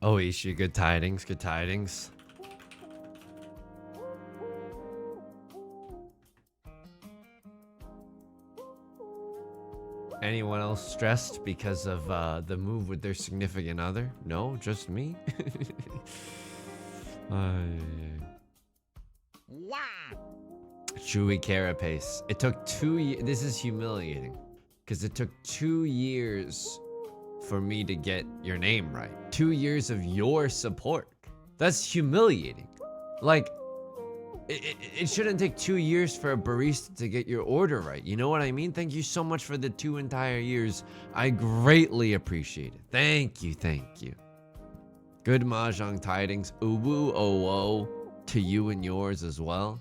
Oh, Ishi, good tidings, good tidings. Anyone else stressed because of the move with their significant other? No, just me? Chewy Carapace. It took 2 years. This is humiliating. Because it took 2 years for me to get your name right. 2 years of your support. That's humiliating. Like, it shouldn't take 2 years for a barista to get your order right. You know what I mean? Thank you so much for the 2 entire years. I greatly appreciate it. Thank you, thank you. Good mahjong tidings. Uwu owo to you and yours as well.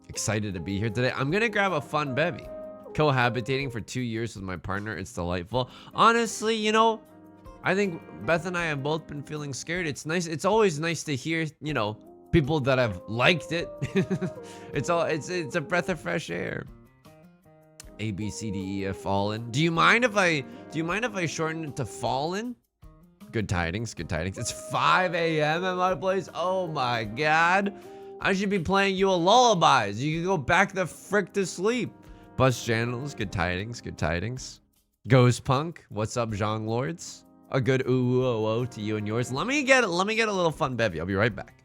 Excited to be here today. I'm gonna grab a fun bevy. Cohabitating for 2 years with my partner. It's delightful. Honestly, you know, I think Beth and I have both been feeling scared. It's nice. It's always nice to hear, you know, people that have liked it. It's a breath of fresh air. A B C D E F fallen. Do you mind if I shorten it to fallen? Good tidings, good tidings. It's 5 a.m. at my place. Oh my god. I should be playing you a lullabies. You can go back the frick to sleep. Bus channels, good tidings, good tidings. Ghost Punk, what's up, Zhang Lords? A good ooh oh oh to you and yours. Let me get a little fun bevy. I'll be right back.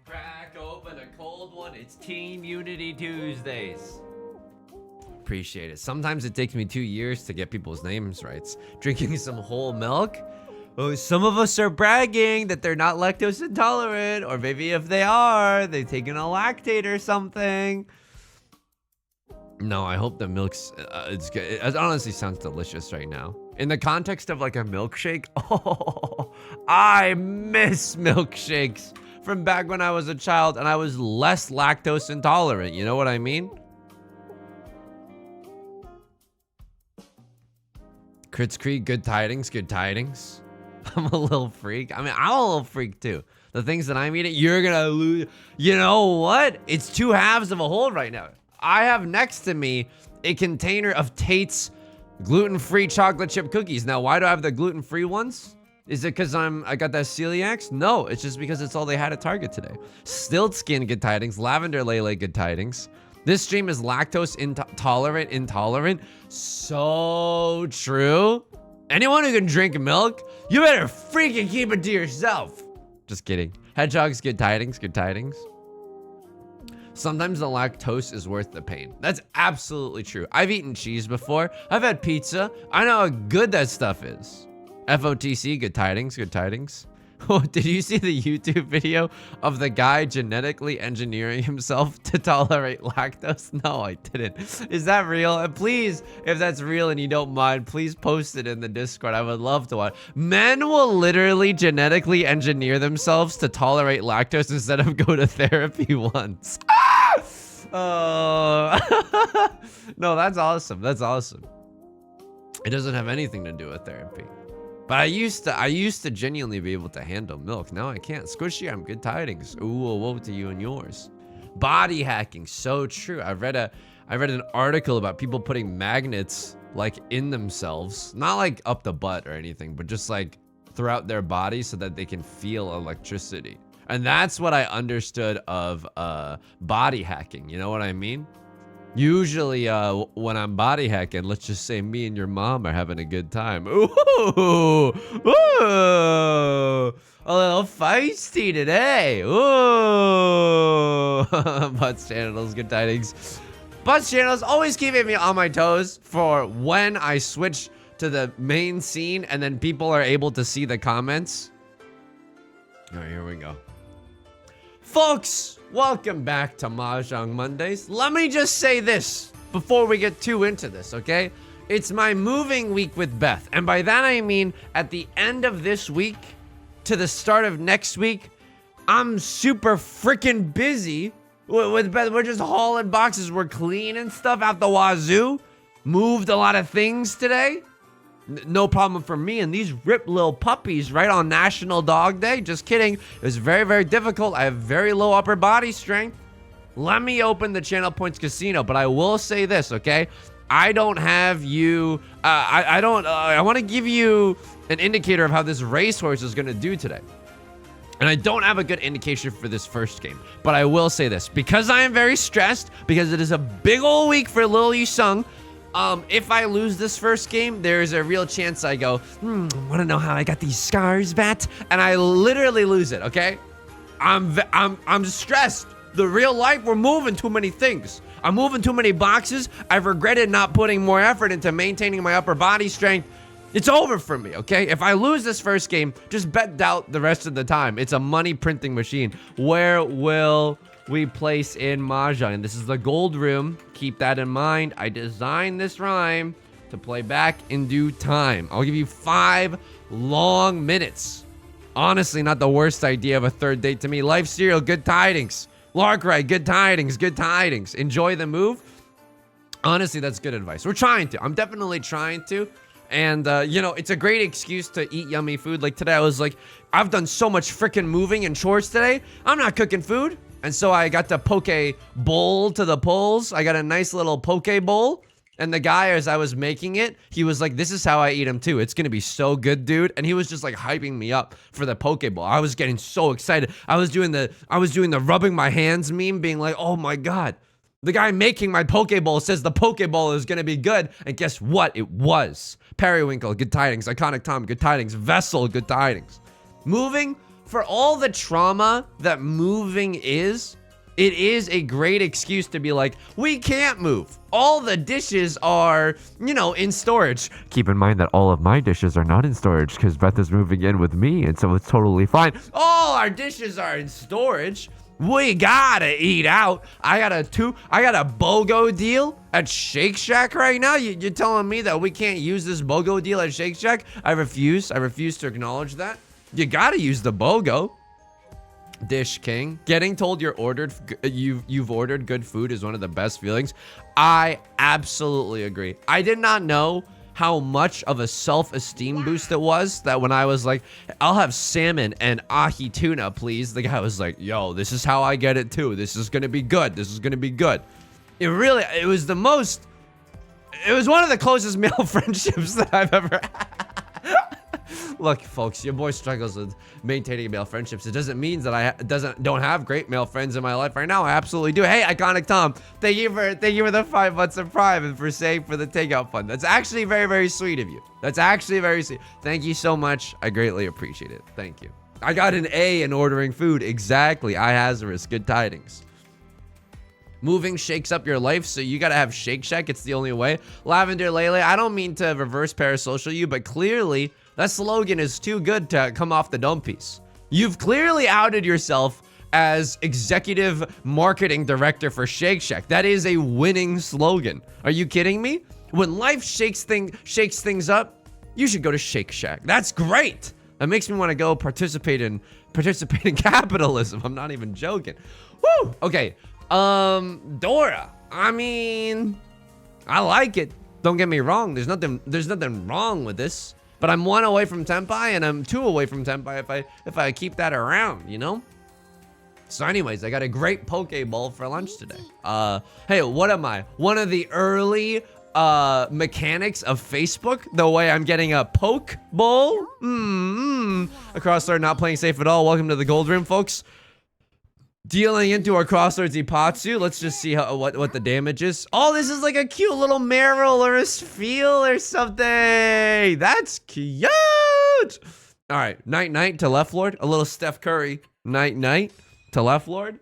Crack open a cold one. It's Team Unity Tuesdays. Appreciate it. Sometimes it takes me 2 years to get people's names right. Drinking some whole milk. Oh, some of us are bragging that they're not lactose intolerant, or maybe if they are, they've taken a lactate or something. No, I hope the milk's it's good. It honestly sounds delicious right now. In the context of like a milkshake, oh, I miss milkshakes from back when I was a child and I was less lactose intolerant. You know what I mean? Crits Creek, good tidings, good tidings. I'm a little freak. I mean, I'm a little freak too. The things that I'm eating, you're gonna lose. You know what? It's 2 halves of a whole right now. I have next to me a container of Tate's gluten-free chocolate chip cookies. Now, why do I have the gluten-free ones? Is it because I got that celiacs? No, it's just because it's all they had at Target today. Stilt Skin, good tidings. Lavender Lele, good tidings. This stream is lactose intolerant. So true. Anyone who can drink milk, you better freaking keep it to yourself. Just kidding. Hedgehogs, good tidings, good tidings. Sometimes the lactose is worth the pain. That's absolutely true. I've eaten cheese before. I've had pizza. I know how good that stuff is. FOTC, good tidings, good tidings. Oh, did you see the YouTube video of the guy genetically engineering himself to tolerate lactose? No, I didn't. Is that real? And please, if that's real and you don't mind, please post it in the Discord. I would love to watch. Men will literally genetically engineer themselves to tolerate lactose instead of go to therapy once. Oh, no, that's awesome. That's awesome. It doesn't have anything to do with therapy. But I used to genuinely be able to handle milk. Now I can't. Squishy, I'm good tidings. Ooh, woe to you and yours. Body hacking, so true. I read an article about people putting magnets like in themselves, not like up the butt or anything, but just like throughout their body so that they can feel electricity. And that's what I understood of body hacking. You know what I mean? Usually, when I'm body hacking, let's just say me and your mom are having a good time. Ooh, ooh, a little feisty today. Ooh, Butts channels, good tidings. Butts channels always keeping me on my toes for when I switch to the main scene and then people are able to see the comments. All right, here we go. Folks, welcome back to Mahjong Mondays. Let me just say this before we get too into this, okay? It's my moving week with Beth. And by that I mean at the end of this week to the start of next week, I'm super freaking busy with Beth. We're just hauling boxes. We're cleaning stuff out the wazoo. Moved a lot of things today. No problem for me and these ripped little puppies right on National Dog Day. Just kidding. It was very, very difficult. I have very low upper body strength. Let me open the Channel Points Casino, but I will say this, okay? I don't have you, I want to give you an indicator of how this racehorse is going to do today. And I don't have a good indication for this first game, but I will say this. Because I am very stressed, because it is a big old week for Lil Yusung, if I lose this first game, there's a real chance I go, want to know how I got these scars, Bat? And I literally lose it, okay? I'm stressed. The real life, we're moving too many things. I'm moving too many boxes. I've regretted not putting more effort into maintaining my upper body strength. It's over for me, okay? If I lose this first game, just bet doubt the rest of the time. It's a money printing machine. Where will we place in Mahjong? And this is the gold room. Keep that in mind. I designed this rhyme to play back in due time. I'll give you 5 long minutes. Honestly, not the worst idea of a third date to me. Life cereal, good tidings. Larkrai, good tidings, good tidings. Enjoy the move. Honestly, that's good advice. We're trying to. I'm definitely trying to. And, you know, it's a great excuse to eat yummy food. Like today, I was like, I've done so much freaking moving and chores today. I'm not cooking food. And so I got the poke bowl to the polls. I got a nice little poke bowl. And the guy, as I was making it, he was like, this is how I eat them too. It's going to be so good, dude. And he was just like hyping me up for the poke bowl. I was getting so excited. I was doing the rubbing my hands meme, being like, oh my God. The guy making my poke bowl says the poke bowl is going to be good. And guess what? It was. Periwinkle, good tidings. Iconic Tom, good tidings. Vessel, good tidings. Moving, for all the trauma that moving is, it is a great excuse to be like, we can't move. All the dishes are, you know, in storage. Keep in mind that all of my dishes are not in storage because Beth is moving in with me, and so it's totally fine. All our dishes are in storage. We gotta eat out. I got a BOGO deal at Shake Shack right now. You're telling me that we can't use this BOGO deal at Shake Shack? I refuse to acknowledge that. You gotta use the BOGO. Dish King. Getting told you've ordered good food is one of the best feelings. I absolutely agree. I did not know how much of a self-esteem boost it was that when I was like, I'll have salmon and ahi tuna, please. The guy was like, yo, this is how I get it too. This is gonna be good. This is gonna be good. It was one of the closest male friendships that I've ever had. Look, folks, your boy struggles with maintaining male friendships. It doesn't mean that I don't have great male friends in my life right now. I absolutely do. Hey, Iconic Tom, thank you for the 5 months of Prime and for saying for the takeout fund. That's actually very, very sweet of you. That's actually very sweet. Thank you so much. I greatly appreciate it. Thank you. I got an A in ordering food. Exactly. Ihazarus, good tidings. Moving shakes up your life, so you gotta have Shake Shack. It's the only way. Lavender Lele, I don't mean to reverse parasocial you, but clearly that slogan is too good to come off the dome piece. You've clearly outed yourself as executive marketing director for Shake Shack. That is a winning slogan. Are you kidding me? When life shakes things up, you should go to Shake Shack. That's great. That makes me want to go participate in capitalism. I'm not even joking. Woo! Okay. Dora. I mean, I like it. Don't get me wrong. There's nothing wrong with this. But I'm 1 away from Tenpai, and I'm 2 away from Tenpai if I keep that around, you know? So anyways, I got a great poke bowl for lunch today. Hey, what am I? One of the early mechanics of Facebook, the way I'm getting a poke bowl. Across there, not playing safe at all. Welcome to the gold room, folks. Dealing into our Crossroads Ipatsu. Let's just see what the damage is. Oh, this is like a cute little Meryl or a Sfeel or something. That's cute. All right, night to Left Lord. A little Steph Curry. Night to Left Lord.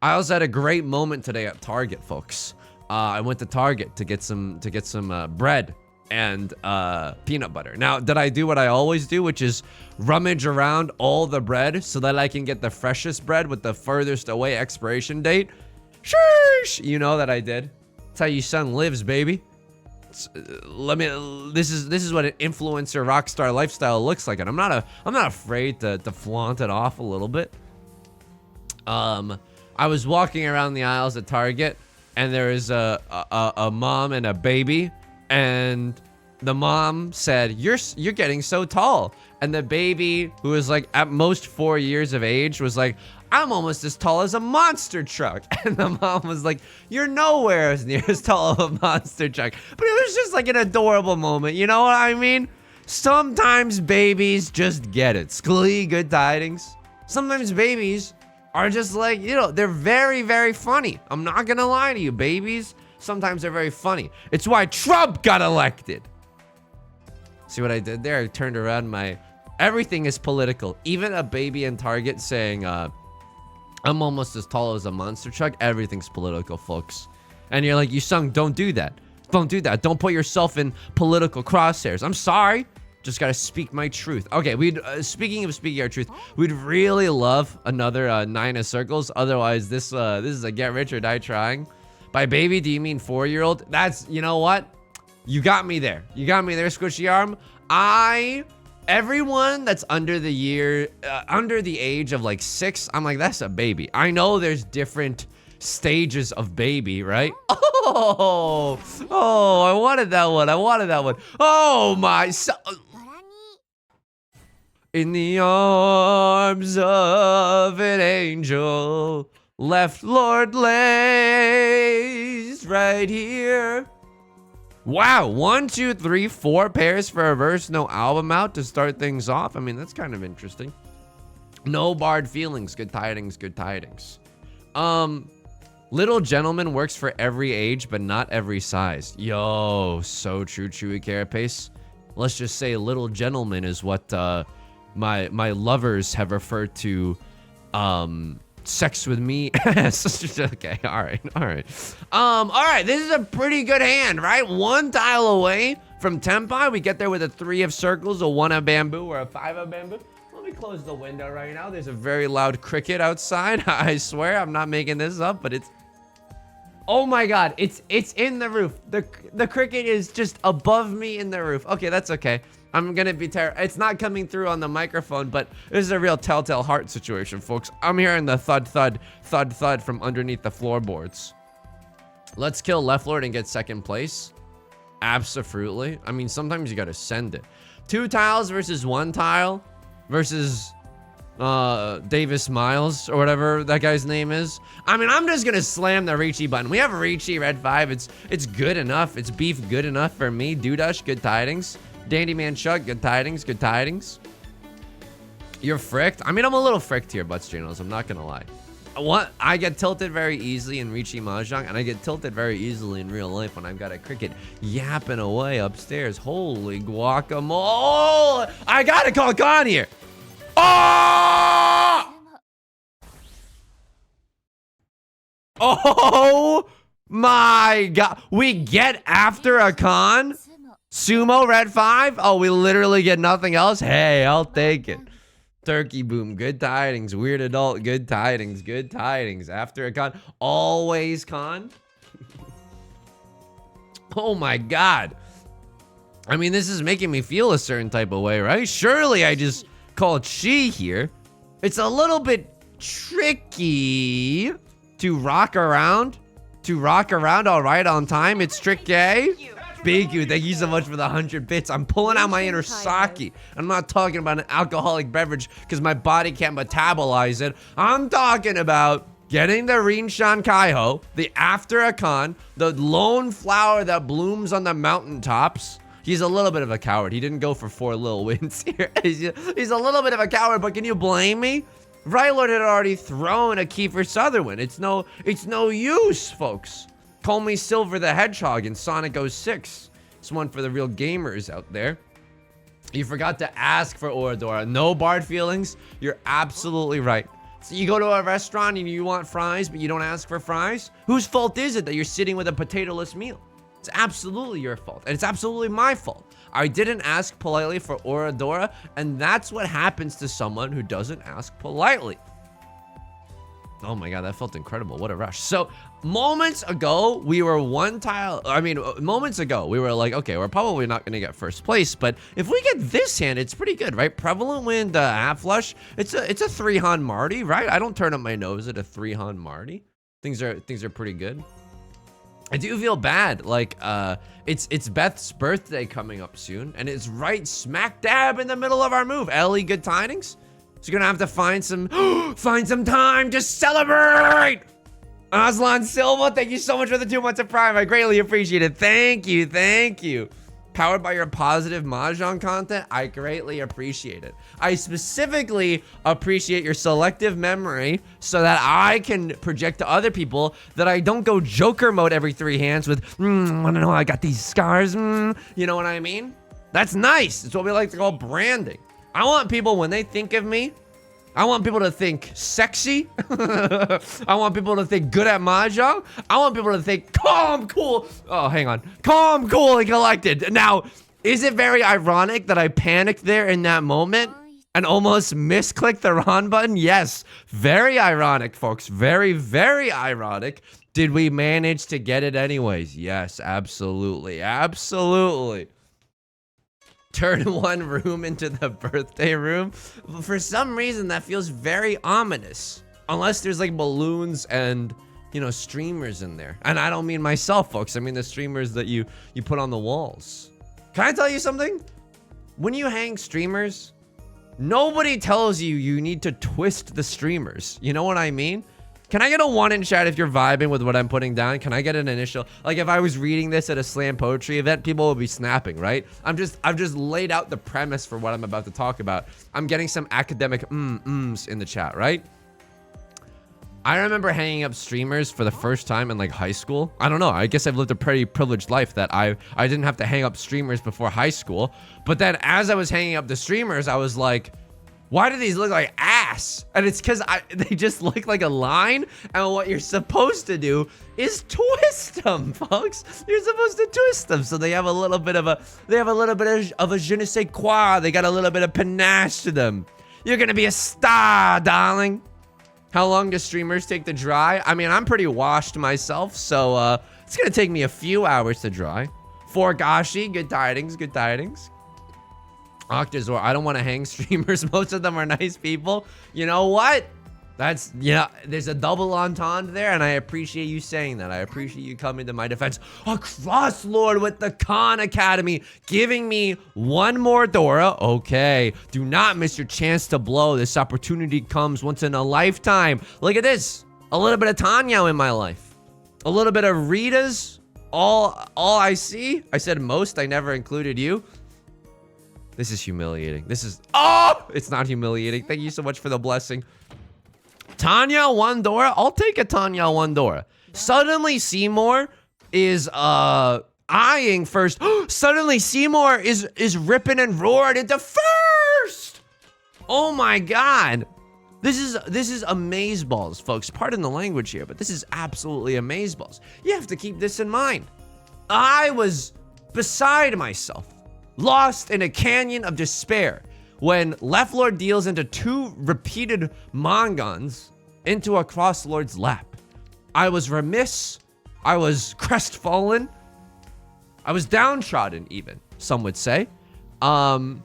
I also had a great moment today at Target, folks. I went to Target to get some bread. and peanut butter. Now, did I do what I always do, which is rummage around all the bread so that I can get the freshest bread with the furthest away expiration date? Sheesh! You know that I did. That's how your son lives, baby. This is what an influencer rock star lifestyle looks like, and I'm not afraid to flaunt it off a little bit. I was walking around the aisles at Target, and there was a mom and a baby, and the mom said, "You're getting so tall," and the baby, who was like at most 4 years of age, was like, "I'm almost as tall as a monster truck." And the mom was like, "You're nowhere as near as tall of a monster truck." But it was just like an adorable moment. You know what I mean? Sometimes babies just get it. Sklee, good tidings. Sometimes babies are just like, you know, they're very, very funny. I'm not gonna lie to you. Babies, sometimes they're very funny. It's why Trump got elected. See what I did there? I turned around everything is political. Even a baby in Target saying, I'm almost as tall as a monster truck. Everything's political, folks. And you're like, you son, don't do that. Don't do that. Don't put yourself in political crosshairs. I'm sorry. Just gotta speak my truth. Okay, speaking of speaking our truth, we'd really love another 9 of circles. Otherwise, this is a get rich or die trying. By baby, do you mean 4-year-old? That's, you know what? You got me there. You got me there, squishy arm. Everyone that's under the age of like 6, I'm like, that's a baby. I know there's different stages of baby, right? Oh, I wanted that one. Oh my, in the arms of an angel, left Lord lays right here. Wow, 1, 2, 3, 4 pairs for a verse, no album out to start things off. I mean, that's kind of interesting. No barred feelings, good tidings, good tidings. Little gentleman works for every age, but not every size. Yo, so true, Chewy Carapace. Let's just say little gentleman is what my lovers have referred to sex with me. Okay, all right. All right, this is a pretty good hand, right? 1 tile away from Tempai. We get there with a 3 of circles, a 1 of bamboo, or a 5 of bamboo. Let me close the window right now. There's a very loud cricket outside. I swear, I'm not making this up, but it's... Oh my God, it's in the roof. The cricket is just above me in the roof. Okay, that's okay. I'm gonna be terrible. It's not coming through on the microphone, but this is a real telltale heart situation, folks. I'm hearing the thud, thud, thud, thud from underneath the floorboards. Let's kill Left Lord and get 2nd place. Absolutely. I mean, sometimes you gotta send it. 2 tiles versus 1 tile versus Davis Miles or whatever that guy's name is. I mean, I'm just gonna slam the Ricci button. We have Ricci red 5. It's good enough. It's beef good enough for me. Dudash, good tidings. Dandy Man Chuck, good tidings, good tidings. You're fricked. I mean, I'm a little fricked here, Butts Channels. I'm not gonna lie. I get tilted very easily in Ricci Mahjong, and I get tilted very easily in real life when I've got a cricket yapping away upstairs. Holy guacamole! I gotta call Con here. Oh! Oh my God! We get after a Con. Sumo red 5. Oh, we literally get nothing else. Hey, I'll take it. Turkey boom, good tidings. Weird adult, good tidings, good tidings. After a Con, always Con. Oh my God. I mean, this is making me feel a certain type of way, right? Surely I just called she here. It's a little bit tricky to rock around. All right, on time. It's tricky. Thank you so much for the 100 bits. I'm pulling out my inner sake. I'm not talking about an alcoholic beverage because my body can't metabolize it. I'm talking about getting the Rinshan Kaiho, the After a Con, the lone flower that blooms on the mountaintops. He's a little bit of a coward. He didn't go for 4 little wins here. He's a little bit of a coward, but can you blame me? Rylord had already thrown a Kiefer Sutherland. It's no use, folks. Call me Silver the Hedgehog in Sonic 06. It's one for the real gamers out there. You forgot to ask for Oradora. No barred feelings. You're absolutely right. So you go to a restaurant and you want fries, but you don't ask for fries? Whose fault is it that you're sitting with a potato-less meal? It's absolutely your fault, and it's absolutely my fault. I didn't ask politely for Oradora, and that's what happens to someone who doesn't ask politely. Oh my god, that felt incredible. What a rush. So, moments ago, we were moments ago, we were like, okay, we're probably not going to get first place, but if we get this hand, it's pretty good, right? Prevalent Wind, half flush. It's a 3-Han Marty, right? I don't turn up my nose at a 3-Han Marty. Things are pretty good. I do feel bad, like, it's Beth's birthday coming up soon, and it's right smack dab in the middle of our move. Ellie, good tidings? So you're gonna have to find some time to celebrate! Aslan Silva, thank you so much for the 2 months of Prime. I greatly appreciate it. Thank you, thank you. Powered by your positive Mahjong content, I greatly appreciate it. I specifically appreciate your selective memory so that I can project to other people that I don't go Joker mode every 3 hands with, wanna know how I got these scars, you know what I mean? That's nice. It's what we like to call branding. I want people, when they think of me, I want people to think sexy. I want people to think good at Mahjong. I want people to think calm, cool. Oh, hang on. Calm, cool, and collected. Now, is it very ironic that I panicked there in that moment and almost misclicked the Ron button? Yes. Very ironic, folks. Very, very ironic. Did we manage to get it anyways? Yes, absolutely. Absolutely. Turn one room into the birthday room. For some reason, that feels very ominous. Unless there's like balloons and, you know, streamers in there. And I don't mean myself, folks. I mean the streamers that you put on the walls. Can I tell you something? When you hang streamers, nobody tells you you need to twist the streamers. You know what I mean? Can I get a 1 in chat if you're vibing with what I'm putting down? Can I get an initial? Like if I was reading this at a slam poetry event, people would be snapping, right? I've just laid out the premise for what I'm about to talk about. I'm getting some academic ums in the chat, right? I remember hanging up streamers for the first time in like high school. I don't know. I guess I've lived a pretty privileged life that I didn't have to hang up streamers before high school. But then as I was hanging up the streamers, I was like, why do these look like ass? And it's because they just look like a line. And what you're supposed to do is twist them, folks. You're supposed to twist them so they have a little bit of a je ne sais quoi. They got a little bit of panache to them. You're gonna be a star, darling. How long do streamers take to dry? I mean, I'm pretty washed myself, so it's gonna take me a few hours to dry. Forgashi, good tidings, good tidings. Octazor, I don't want to hang streamers. Most of them are nice people. You know what? That's, yeah, there's a double entendre there, and I appreciate you saying that. I appreciate you coming to my defense. A Cross Lord with the Khan Academy, giving me 1 more Dora. Okay, do not miss your chance to blow. This opportunity comes once in a lifetime. Look at this. A little bit of Tanya in my life. A little bit of Rita's. All I see. I said most. I never included you. This is humiliating. This is... Oh! It's not humiliating. Thank you so much for the blessing. Tanya 1 Dora. I'll take a Tanya 1 Dora. Suddenly Seymour is eyeing first. Suddenly Seymour is ripping and roaring into first. Oh my god. This is amazeballs, folks. Pardon the language here, but this is absolutely amazeballs. You have to keep this in mind. I was beside myself. Lost in a canyon of despair when Left Lord deals into 2 repeated Mongons into a Cross Lord's lap. I was remiss. I was crestfallen. I was downtrodden, even, some would say. And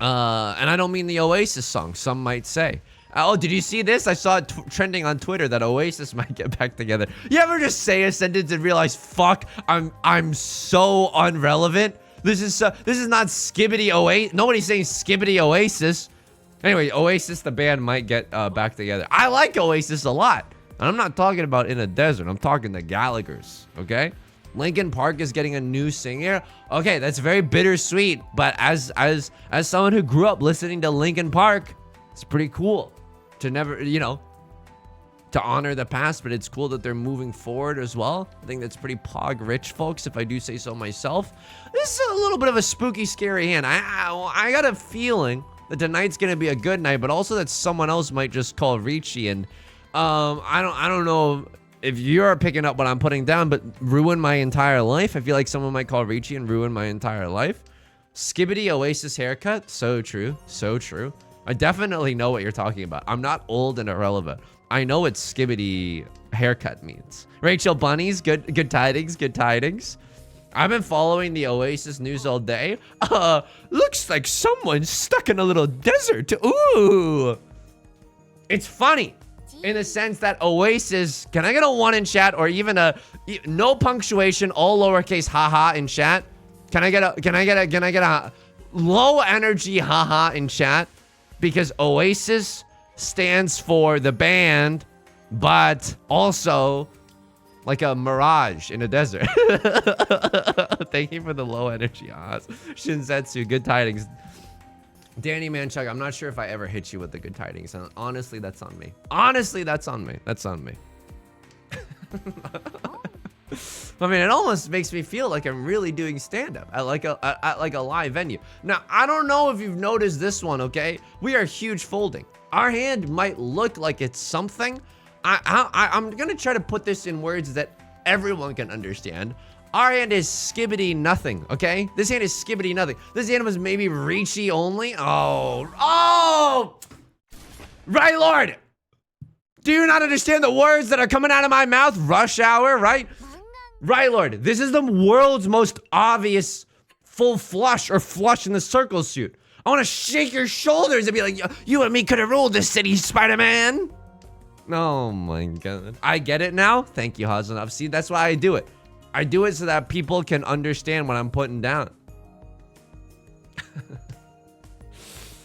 I don't mean the Oasis song, some might say. Oh, did you see this? I saw it trending on Twitter that Oasis might get back together. You ever just say a sentence and realize, fuck, I'm so irrelevant? This is not Skibbity Oasis. Nobody's saying Skibbity Oasis. Anyway, Oasis, the band, might get back together. I like Oasis a lot. And I'm not talking about in a desert. I'm talking the Gallaghers, okay? Linkin Park is getting a new singer. Okay, that's very bittersweet. But as someone who grew up listening to Linkin Park, it's pretty cool to never, you know, to honor the past, but it's cool that they're moving forward as well. I think that's pretty pog-rich, folks, if I do say so myself. This is a little bit of a spooky, scary hand. I got a feeling that tonight's gonna be a good night, but also that someone else might just call Ricci, and I don't know. if you're picking up what I'm putting down, but ruin my entire life. I feel like someone might call Ricci and ruin my entire life. Skibbity Oasis haircut. So true. So true. I definitely know what you're talking about. I'm not old and irrelevant. I know what skibbity haircut means. Rachel Bunnies, good tidings, good tidings. I've been following the Oasis news all day. Looks like someone's stuck in a little desert. Ooh. It's funny in the sense that Oasis, can I get a 1 in chat or even a no punctuation, all lowercase haha in chat? Can I get a low energy haha in chat? Because Oasis stands for the band, but also like a mirage in a desert. Thank you for the low energy ahas. Shinsetsu, good tidings. Danny Manchuk, I'm not sure if I ever hit you with the good tidings. And honestly, that's on me. Honestly, that's on me. That's on me. I mean, it almost makes me feel like I'm really doing stand-up at like a live venue. Now, I don't know if you've noticed this one, okay? We are huge folding. Our hand might look like it's something. I'm gonna try to put this in words that everyone can understand. Our hand is skibbity nothing, okay? This hand is skibbity nothing. This hand was maybe Ricci only. Oh! Right, Lord! Do you not understand the words that are coming out of my mouth? Rush hour, right? Right, Lord. This is the world's most obvious full flush or flush in the circle suit. I want to shake your shoulders and be like, you and me could have ruled this city, Spider-Man. Oh my God. I get it now. Thank you, Hasanov. See, that's why I do it. I do it so that people can understand what I'm putting down.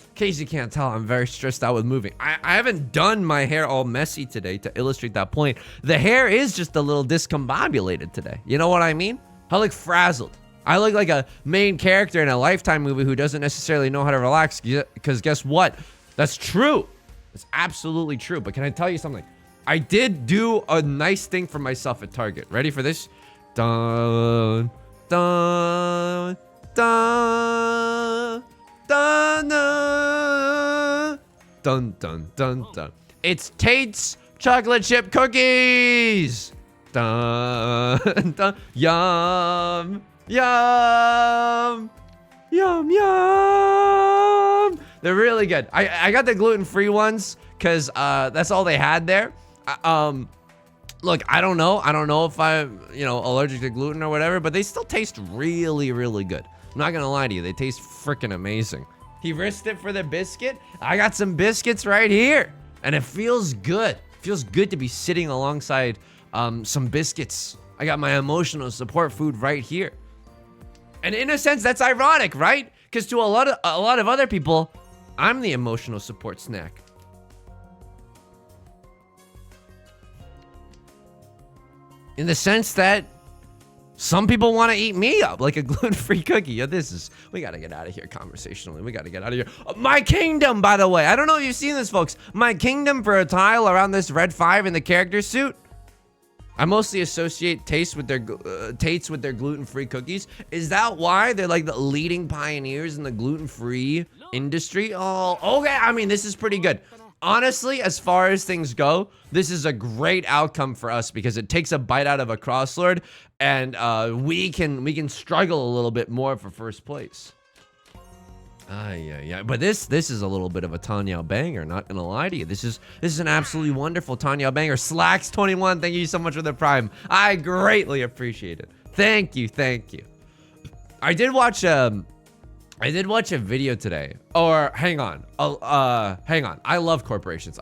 In case you can't tell, I'm very stressed out with moving. I haven't done my hair all messy today to illustrate that point. The hair is just a little discombobulated today. You know what I mean? I look frazzled. I look like a main character in a Lifetime movie who doesn't necessarily know how to relax, because guess what? That's true. It's absolutely true. But can I tell you something? I did do a nice thing for myself at Target. Ready for this? Dun, dun, dun. Dun, dun, dun, dun, dun, dun. It's Tate's chocolate chip cookies. Dun, dun. Yum, yum, yum, yum. They're really good. I got the gluten-free ones because that's all they had there. Look, I don't know. I don't know if I'm, allergic to gluten or whatever, but they still taste really, really good. I'm not gonna lie to you, they taste freaking amazing. He risked it for the biscuit. I got some biscuits right here, and it feels good. It feels good to be sitting alongside some biscuits. I got my emotional support food right here. And in a sense, that's ironic, right? Because to a lot of other people, I'm the emotional support snack. In the sense that some people want to eat me up like a gluten-free cookie. Yeah, we got to get out of here conversationally. We got to get out of here. My kingdom, by the way. I don't know if you've seen this, folks. My kingdom for a tile around this red 5 in the character suit. I mostly associate Tates with their gluten-free cookies. Is that why they're like the leading pioneers in the gluten-free industry? Oh, okay. I mean, this is pretty good. Honestly, as far as things go, this is a great outcome for us because it takes a bite out of a crosslord, and we can struggle a little bit more for first place. Yeah. But this is a little bit of a Tanya banger. Not gonna lie to you. This is an absolutely wonderful Tanya banger. Slacks21, thank you so much for the prime. I greatly appreciate it. Thank you. I did watch a video today. Or hang on. I love corporations.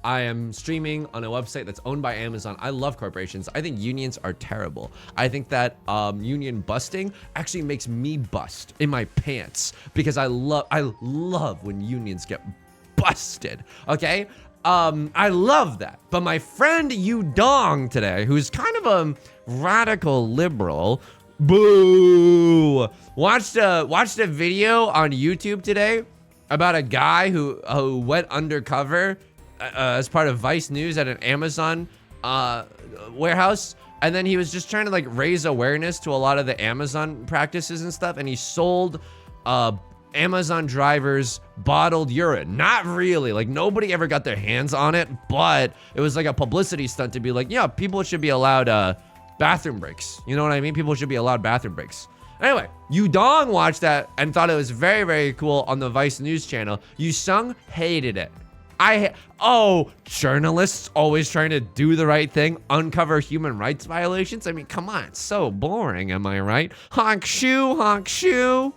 I am streaming on a website that's owned by Amazon. I love corporations. I think unions are terrible. I think that union busting actually makes me bust in my pants because I love when unions get busted. Okay? I love that. But my friend Yu Dong today, who's kind of a radical liberal, boo, watched a video on YouTube today about a guy who went undercover as part of Vice News at an Amazon warehouse, and then he was just trying to like raise awareness to a lot of the Amazon practices and stuff, and he sold Amazon drivers bottled urine. Not really. Like, nobody ever got their hands on it, but it was like a publicity stunt to be like, yeah, people should be allowed bathroom breaks. You know what I mean? People should be allowed bathroom breaks. Anyway, Yudong watched that and thought it was very, very cool on the Vice News channel. Yusung hated it. Journalists always trying to do the right thing, uncover human rights violations. I mean, come on, it's so boring, am I right? Honk shoe, honk shoe.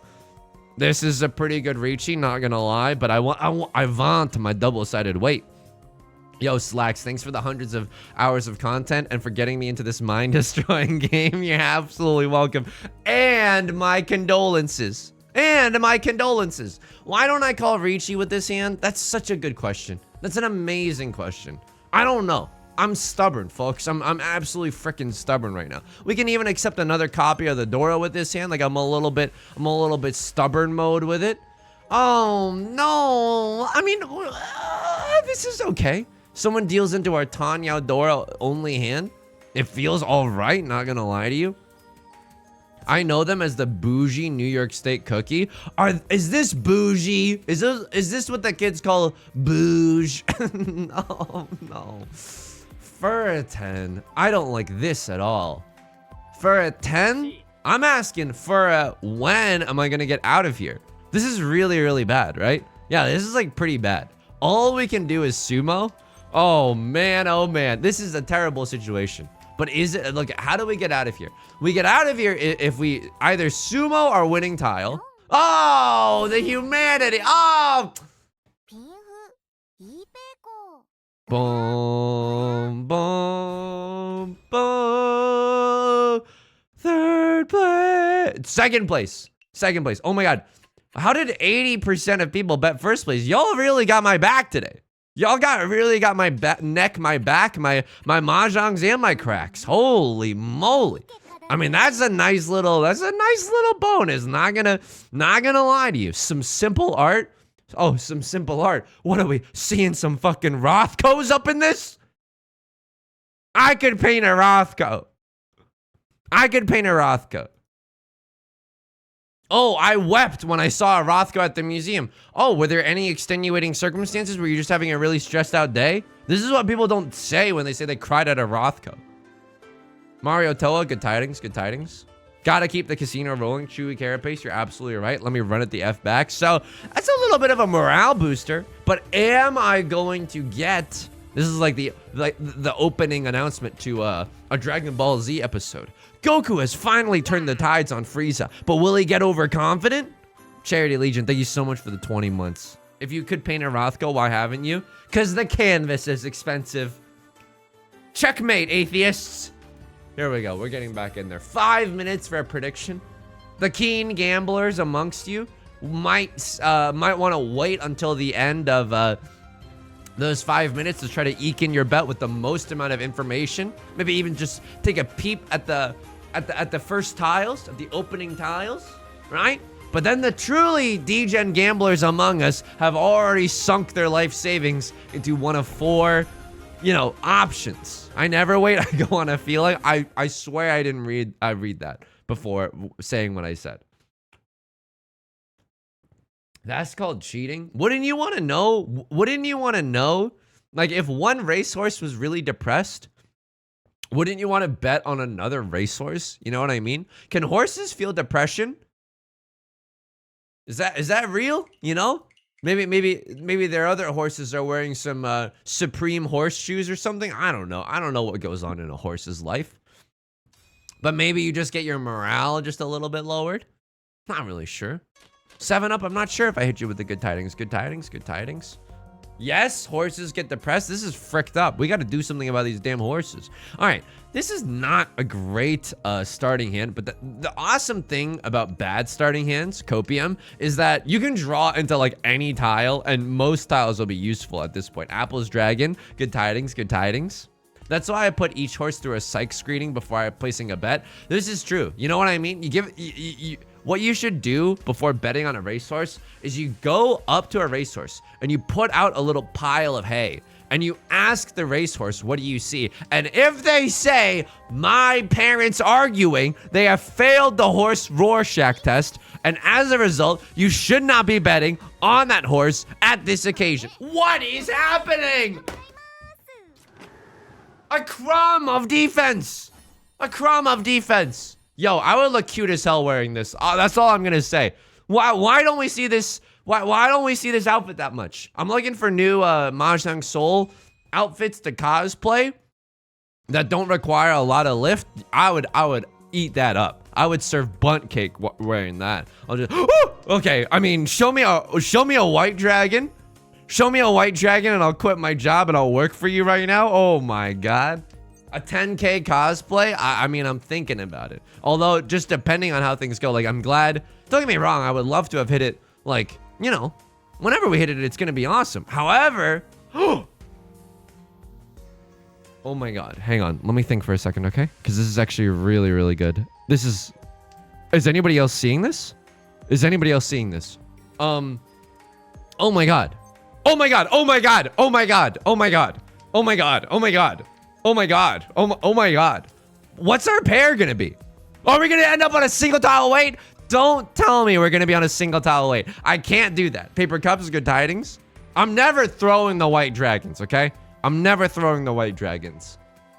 This is a pretty good Ricci, not gonna lie, but I want my double-sided weight. Yo, Slacks, thanks for the hundreds of hours of content and for getting me into this mind-destroying game. You're absolutely welcome. And my condolences. Why don't I call Ricci with this hand? That's such a good question. That's an amazing question. I don't know. I'm stubborn, folks. I'm absolutely freaking stubborn right now. We can even accept another copy of the Dora with this hand. Like, I'm a little bit stubborn mode with it. Oh, no. I mean, this is okay. Someone deals into our Tanya Dora only hand. It feels all right, not gonna lie to you. I know them as the bougie New York State cookie. Is this bougie? Is this what the kids call bouge? No. For a 10, I don't like this at all. For a 10, I'm asking for a when am I gonna get out of here? This is really, really bad, right? Yeah, this is like pretty bad. All we can do is sumo. Oh man, this is a terrible situation. But is it, look, how do we get out of here? We get out of here if we either sumo our winning tile. Oh, the humanity. Oh. Boom, boom, boom. Third place. Second place. Oh my God. How did 80% of people bet first place? Y'all really got my back today. Y'all really got my neck, my back, my mahjongs and my cracks. Holy moly. I mean, that's a nice little bonus. Not gonna lie to you. Some simple art. Oh, some simple art. What are we seeing? Some fucking Rothkos up in this? I could paint a Rothko. Oh, I wept when I saw a Rothko at the museum. Oh, were there any extenuating circumstances? Were you just having a really stressed out day? This is what people don't say when they say they cried at a Rothko. Mario Toa, good tidings. Gotta keep the casino rolling. Chewy Carapace, you're absolutely right. Let me run it the F back. So that's a little bit of a morale booster, but am I going to get, this is like the opening announcement to a Dragon Ball Z episode. Goku has finally turned the tides on Frieza, but will he get overconfident? Charity Legion, thank you so much for the 20 months. If you could paint a Rothko, why haven't you? Because the canvas is expensive. Checkmate, atheists. Here we go. We're getting back in there. 5 minutes for a prediction. The keen gamblers amongst you might want to wait until the end of those 5 minutes to try to eke in your bet with the most amount of information. Maybe even just take a peep at the first tiles, at the opening tiles, right? But then the truly degen gamblers among us have already sunk their life savings into one of 4, options. I never wait. I go on a feeling. I swear I didn't read that before saying what I said. That's called cheating. Wouldn't you want to know? Like, if one racehorse was really depressed, wouldn't you want to bet on another racehorse? You know what I mean? Can horses feel depression? Is that real? Maybe their other horses are wearing some Supreme horseshoes or something. I don't know. I don't know what goes on in a horse's life. But maybe you just get your morale just a little bit lowered. Not really sure. 7-Up, I'm not sure if I hit you with the good tidings. Good tidings. Yes, horses get depressed. This is fricked up. We got to do something about these damn horses. All right, this is not a great starting hand, but the awesome thing about bad starting hands, Copium, is that you can draw into like any tile, and most tiles will be useful at this point. Apple's Dragon, good tidings. That's why I put each horse through a psych screening before I'm placing a bet. This is true. You know what I mean? What you should do before betting on a racehorse is you go up to a racehorse and you put out a little pile of hay and you ask the racehorse, what do you see? And if they say, my parents arguing, they have failed the horse Rorschach test And as a result, you should not be betting on that horse at this occasion. What is happening? A crumb of defense. A crumb of defense. Yo, I would look cute as hell wearing this. That's all I'm gonna say. Why don't we see this? Why don't we see this outfit that much? I'm looking for new Mahjong Soul outfits to cosplay that don't require a lot of lift. I would eat that up. I would serve bunt cake wearing that. I'll just okay. I mean, show me a white dragon. Show me a white dragon and I'll quit my job and I'll work for you right now. Oh my god. A 10K cosplay? I mean, I'm thinking about it. Although, just depending on how things go, like, I'm glad. Don't get me wrong, I would love to have hit it, like, you know, whenever we hit it, it's gonna be awesome. However, oh my god, hang on. Let me think for a second, okay? Because this is actually really, really good. This is anybody else seeing this? Is anybody else seeing this? Oh my god. Oh my god. Oh my god. Oh my god. Oh my god. Oh my god. Oh my god. Oh my god. Oh my god. What's our pair gonna be? Are we gonna end up on a single tile weight? Don't tell me we're gonna be on a single tile weight. I can't do that. Paper cups, good tidings. I'm never throwing the white dragons, okay? I'm never throwing the white dragons.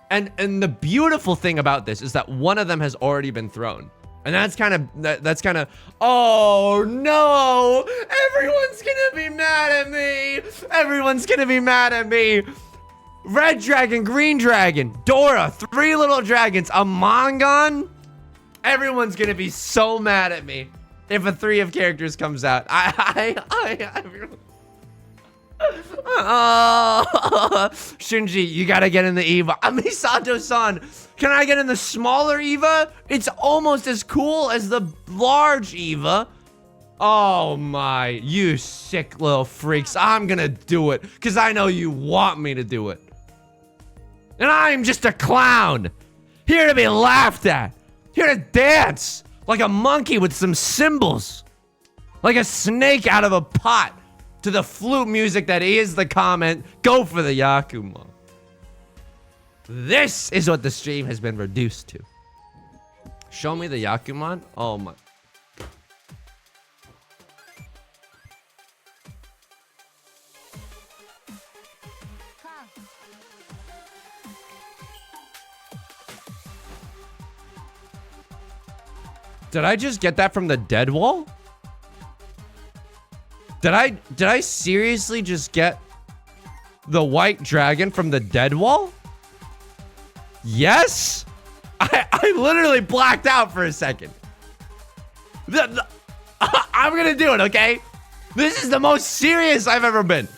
And the beautiful thing about this is that one of them has already been thrown. And that's kind of, oh no, everyone's gonna be mad at me. Everyone's gonna be mad at me. Red dragon, green dragon, Dora, 3 little dragons, a Mongon. Everyone's gonna be so mad at me if a 3 of characters comes out. Shinji, you gotta get in the Eva. Misato-san, can I get in the smaller Eva? It's almost as cool as the large Eva. Oh my, you sick little freaks. I'm gonna do it because I know you want me to do it. And I'm just a clown, here to be laughed at, here to dance like a monkey with some cymbals, like a snake out of a pot. To the flute music that is the comment, go for the yakuman. This is what the stream has been reduced to. Show me the yakuman. Oh my. Did I just get that from the dead wall? Did I seriously just get the white dragon from the dead wall? Yes? I literally blacked out for a second. I'm gonna do it, okay? This is the most serious I've ever been.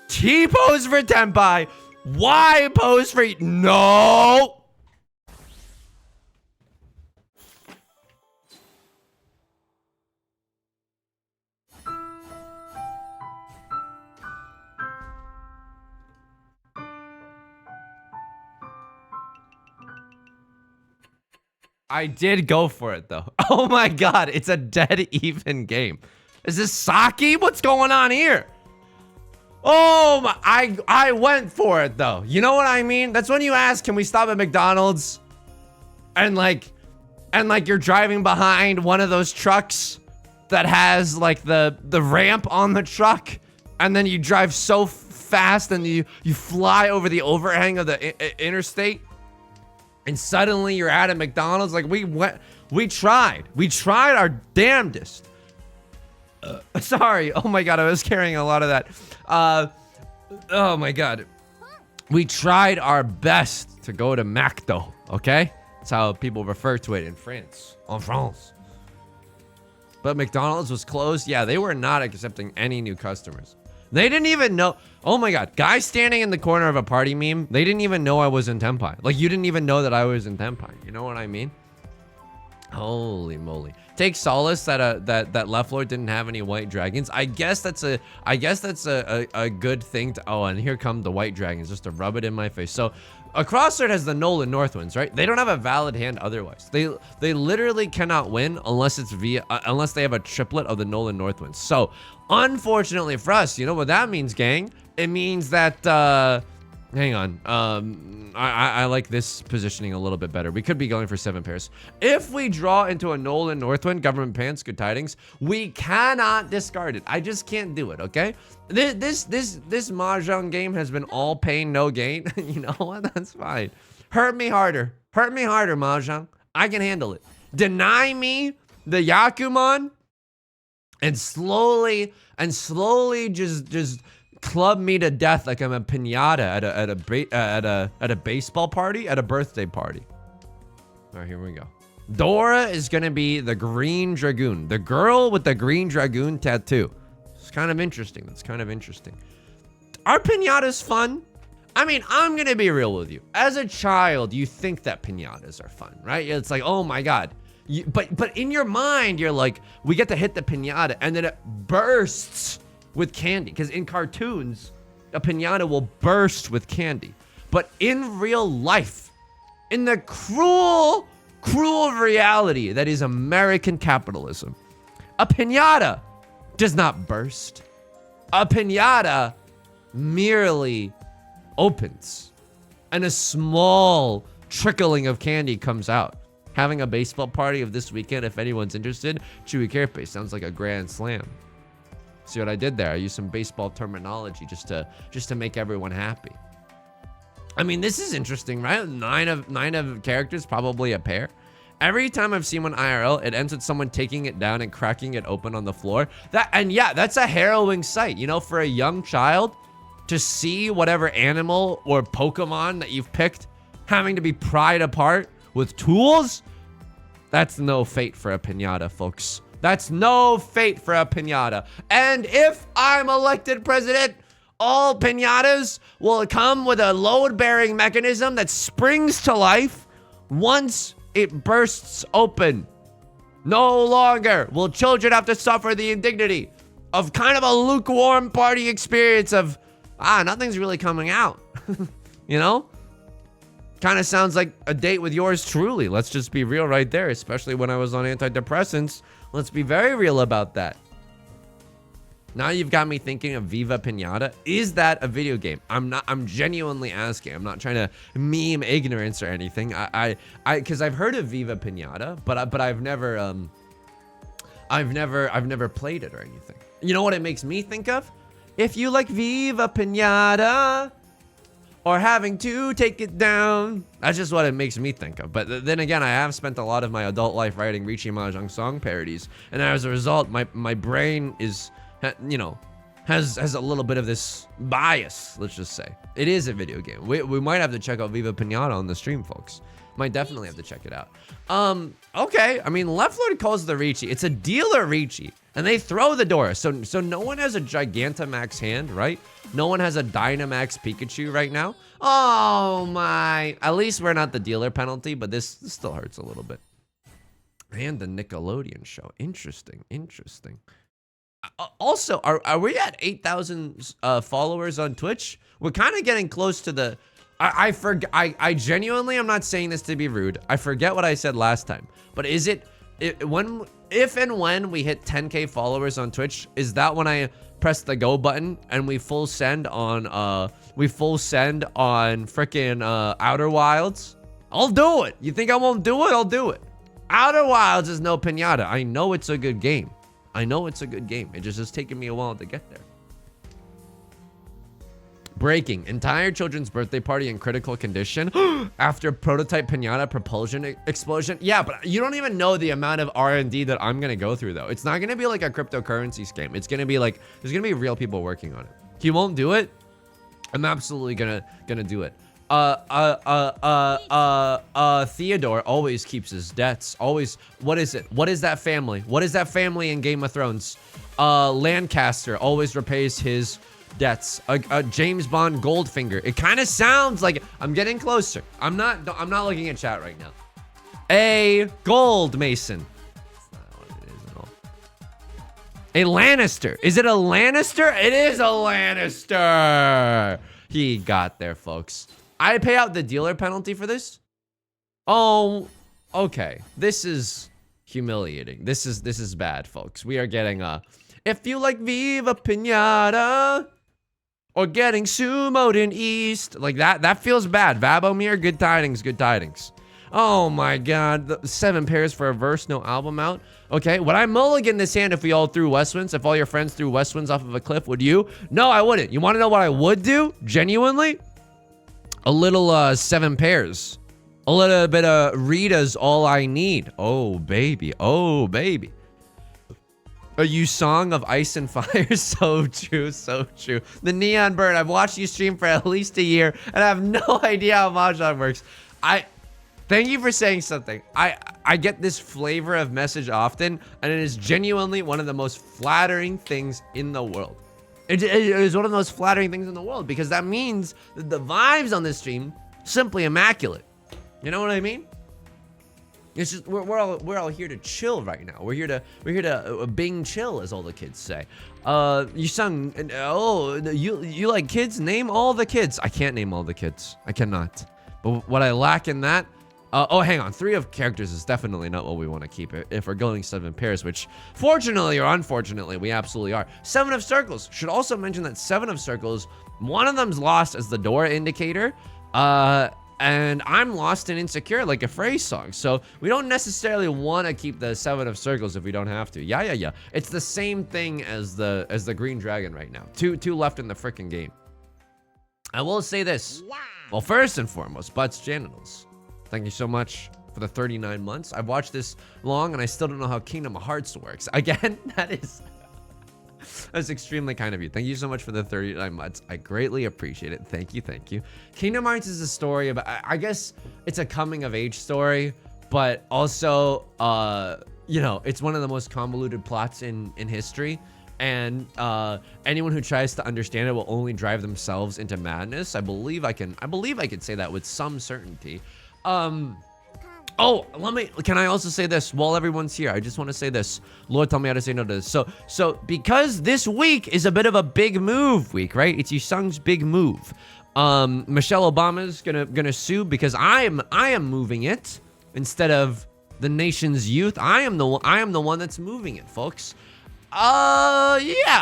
T pose for Tenpai. Y pose for... No! I did go for it though. Oh my god, it's a dead even game. Is this Saki? What's going on here? Oh my, I went for it though. You know what I mean? That's when you ask, can we stop at McDonald's? And like you're driving behind one of those trucks that has like the ramp on the truck, and then you drive so fast and you fly over the overhang of the interstate. And suddenly you're at a McDonald's. Like we tried our damnedest. Sorry. Oh my god, I was carrying a lot of that. Oh my god. We tried our best to go to McDo, okay? That's how people refer to it in France. En France. But McDonald's was closed. Yeah, they were not accepting any new customers. They didn't even know. Oh my god, guys standing in the corner of a party meme, they didn't even know I was in Tenpai. Like, you didn't even know that I was in Tenpai. You know what I mean? Holy moly. Take solace that that Left Lord didn't have any white dragons. I guess that's a good thing to... Oh, and here come the white dragons just to rub it in my face. So a Crossword has the Nolan Northwinds, right? They don't have a valid hand otherwise. They literally cannot win unless it's via unless they have a triplet of the Nolan Northwinds. So unfortunately for us, you know what that means, gang? It means that Hang on. I like this positioning a little bit better. We could be going for 7 pairs. If we draw into a Nolan Northwind, government pants, good tidings, we cannot discard it. I just can't do it, okay? This mahjong game has been all pain, no gain. You know what? That's fine. Hurt me harder. Hurt me harder, mahjong. I can handle it. Deny me the yakuman and slowly just club me to death like I'm a piñata at a baseball party, at a birthday party. All right, here we go. Dora is gonna be the green dragoon, the girl with the green dragoon tattoo. It's kind of interesting. That's kind of interesting. Are piñatas fun? I mean, I'm gonna be real with you. As a child, you think that piñatas are fun, right? It's like, oh my god. But in your mind, you're like, we get to hit the piñata, and then it bursts with candy. Because in cartoons, a piñata will burst with candy. But in real life, in the cruel reality that is American capitalism, a piñata does not burst. A piñata merely opens, and a small trickling of candy comes out. Having a baseball party of this weekend, if anyone's interested, Chewy Carpe sounds like a grand slam. See what I did there? I used some baseball terminology just to make everyone happy. I mean, this is interesting, right? Nine of characters, probably a pair. Every time I've seen one IRL, it ends with someone taking it down and cracking it open on the floor. Yeah, that's a harrowing sight. You know, for a young child to see whatever animal or Pokemon that you've picked having to be pried apart with tools, that's no fate for a piñata, folks. That's no fate for a piñata. And if I'm elected president, all piñatas will come with a load-bearing mechanism that springs to life once it bursts open. No longer will children have to suffer the indignity of kind of a lukewarm party experience of, nothing's really coming out. You know? Kind of sounds like a date with yours truly. Let's just be real right there, especially when I was on antidepressants. Let's be very real about that. Now you've got me thinking of Viva Pinata. Is that a video game? I'm genuinely asking. I'm not trying to meme ignorance or anything. Because I've heard of Viva Pinata, but I've never played it or anything. You know what it makes me think of? If you like Viva Pinata, or having to take it down. That's just what it makes me think of. But then again, I have spent a lot of my adult life writing Richie Mahjong song parodies. And as a result, my brain is, you know, has a little bit of this bias, let's just say. It is a video game. We might have to check out Viva Pinata on the stream, folks. Might definitely have to check it out. Okay. I mean, Left Lord calls the Richie. It's a dealer Richie. And they throw the door. So no one has a Gigantamax hand, right? No one has a Dynamax Pikachu right now. Oh my. At least we're not the dealer penalty, but this still hurts a little bit. And the Nickelodeon show. Interesting. Also, are we at 8,000 followers on Twitch? We're kind of getting close to the... I genuinely am not saying this to be rude. I forget what I said last time. But is it... If and when we hit 10K followers on Twitch, is that when I press the go button and we full send on frickin' Outer Wilds? I'll do it. You think I won't do it? I'll do it. Outer Wilds is no piñata. I know it's a good game. It just has taken me a while to get there. Breaking. Entire children's birthday party in critical condition after prototype piñata propulsion explosion. Yeah, but you don't even know the amount of R&D that I'm going to go through, though. It's not going to be like a cryptocurrency scam. It's going to be like, there's going to be real people working on it. He won't do it. I'm absolutely gonna do it. Theodore always keeps his debts. Always. What is it? What is that family? What is that family in Game of Thrones? Lancaster always repays his debts. James Bond Goldfinger. It kind of sounds like I'm getting closer. I'm not looking at chat right now. A gold mason. That's not what it is at all. A Lannister. Is it a Lannister? It is a Lannister. He got there, folks. I pay out the dealer penalty for this? Oh, okay. This is humiliating. This is bad, folks. We are getting if you like Viva Pinata, or getting sumoed in East. Like that feels bad. Vabomir, good tidings, good tidings. Oh my God, the 7 pairs for a verse, no album out. Okay, would I mulligan this hand if we all threw Westwinds? If all your friends threw Westwinds off of a cliff, would you? No, I wouldn't. You want to know what I would do? Genuinely? A little 7 pairs. A little bit of Rita's all I need. Oh, baby. Oh, baby. A you song of ice and fire. So true, so true. The Neon Bird. I've watched you stream for at least a year, and I have no idea how Mahjong works. Thank you for saying something. I get this flavor of message often, and it is genuinely one of the most flattering things in the world. It is one of the most flattering things in the world, because that means that the vibes on this stream simply immaculate. You know what I mean? It's just we're all here to chill right now. We're here to bing chill, as all the kids say. You sung. Oh, you like kids? Name all the kids. I can't name all the kids. I cannot. But what I lack in that. Oh, hang on. 3 of characters is definitely not what we want to keep if we're going 7 pairs, which fortunately or unfortunately we absolutely are. 7 of circles. Should also mention that 7 of circles, one of them's lost as the door indicator. And I'm lost and insecure like a phrase song. So we don't necessarily want to keep the 7 of circles if we don't have to. Yeah. It's the same thing as the green dragon right now. Two left in the freaking game. I will say this. Wow. Well, first and foremost, Butts Genitals. Thank you so much for the 39 months. I've watched this long and I still don't know how Kingdom Hearts works. Again, that's extremely kind of you. Thank you so much for the 39 months. I greatly appreciate it. Thank you. Kingdom Hearts is a story about, I guess it's a coming of age story, but also, you know, it's one of the most convoluted plots in history. And anyone who tries to understand it will only drive themselves into madness. I believe I can say that with some certainty. Oh, can I also say this while everyone's here? I just want to say this. Lord, tell me how to say no to this. So because this week is a bit of a big move week, right? It's Yusung's big move. Michelle Obama's gonna sue because I am moving it instead of the nation's youth. I am the one that's moving it, folks. Yeah,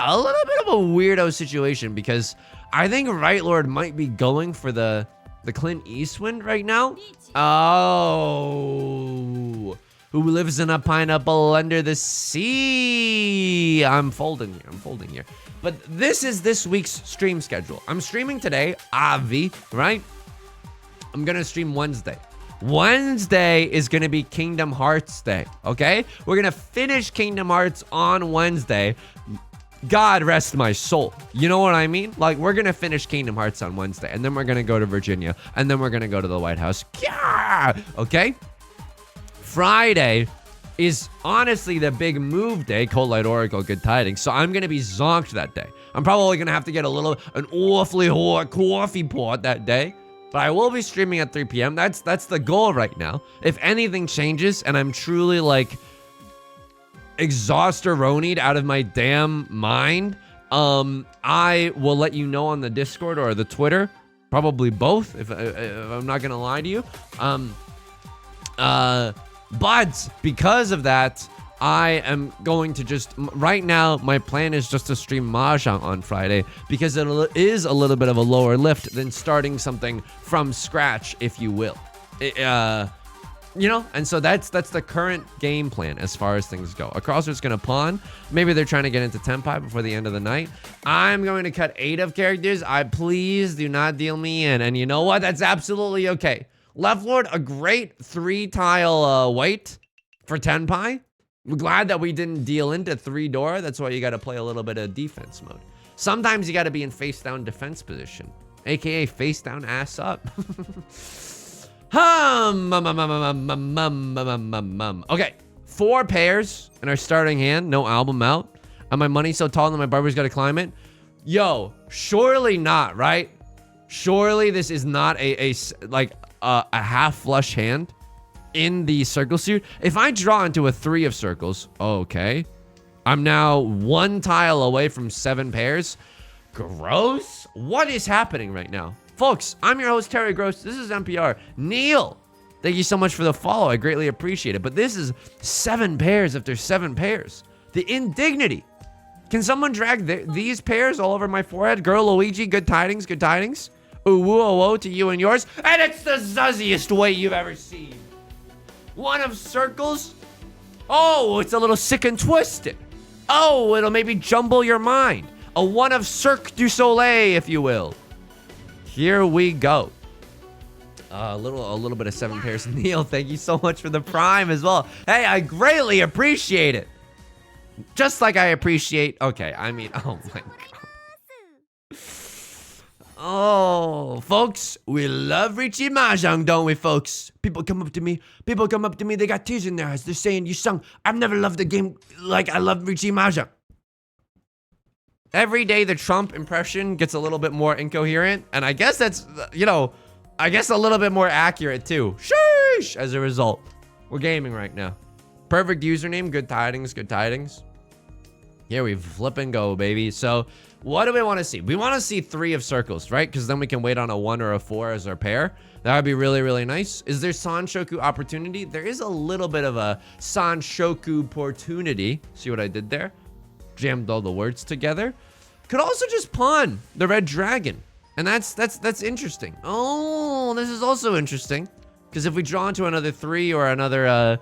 a little bit of a weirdo situation because I think Right Lord might be going for the Clint Eastwood right now. Oh, who lives in a pineapple under the sea? I'm folding here. But this is this week's stream schedule. I'm streaming today, Avi, right? I'm gonna stream Wednesday. Wednesday is gonna be Kingdom Hearts Day, okay? We're gonna finish Kingdom Hearts on Wednesday. God rest my soul. You know what I mean? Like, we're gonna finish Kingdom Hearts on Wednesday, and then we're gonna go to Virginia, and then we're gonna go to the White House. Yeah! Okay? Friday is honestly the big move day. Cold Light Oracle, good tidings. So I'm gonna be zonked that day. I'm probably gonna have to get an awfully hot coffee pot that day. But I will be streaming at 3 p.m. That's the goal right now. If anything changes, and I'm truly like exhausteronied out of my damn mind, I will let you know on the Discord or the Twitter, probably both, if I'm not gonna lie to you. But because of that, I am going to just, right now, my plan is just to stream Mahjong on Friday because it is a little bit of a lower lift than starting something from scratch, if you will. You know, and so that's the current game plan as far as things go. A Crossroads gonna pawn. Maybe they're trying to get into Tenpai before the end of the night. I'm going to cut 8 of characters. Please do not deal me in. And you know what? That's absolutely okay. Left Lord, a great 3-tile white for Tenpai. We're glad that we didn't deal into 3-door. That's why you got to play a little bit of defense mode. Sometimes you got to be in face down defense position, aka face down ass up. Okay, 4 pairs in our starting hand. No album out. And my money's so tall that my barber's got to climb it. Yo, surely not, right? Surely this is not a half flush hand in the circle suit. If I draw into a 3 of circles, okay, I'm now 1 tile away from 7 pairs. Gross. What is happening right now? Folks, I'm your host, Terry Gross. This is NPR. Neil, thank you so much for the follow. I greatly appreciate it. But this is 7 pairs after 7 pairs. The indignity. Can someone drag these pairs all over my forehead? Girl Luigi, good tidings, good tidings. Ooh, woo, oh, whoa to you and yours. And it's the zuzziest way you've ever seen. One of circles. Oh, it's a little sick and twisted. Oh, it'll maybe jumble your mind. A one of Cirque du Soleil, if you will. Here we go. A little bit of 7 pairs. Neil, thank you so much for the prime as well. Hey, I greatly appreciate it. Just like I appreciate. Okay, I mean, oh my god. Oh, folks, we love Richie Mahjong, don't we, folks? People come up to me. They got tears in their eyes. They're saying, you sung, I've never loved a game like I love Richie Mahjong. Every day the Trump impression gets a little bit more incoherent, and I guess that's, you know, I guess a little bit more accurate too. Sheesh! As a result, we're gaming right now. Perfect username, good tidings, good tidings. Here we flip and go, baby. So what do we want to see? We want to see 3 of circles, right? Because then we can wait on a 1 or a 4 as our pair. That would be really, really nice. Is there Sanshoku opportunity? There is a little bit of a Sanshoku opportunity. See what I did there? Jammed all the words together. Could also just pawn the red dragon. And that's interesting. Oh, this is also interesting. Because if we draw into another 3 or another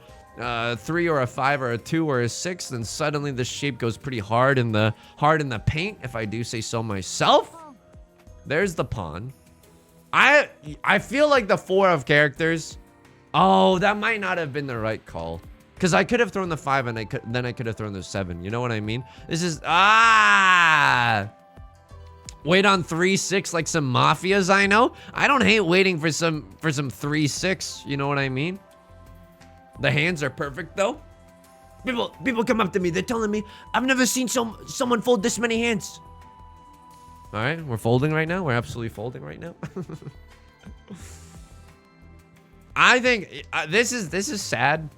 3 or a 5 or a 2 or a 6, then suddenly the shape goes pretty hard in the paint, if I do say so myself. There's the pawn. I feel like the 4 of characters. Oh, that might not have been the right call. Because I could have thrown the 5 and then I could have thrown the 7. You know what I mean? This is wait on 3-6 like some mafias I know. I don't hate waiting for some 3-6. You know what I mean? The hands are perfect though. People come up to me. They're telling me I've never seen someone fold this many hands. All right, we're folding right now. We're absolutely folding right now. I think this is sad,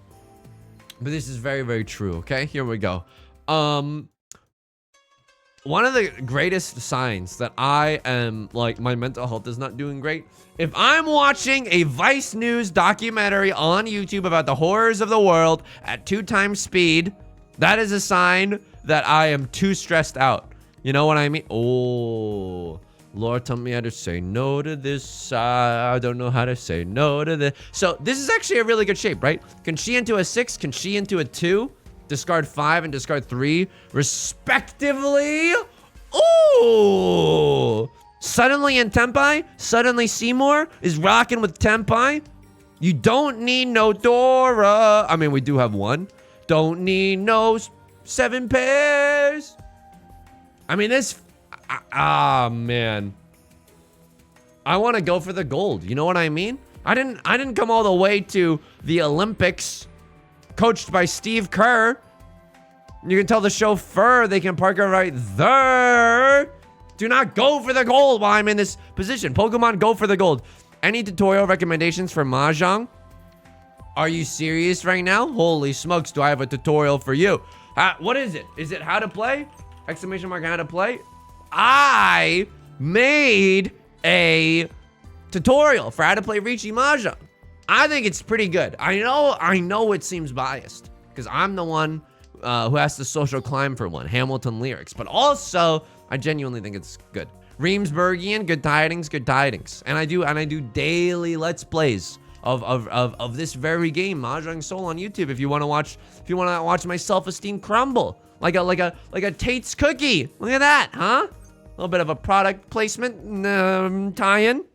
but this is very, very true. Okay, here we go. One of the greatest signs that I am, like, my mental health is not doing great. If I'm watching a Vice News documentary on YouTube about the horrors of the world at 2 times speed, that is a sign that I am too stressed out. You know what I mean? Oh, Lord, tell me how to say no to this. I don't know how to say no to this. So this is actually a really good shape, right? Can she into a 6? Can she into a 2? Discard 5 and discard 3, respectively. Ooh! Suddenly in Tempai, suddenly Seymour is rocking with Tempai. You don't need no Dora. I mean, we do have 1. Don't need no 7 pairs. I mean, this. Man. I want to go for the gold. You know what I mean? I didn't come all the way to the Olympics. Coached by Steve Kerr. You can tell the chauffeur they can park it right there. Do not go for the gold while I'm in this position. Pokemon, go for the gold. Any tutorial recommendations for Mahjong? Are you serious right now? Holy smokes, do I have a tutorial for you? What is it? Is it how to play? Exclamation mark, how to play? I made a tutorial for how to play Richie Mahjong. I think it's pretty good. I know it seems biased because I'm the one who has to social climb for one, Hamilton lyrics, but also I genuinely think it's good. Reamsbergian, good tidings, good tidings. And I do daily let's plays of this very game, Mahjong Soul, on YouTube. If you want to watch my self-esteem crumble like a Tate's cookie. Look at that, huh? A little bit of a product placement tie-in.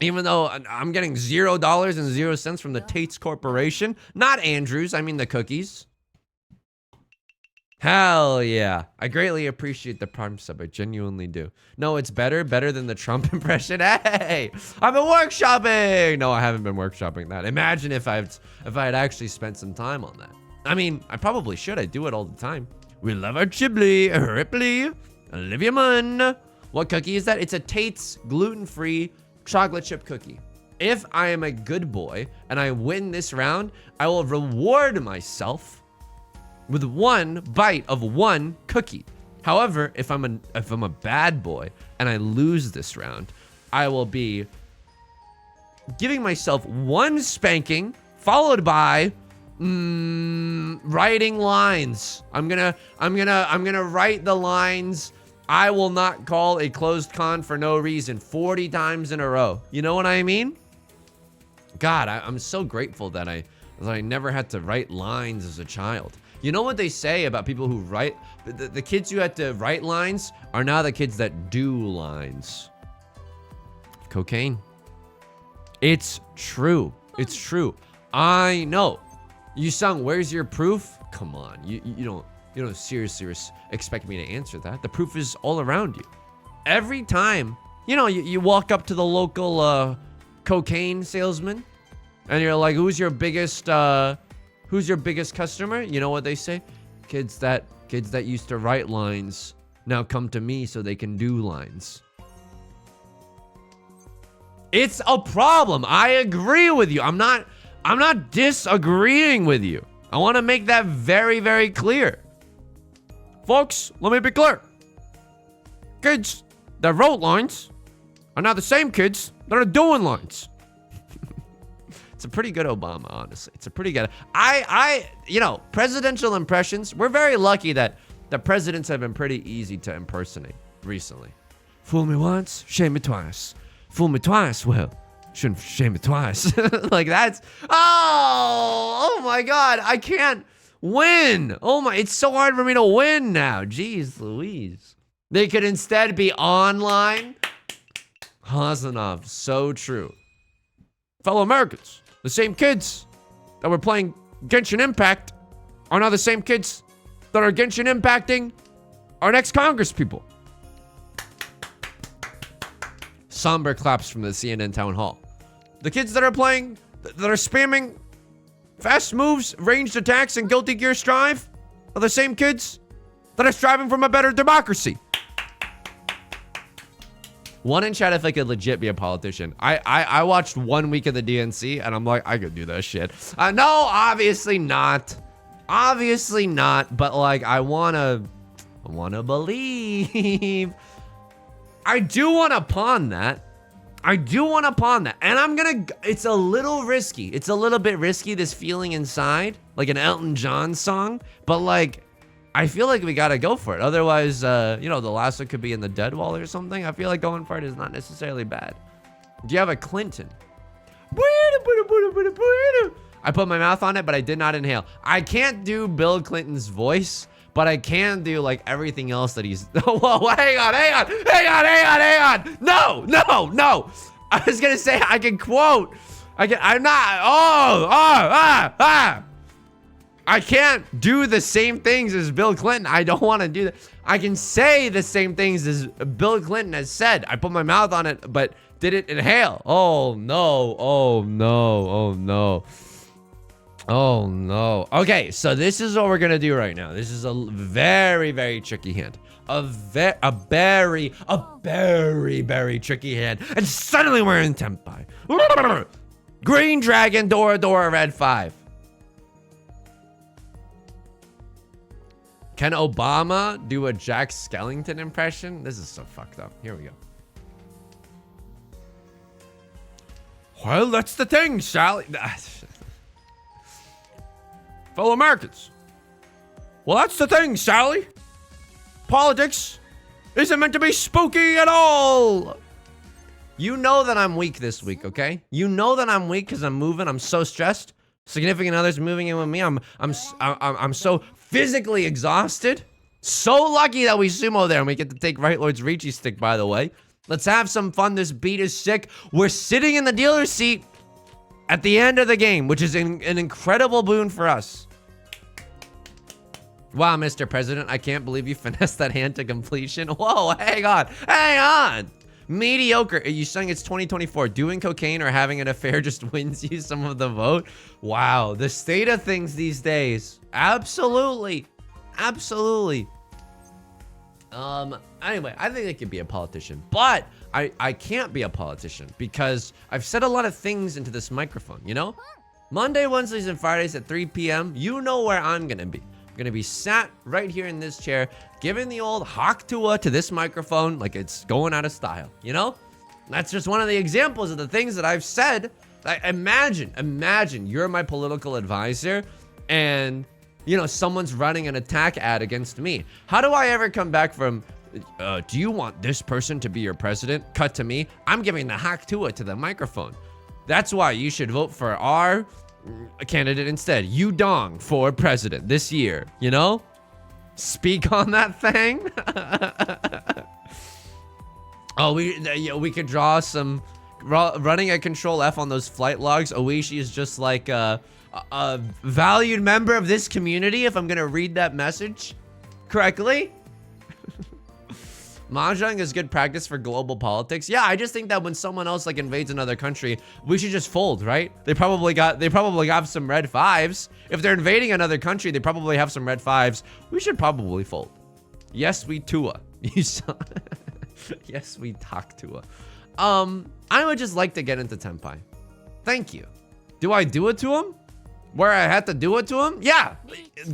Even though I'm getting $0.00 from the Tate's Corporation. Not Andrews, I mean the cookies. Hell yeah. I greatly appreciate the prime sub, I genuinely do. No, it's better than the Trump impression. Hey, I've been workshopping. No, I haven't been workshopping that. Imagine if I had actually spent some time on that. I mean, I probably should. I do it all the time. We love our Chibli, Ripley, Olivia Munn. What cookie is that? It's a Tate's gluten-free chocolate chip cookie. If I am a good boy and I win this round, I will reward myself with 1 bite of 1 cookie. However, if I'm a bad boy and I lose this round, I will be giving myself 1 spanking followed by writing lines. I'm gonna write the lines. I will not call a closed con for no reason 40 times in a row. You know what I mean? God, I'm so grateful that I never had to write lines as a child. You know what they say about people who write? The kids who had to write lines are now the kids that do lines. Cocaine. It's true. It's true. I know. You sung, where's your proof? Come on. You don't seriously expect me to answer that. The proof is all around you. Every time, you walk up to the local cocaine salesman and you're like, who's your biggest customer? You know what they say? Kids that used to write lines now come to me so they can do lines. It's a problem. I agree with you. I'm not disagreeing with you. I want to make that very, very clear. Folks, let me be clear. Kids that wrote lines are now the same kids that are doing lines. It's a pretty good Obama, honestly. It's a pretty good. Presidential impressions. We're very lucky that the presidents have been pretty easy to impersonate recently. Fool me once, shame me twice. Fool me twice, well, shouldn't shame me twice. Like that's, oh my God, I can't win. It's so hard for me to win now. Jeez Louise. They could instead be online. Hasanov, so true. Fellow Americans, the same kids that were playing Genshin Impact are now the same kids that are Genshin Impacting our next Congress people. Somber claps from the CNN town hall. The kids that are spamming fast moves, ranged attacks, and Guilty Gear Strive are the same kids that are striving for a better democracy. One in chat if I could legit be a politician. I watched 1 week of the DNC and I'm like, I could do that shit. No, obviously not. Obviously not. But like, I wanna believe. I do want to pawn that. And it's a little risky. It's a little bit risky, this feeling inside, like an Elton John song. But like, I feel like we got to go for it. Otherwise, the last one could be in the dead wall or something. I feel like going for it is not necessarily bad. Do you have a Clinton? I put my mouth on it, but I did not inhale. I can't do Bill Clinton's voice. But I can do like everything else that he's. Whoa, hang on. No. I was gonna say I can quote. I'm not. I can't do the same things as Bill Clinton. I don't want to do that. I can say the same things as Bill Clinton has said. I put my mouth on it, but did it inhale? Oh no. Oh no. Okay, so this is what we're gonna do right now. This is a very, very tricky hand. A very, very tricky hand. And suddenly we're in Tempai. Green Dragon, Dora, Red 5. Can Obama do a Jack Skellington impression? This is so fucked up. Here we go. Well, that's the thing, Sally. Fellow Americans. Well, that's the thing, Sally. Politics isn't meant to be spooky at all. You know that I'm weak this week, okay? You know that I'm weak because I'm moving. I'm so stressed. Significant others moving in with me. I'm so physically exhausted. So lucky that we sumo there and we get to take Right Lord's Ricci stick, by the way. Let's have some fun. This beat is sick. We're sitting in the dealer's seat at the end of the game, which is an incredible boon for us. Wow, Mr. President, I can't believe you finessed that hand to completion. Whoa, hang on. Mediocre. You saying it's 2024. Doing cocaine or having an affair just wins you some of the vote? Wow, the state of things these days. Absolutely. Anyway, I think I could be a politician, but I can't be a politician because I've said a lot of things into this microphone, you know? Monday, Wednesdays, and Fridays at 3 p.m., you know where I'm gonna be. I'm gonna be sat right here in this chair, giving the old Haktua to this microphone like it's going out of style, you know? That's just one of the examples of the things that I've said. Imagine you're my political advisor and you know, someone's running an attack ad against me. How do I ever come back from, do you want this person to be your president? Cut to me. I'm giving the hack to the microphone. That's why you should vote for our candidate instead. Yu Dong for president this year, you know? Speak on that thing. Oh, we could draw some running a control F on those flight logs. Oishi is just like a valued member of this community, if I'm gonna read that message correctly. Mahjong is good practice for global politics. Yeah, I just think that when someone else like invades another country, we should just fold, right? They probably have some red fives. If they're invading another country, they probably have some red fives. We should probably fold. Yes, we Tua. You saw. Yes, we talk Tua. I would just like to get into Tenpai. Thank you. Do I do it to him? Where I had to do it to him? Yeah.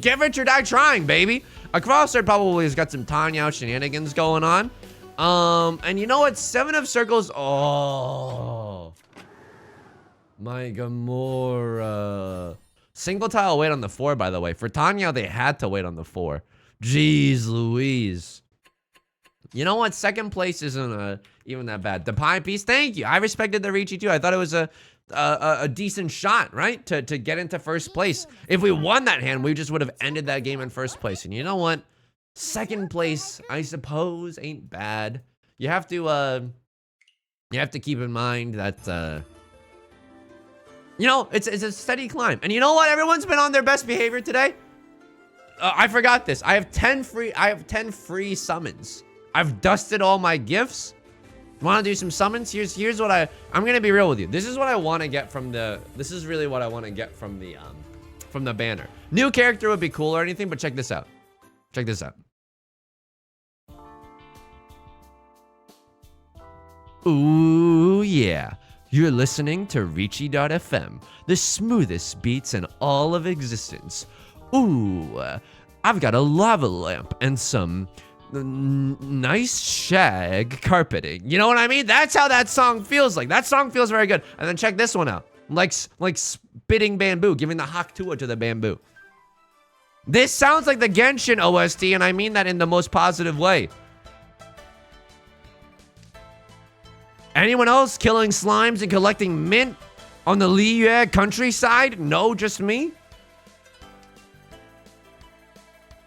Get rich or die trying, baby. A crosshair probably has got some Tanya shenanigans going on. And you know what? 7 of circles. Oh. My Gamora. Single tile wait on the 4, by the way. For Tanya, they had to wait on the 4. Jeez Louise. You know what? Second place isn't even that bad. The pie piece, thank you. I respected the Ricci too. I thought it was a decent shot, right? To get into first place. If we won that hand, we just would have ended that game in first place. And you know what? Second place, I suppose, ain't bad. You have to keep in mind that you know, it's a steady climb. And you know what? Everyone's been on their best behavior today. I forgot this. I have 10 free summons. I've dusted all my gifts. Want to do some summons? Here's what I'm gonna be real with you. This is what I want to get from this is really what I want to get from the banner. New character would be cool or anything, but check this out. Check this out. Ooh yeah. You're listening to Ricci.fm, the smoothest beats in all of existence. Ooh, I've got a lava lamp and some nice shag carpeting. You know what I mean? That's how that song feels like. That song feels very good. And then check this one out. Like spitting bamboo, giving the Hakutua to the bamboo. This sounds like the Genshin OST, and I mean that in the most positive way. Anyone else killing slimes and collecting mint on the Liyue countryside? No, just me?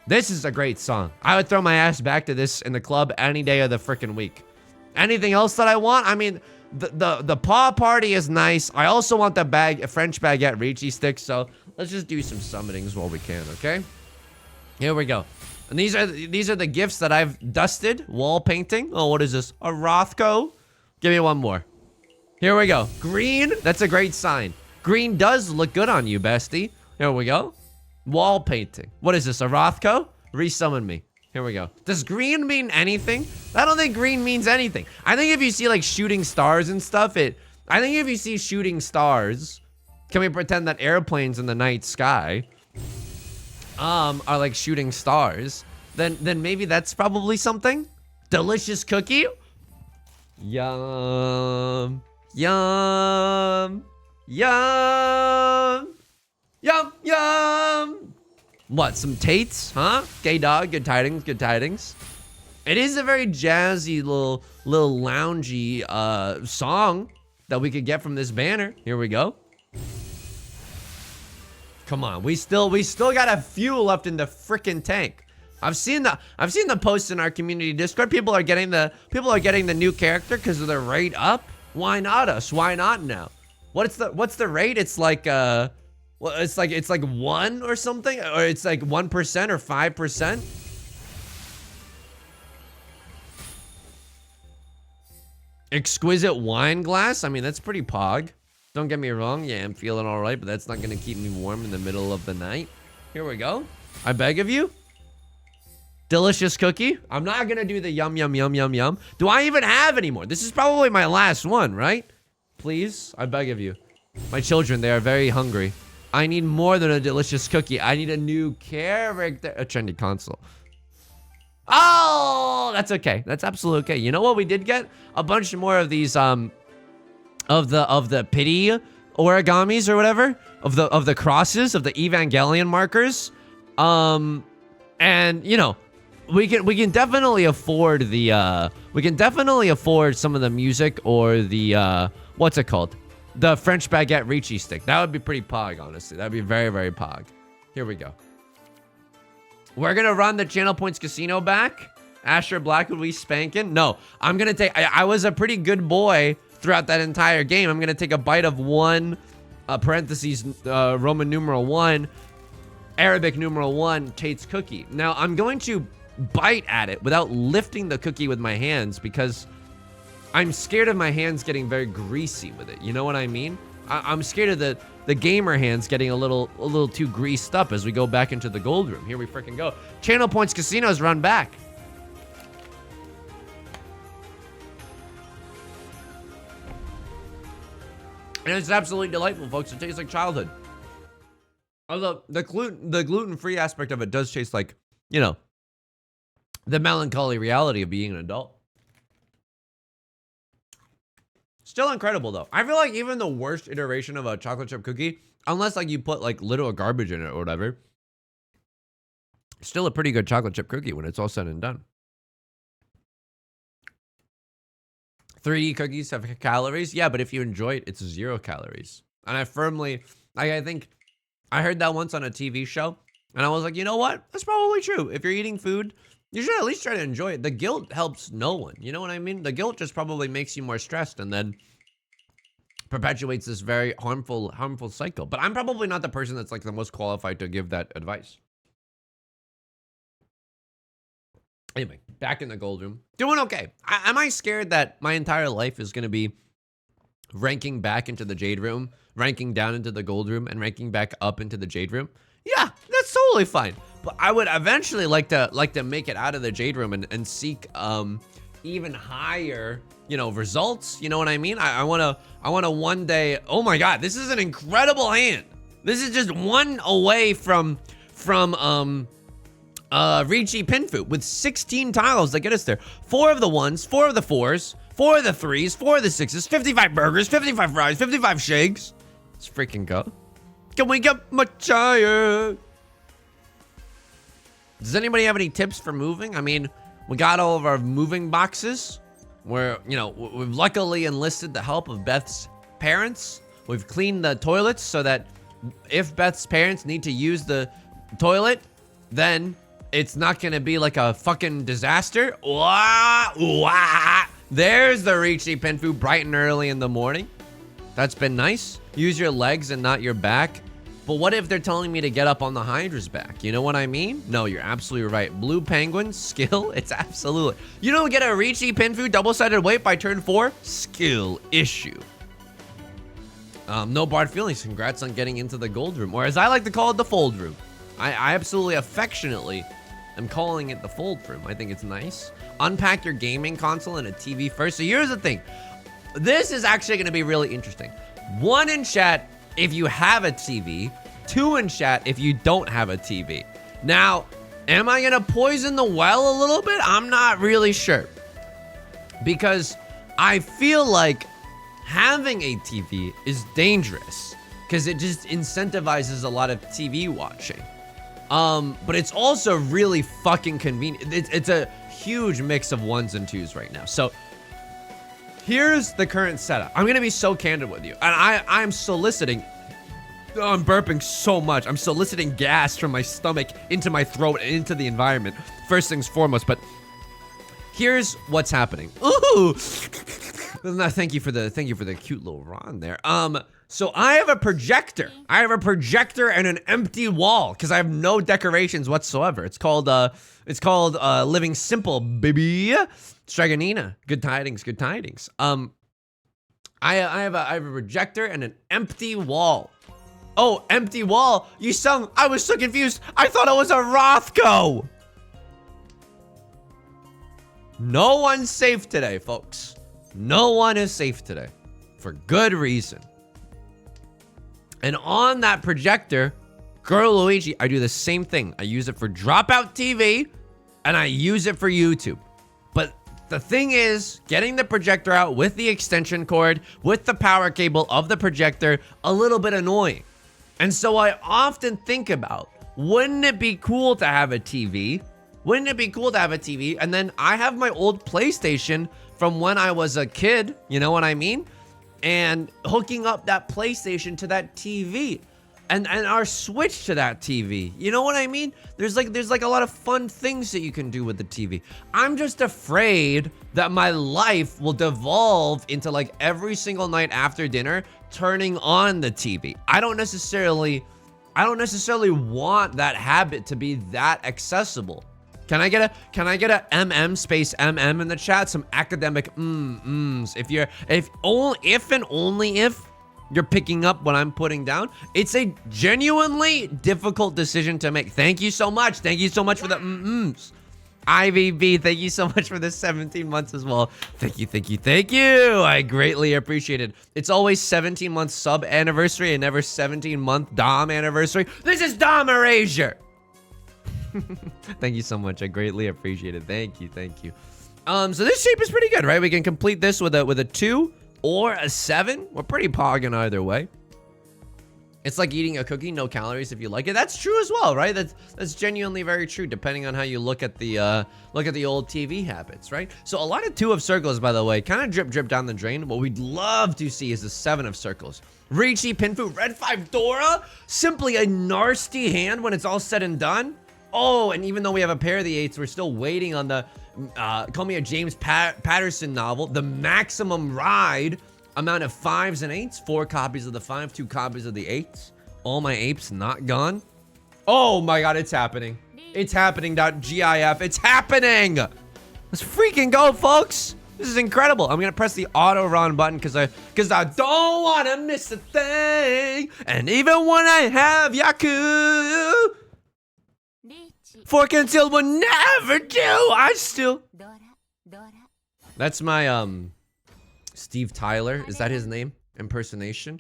This is a great song. I would throw my ass back to this in the club any day of the freaking week. Anything else that I want? I mean, the paw party is nice. I also want the French baguette Ricci sticks, so let's just do some summonings while we can, okay? Here we go. And these are the gifts that I've dusted. Wall painting. Oh, what is this? A Rothko? Give me one more. Here we go. Green. That's a great sign. Green does look good on you, bestie. Here we go. Wall painting. What is this? A Rothko? Resummon me. Here we go. Does green mean anything? I don't think green means anything. I think if you see like shooting stars and stuff, I think if you see shooting stars, can we pretend that airplanes in the night sky are like shooting stars? Then maybe that's probably something. Delicious cookie. Yum. Yum. Yum. Yum, yum. What, some Tates, huh? Gay dog, good tidings, good tidings. It is a very jazzy little loungy song that we could get from this banner. Here we go. Come on, we still got a few left in the freaking tank. I've seen the posts in our community Discord. People are getting the new character because they're rate up. Why not us? Why not now? What's the rate? It's like well, it's like 1 or something, or it's like 1% or 5%. Exquisite wine glass. I mean, that's pretty pog. Don't get me wrong. Yeah, I'm feeling all right, but that's not gonna keep me warm in the middle of the night. Here we go. I beg of you. Delicious cookie. I'm not gonna do the yum yum yum yum yum. Do I even have any more? This is probably my last one, right? Please, I beg of you. My children, they are very hungry. I need more than a delicious cookie. I need a new character. A trendy console. Oh, that's okay. That's absolutely okay. You know what we did get? A bunch more of these of the pity origamis or whatever. Of the crosses, of the Evangelion markers. And you know, we can definitely afford the we can definitely afford some of the music or the what's it called? The French baguette Ricci stick. That would be pretty pog, honestly. That'd be very, very pog. Here we go. We're gonna run the Channel Points Casino back. Asher Blackwood, we spanking? No, I'm gonna take. I was a pretty good boy throughout that entire game. I'm gonna take a bite of one, parentheses, Roman numeral 1, Arabic numeral 1, Tate's cookie. Now I'm going to bite at it without lifting the cookie with my hands because I'm scared of my hands getting very greasy with it. You know what I mean? I'm scared of the gamer hands getting a little too greased up as we go back into the gold room. Here we freaking go. Channel Points Casinos run back. And it's absolutely delightful, folks. It tastes like childhood. Although the gluten-free aspect of it does taste like, you know, the melancholy reality of being an adult. Still incredible, though. I feel like even the worst iteration of a chocolate chip cookie, unless like you put like literal garbage in it or whatever, still a pretty good chocolate chip cookie when it's all said and done. 3D cookies have calories. Yeah, but if you enjoy it, it's 0 calories. And I think I heard that once on a TV show, and I was like, you know what? That's probably true. If you're eating food, you should at least try to enjoy it. The guilt helps no one. You know what I mean? The guilt just probably makes you more stressed and then perpetuates this very harmful cycle. But I'm probably not the person that's like the most qualified to give that advice. Anyway, back in the gold room. Doing okay. Am I scared that my entire life is going to be ranking back into the jade room, ranking down into the gold room, and ranking back up into the jade room? Yeah, that's totally fine. But I would eventually like to make it out of the jade room and seek even higher, you know, results. You know what I mean? I wanna one day. Oh my God, this is an incredible hand. This is just one away from Ricci Pinfu with 16 tiles that get us there. 4 of the 1s, 4 of the 4s, 4 of the 3s, 4 of the 6s, 55 burgers, 55 fries, 55 shakes. Let's freaking go. Can we get much higher? Does anybody have any tips for moving? I mean, we got all of our moving boxes. We've luckily enlisted the help of Beth's parents. We've cleaned the toilets so that if Beth's parents need to use the toilet, then it's not gonna be like a fucking disaster. Wah, wah. There's the Ricci Pinfu bright and early in the morning. That's been nice. Use your legs and not your back. But what if they're telling me to get up on the Hydra's back? You know what I mean? No, you're absolutely right. Blue Penguin, skill, it's absolutely. You don't get a Ricci Pinfu double-sided weight by turn 4? Skill issue. No barred feelings. Congrats on getting into the gold room. Or as I like to call it, the fold room. I absolutely affectionately am calling it the fold room. I think it's nice. Unpack your gaming console and a TV first. So here's the thing. This is actually going to be really interesting. 1 in chat if you have a TV. 2 in chat if you don't have a TV. Now, am I going to poison the well a little bit? I'm not really sure. Because I feel like having a TV is dangerous. Because it just incentivizes a lot of TV watching. But it's also really fucking convenient. It's a huge mix of 1s and 2s right now. So here's the current setup. I'm gonna be so candid with you, and I'm soliciting. Oh, I'm burping so much. I'm soliciting gas from my stomach into my throat and into the environment. First things foremost, but here's what's happening. Ooh, thank you for the cute little Ron there. So I have a projector. I have a projector and an empty wall because I have no decorations whatsoever. It's called Living Simple, baby. Straganina. Good tidings, good tidings. I have a projector and an empty wall. Oh, empty wall. You sung. I was so confused. I thought it was a Rothko. No one's safe today, folks. No one is safe today. For good reason. And on that projector, Girl Luigi, I do the same thing. I use it for Dropout TV, and I use it for YouTube. But the thing is, getting the projector out with the extension cord, with the power cable of the projector, a little bit annoying. And so I often think about, wouldn't it be cool to have a TV? Wouldn't it be cool to have a TV? And then I have my old PlayStation from when I was a kid, you know what I mean? And hooking up that PlayStation to that TV. And our Switch to that TV. You know what I mean? There's like a lot of fun things that you can do with the TV. I'm just afraid that my life will devolve into like every single night after dinner turning on the TV. I don't necessarily want that habit to be that accessible. Can I get a MM space MM in the chat? Some academic mms. If and only if you're picking up what I'm putting down. It's a genuinely difficult decision to make. Thank you so much. Thank you so much for the mms. IVB, thank you so much for the 17 months as well. Thank you, thank you, thank you. I greatly appreciate it. It's always 17 month sub anniversary and never 17-month Dom anniversary. This is Dom Erasure. Thank you so much. I greatly appreciate it. Thank you, thank you. So this shape is pretty good, right? We can complete this with a 2 or a 7. We're pretty pogging either way. It's like eating a cookie, no calories if you like it. That's true as well, right? That's genuinely very true, depending on how you look at the old TV habits, right? So a lot of 2 of circles, by the way, kind of drip down the drain. What we'd love to see is a 7 of circles. Riichi, Pinfu, Red 5, Dora, simply a nasty hand when it's all said and done. Oh, and even though we have a pair of the 8s, we're still waiting on the call me a James Patterson novel, The Maximum Ride. Amount of 5s and 8s, 4 copies of the 5, 2 copies of the 8s. All my apes not gone. Oh my god, it's happening. It's happening. .gif. It's happening. Let's freaking go, folks. This is incredible. I'm gonna press the auto run button because I don't want to miss a thing. And even when I have Yaku, for concealed will never do. I still. That's my Steve Tyler, is that his name? Impersonation?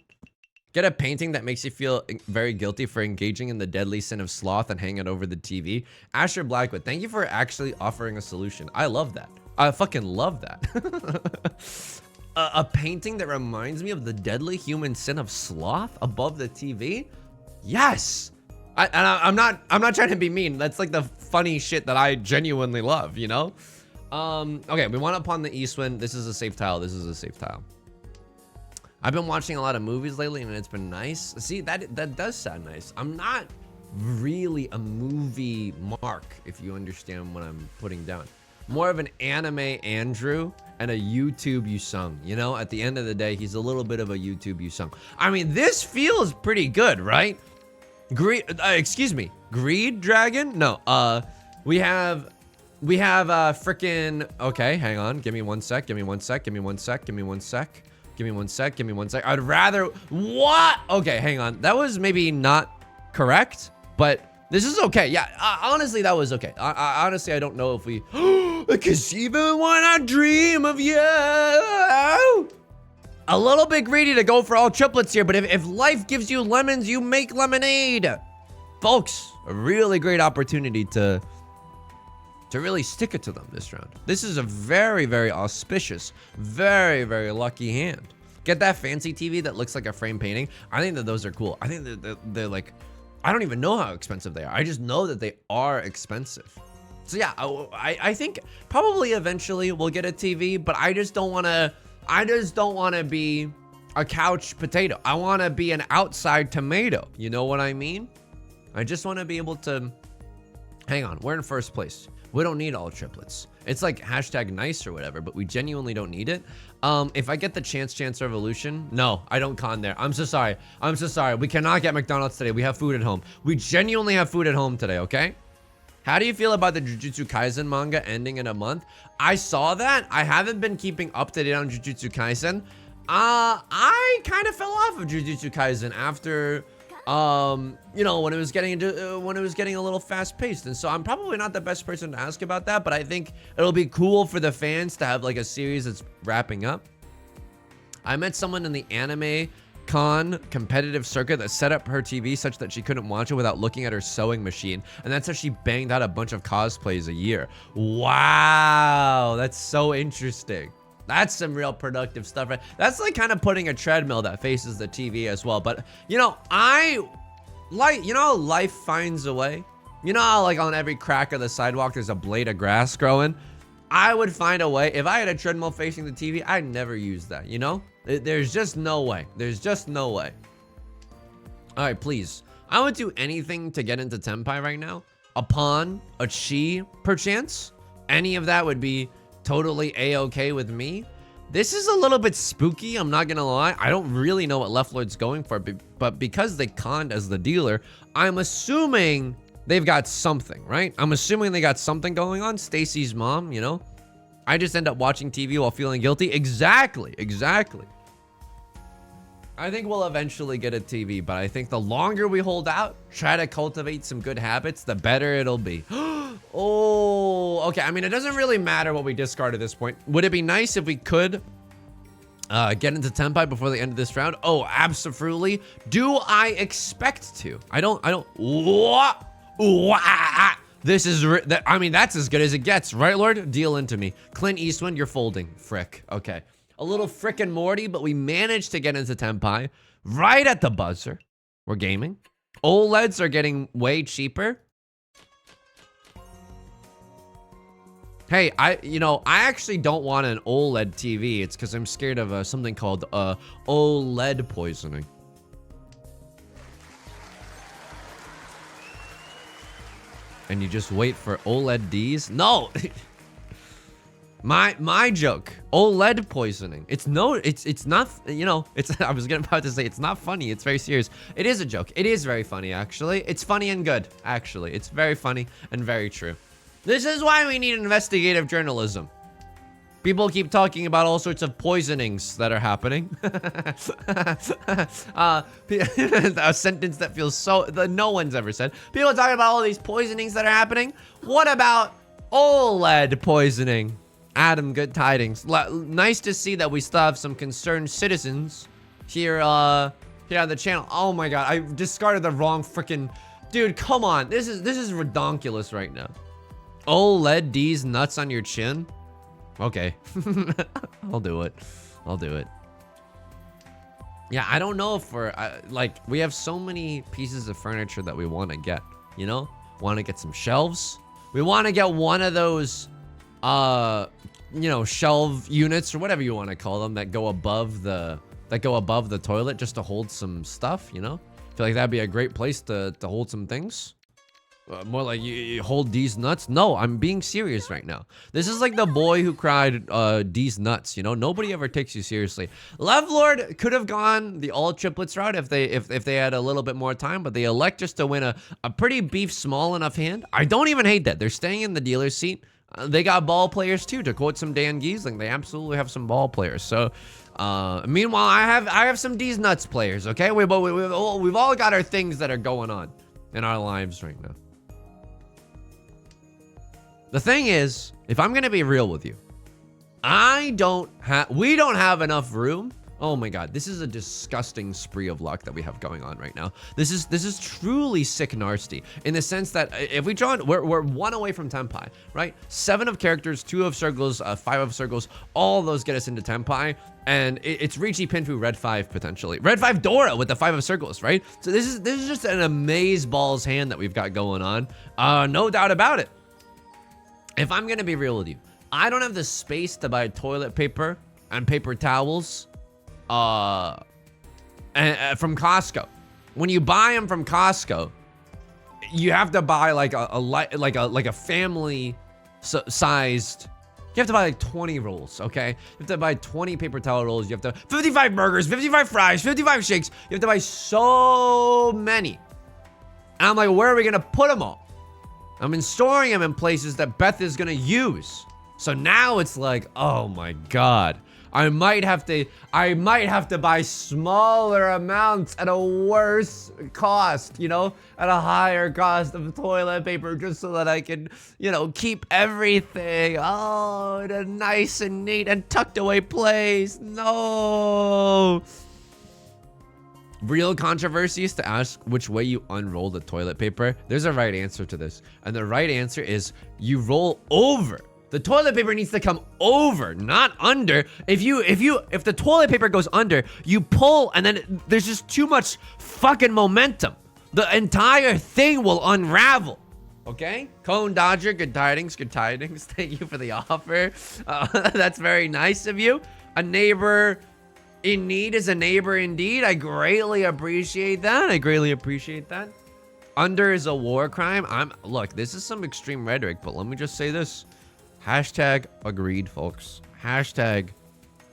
Get a painting that makes you feel very guilty for engaging in the deadly sin of sloth and hang it over the TV. Asher Blackwood, thank you for actually offering a solution. I love that. I fucking love that. A painting that reminds me of the deadly human sin of sloth above the TV? Yes! I'm not trying to be mean. That's like the funny shit that I genuinely love, you know? Okay, we want to pawn the east wind. This is a safe tile. This is a safe tile. I've been watching a lot of movies lately and it's been nice. See, that does sound nice. I'm not really a movie mark, if you understand what I'm putting down. More of an anime Andrew and a YouTube Yusung. You know, at the end of the day, he's a little bit of a YouTube Yusung. I mean, this feels pretty good, right? Excuse me, Greed Dragon? No, we have frickin', okay, hang on, give me one sec. I'd rather, what? Okay, hang on, that was maybe not correct, but this is okay. Yeah, honestly, that was okay. Honestly, I don't know if we, because even when I dream of you, a little bit greedy to go for all triplets here, but if life gives you lemons, you make lemonade. Folks, a really great opportunity to really stick it to them this round. This is a very, very auspicious, very, very lucky hand. Get that fancy TV that looks like a frame painting. I think that those are cool. I think that they're like, I don't even know how expensive they are. I just know that they are expensive. So yeah, I think probably eventually we'll get a TV, but I just don't want to be a couch potato. I want to be an outside tomato. You know what I mean? I just want to be able to, hang on, we're in first place. We don't need all triplets. It's like hashtag nice or whatever, but we genuinely don't need it. If I get the chance revolution, no, I don't con there. I'm so sorry. I'm so sorry. We cannot get McDonald's today. We have food at home. We genuinely have food at home today, okay? How do you feel about the Jujutsu Kaisen manga ending in a month? I saw that. I haven't been keeping up to date on Jujutsu Kaisen. I kind of fell off of Jujutsu Kaisen after you know, when it was getting a little fast paced. And so I'm probably not the best person to ask about that, but I think it'll be cool for the fans to have like a series that's wrapping up. I met someone in the anime con competitive circuit that set up her TV such that she couldn't watch it without looking at her sewing machine. And that's how she banged out a bunch of cosplays a year. Wow, that's so interesting. That's some real productive stuff, right? That's like kind of putting a treadmill that faces the TV as well. But, you know, I Like, you know how life finds a way? You know how like on every crack of the sidewalk there's a blade of grass growing? I would find a way. If I had a treadmill facing the TV, I'd never use that, you know? There's just no way. There's just no way. All right, please. I would do anything to get into Tenpai right now. A pawn, a chi, perchance. Any of that would be totally a-okay with me. This is a little bit spooky, I'm not gonna lie. I don't really know what Left Lord's going for, but because they conned as the dealer, I'm assuming they've got something, right? I'm assuming they got something going on. Stacy's mom, you know? I just end up watching TV while feeling guilty. Exactly. I think we'll eventually get a TV, but I think the longer we hold out, try to cultivate some good habits, the better it'll be. Oh, okay. I mean, it doesn't really matter what we discard at this point. Would it be nice if we could get into Tenpai before the end of this round? Oh, absolutely. Do I expect to? I don't. This is, I mean, that's as good as it gets, right, Lord? Deal into me. Clint Eastwood, you're folding. Frick. Okay. A little frickin' Morty, but we managed to get into Tenpai right at the buzzer. We're gaming. OLEDs are getting way cheaper. Hey, I actually don't want an OLED TV. It's because I'm scared of something called OLED poisoning. And you just wait for OLED Ds? No! My joke. OLED poisoning. It's not, you know, I was about to say it's not funny. It's very serious. It is a joke. It is very funny, actually. It's funny and good, actually. It's very funny and very true. This is why we need investigative journalism. People keep talking about all sorts of poisonings that are happening. A sentence that feels so, that no one's ever said. People are talking about all these poisonings that are happening. What about OLED poisoning? Adam, good tidings. Nice to see that we still have some concerned citizens here on the channel. Oh my god, I discarded the wrong freaking... Dude, come on. This is redonkulous right now. OLED D's nuts on your chin? Okay. I'll do it. Yeah, I don't know if we're... like, we have so many pieces of furniture that we want to get, you know? Want to get some shelves. We want to get one of those... you know, shelf units or whatever you want to call them that go above the toilet just to hold some stuff, you know? I feel like that'd be a great place to hold some things. More like you hold these nuts. No, I'm being serious right now. This is like the boy who cried these nuts, you know? Nobody ever takes you seriously. Love Lord could have gone the all triplets route if they had a little bit more time, but they elect just to win a pretty beef small enough hand. I don't even hate that. They're staying in the dealer's seat. They got ball players too, to quote some Dan Giesling. They absolutely have some ball players. So, meanwhile, I have some D's nuts players. Okay, we've all got our things that are going on in our lives right now. The thing is, if I'm gonna be real with you, we don't have enough room. Oh my god, this is a disgusting spree of luck that we have going on right now. This is truly sick nasty in the sense that if we draw, we're one away from Tenpai, right? 7 of characters, 2 of circles, 5 of circles, all of those get us into Tenpai, and it's Riichi Pinfu Red 5 potentially. Red 5 Dora with the 5 of circles, right? So this is just an amaze balls hand that we've got going on. No doubt about it. If I'm gonna be real with you, I don't have the space to buy toilet paper and paper towels from Costco. When you buy them from Costco, you have to buy like a family sized. You have to buy like 20 rolls, okay? You have to buy 20 paper towel rolls. You have to 55 burgers, 55 fries, 55 shakes. You have to buy so many. And I'm like, where are we gonna put them all? I've been storing them in places that Beth is gonna use. So now it's like, oh my god. I might have to buy smaller amounts at a worse cost, you know, at a higher cost of toilet paper just so that I can, you know, keep everything, oh, in a nice and neat and tucked away place. No. Real controversy is to ask which way you unroll the toilet paper. There's a right answer to this. And the right answer is you roll over. The toilet paper needs to come over, not under. If the toilet paper goes under, you pull and then there's just too much fucking momentum The entire thing will unravel. Okay? Cone Dodger, good tidings, good tidings. Thank you for the offer. That's very nice of you. A neighbor in need is a neighbor indeed. I greatly appreciate that. I greatly appreciate that. Under is a war crime. Look, this is some extreme rhetoric, but let me just say this. Hashtag agreed, folks. Hashtag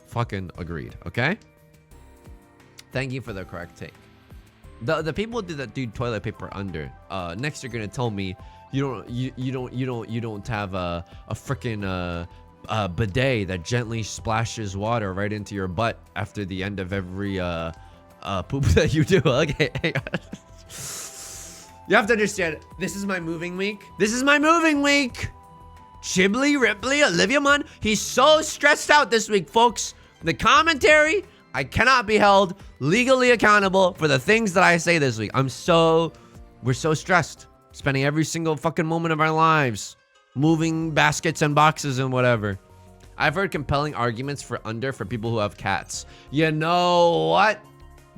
fucking agreed, okay? Thank you for the correct take. The people that do toilet paper under, next you're gonna tell me you don't have a freaking bidet that gently splashes water right into your butt after the end of every poop that you do. Okay. You have to understand, this is my moving week. This is my moving week. Chibly, Ripley, Olivia Munn. He's so stressed out this week, folks. The commentary, I cannot be held legally accountable for the things that I say this week. We're so stressed. Spending every single fucking moment of our lives moving baskets and boxes and whatever. I've heard compelling arguments for under for people who have cats. You know what?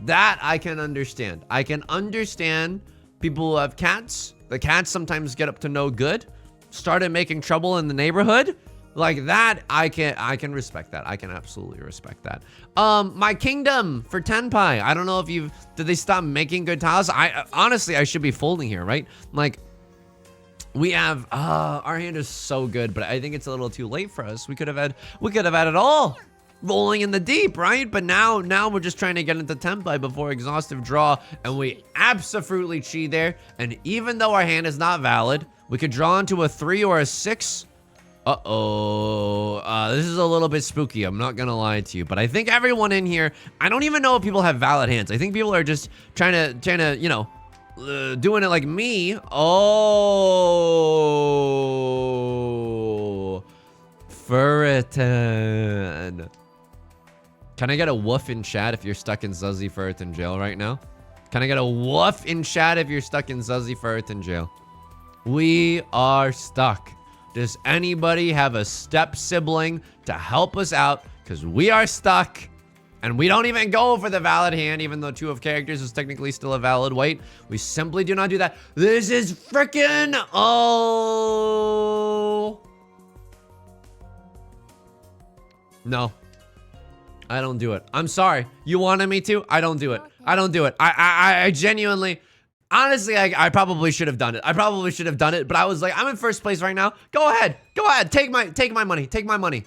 That I can understand. I can understand people who have cats. The cats sometimes get up to no good. Started making trouble in the neighborhood. Like that, I can respect that. I can absolutely respect that. My kingdom for Tenpai. I don't know if did they stop making good tiles? Honestly, I should be folding here, right? Like, we have, our hand is so good, but I think it's a little too late for us. We could have had it all rolling in the deep, right? But now we're just trying to get into Tenpai before exhaustive draw, and we absolutely cheat there. And even though our hand is not valid, we could draw into a 3 or a 6. This is a little bit spooky. I'm not gonna lie to you, but I think everyone in here, I don't even know if people have valid hands. I think people are just trying to, you know, doing it like me. Oh, Furriton. Can I get a woof in chat if you're stuck in Zuzzy Furriton jail right now? Can I get a woof in chat if you're stuck in Zuzzy Furriton jail? We are stuck. Does anybody have a step sibling to help us out? Because we are stuck. And we don't even go for the valid hand, even though 2 of characters is technically still a valid weight. We simply do not do that. This is freaking... Oh. No. I don't do it. I'm sorry. You wanted me to? I don't do it. I don't do it. I genuinely... Honestly, I probably should have done it. I probably should have done it, but I was like, I'm in first place right now. Go ahead. Go ahead. Take my money. Take my money.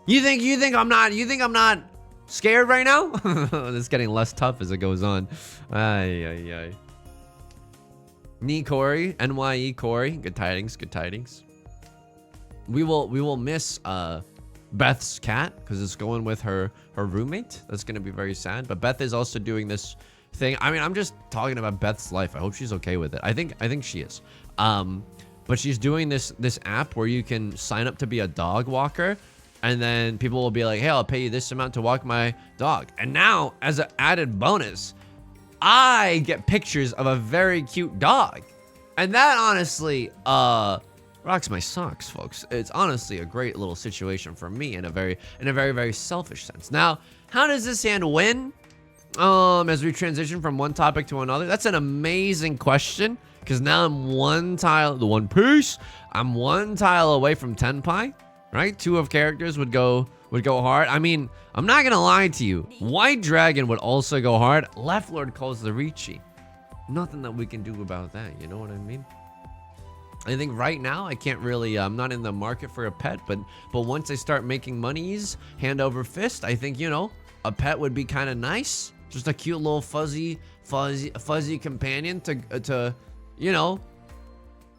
You think I'm not scared right now? It's getting less tough as it goes on. Ay. Knee Corey, NYE Corey. Good tidings, good tidings. We will miss Beth's cat because it's going with her roommate. That's gonna be very sad. But Beth is also doing this thing. I mean, I'm just talking about Beth's life. I hope she's okay with it. I think she is. But she's doing this app where you can sign up to be a dog walker, and then people will be like, hey, I'll pay you this amount to walk my dog. And now, as an added bonus, I get pictures of a very cute dog. And that honestly rocks my socks, folks. It's honestly a great little situation for me in a very, very selfish sense. Now, how does this hand win? As we transition from one topic to another? That's an amazing question, because now I'm one tile, the One Piece. I'm one tile away from Tenpai, right? 2 of characters would go hard. I mean, I'm not gonna lie to you. White Dragon would also go hard. Left Lord calls the Ricci. Nothing that we can do about that. You know what I mean? I think right now I can't really. I'm not in the market for a pet, but once I start making monies hand over fist, I think, you know, a pet would be kind of nice. Just a cute little fuzzy companion to you know,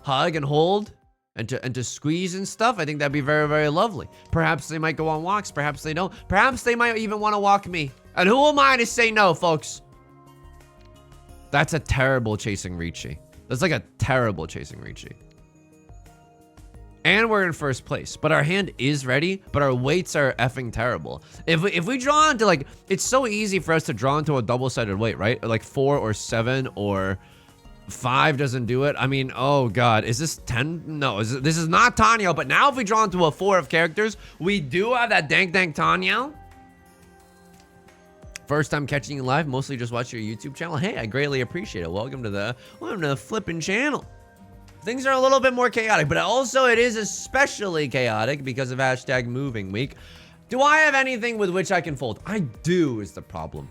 hug and hold and to squeeze and stuff. I think that'd be very, very lovely. Perhaps they might go on walks. Perhaps they don't. Perhaps they might even want to walk me. And who am I to say no, folks? That's a terrible chasing Ricci. That's like a terrible chasing Ricci. And we're in first place, but our hand is ready, but our weights are effing terrible. If we draw into, like, it's so easy for us to draw into a double-sided weight, right? Like 4 or 7 or 5 doesn't do it. I mean, oh God, is this 10? No, this is not Tanyo, but now if we draw into a 4 of characters, we do have that dank Tanyo. First time catching you live, mostly just watch your YouTube channel. Hey, I greatly appreciate it. Welcome to the flipping channel. Things are a little bit more chaotic, but also it is especially chaotic because of hashtag moving week. Do I have anything with which I can fold? I do is the problem.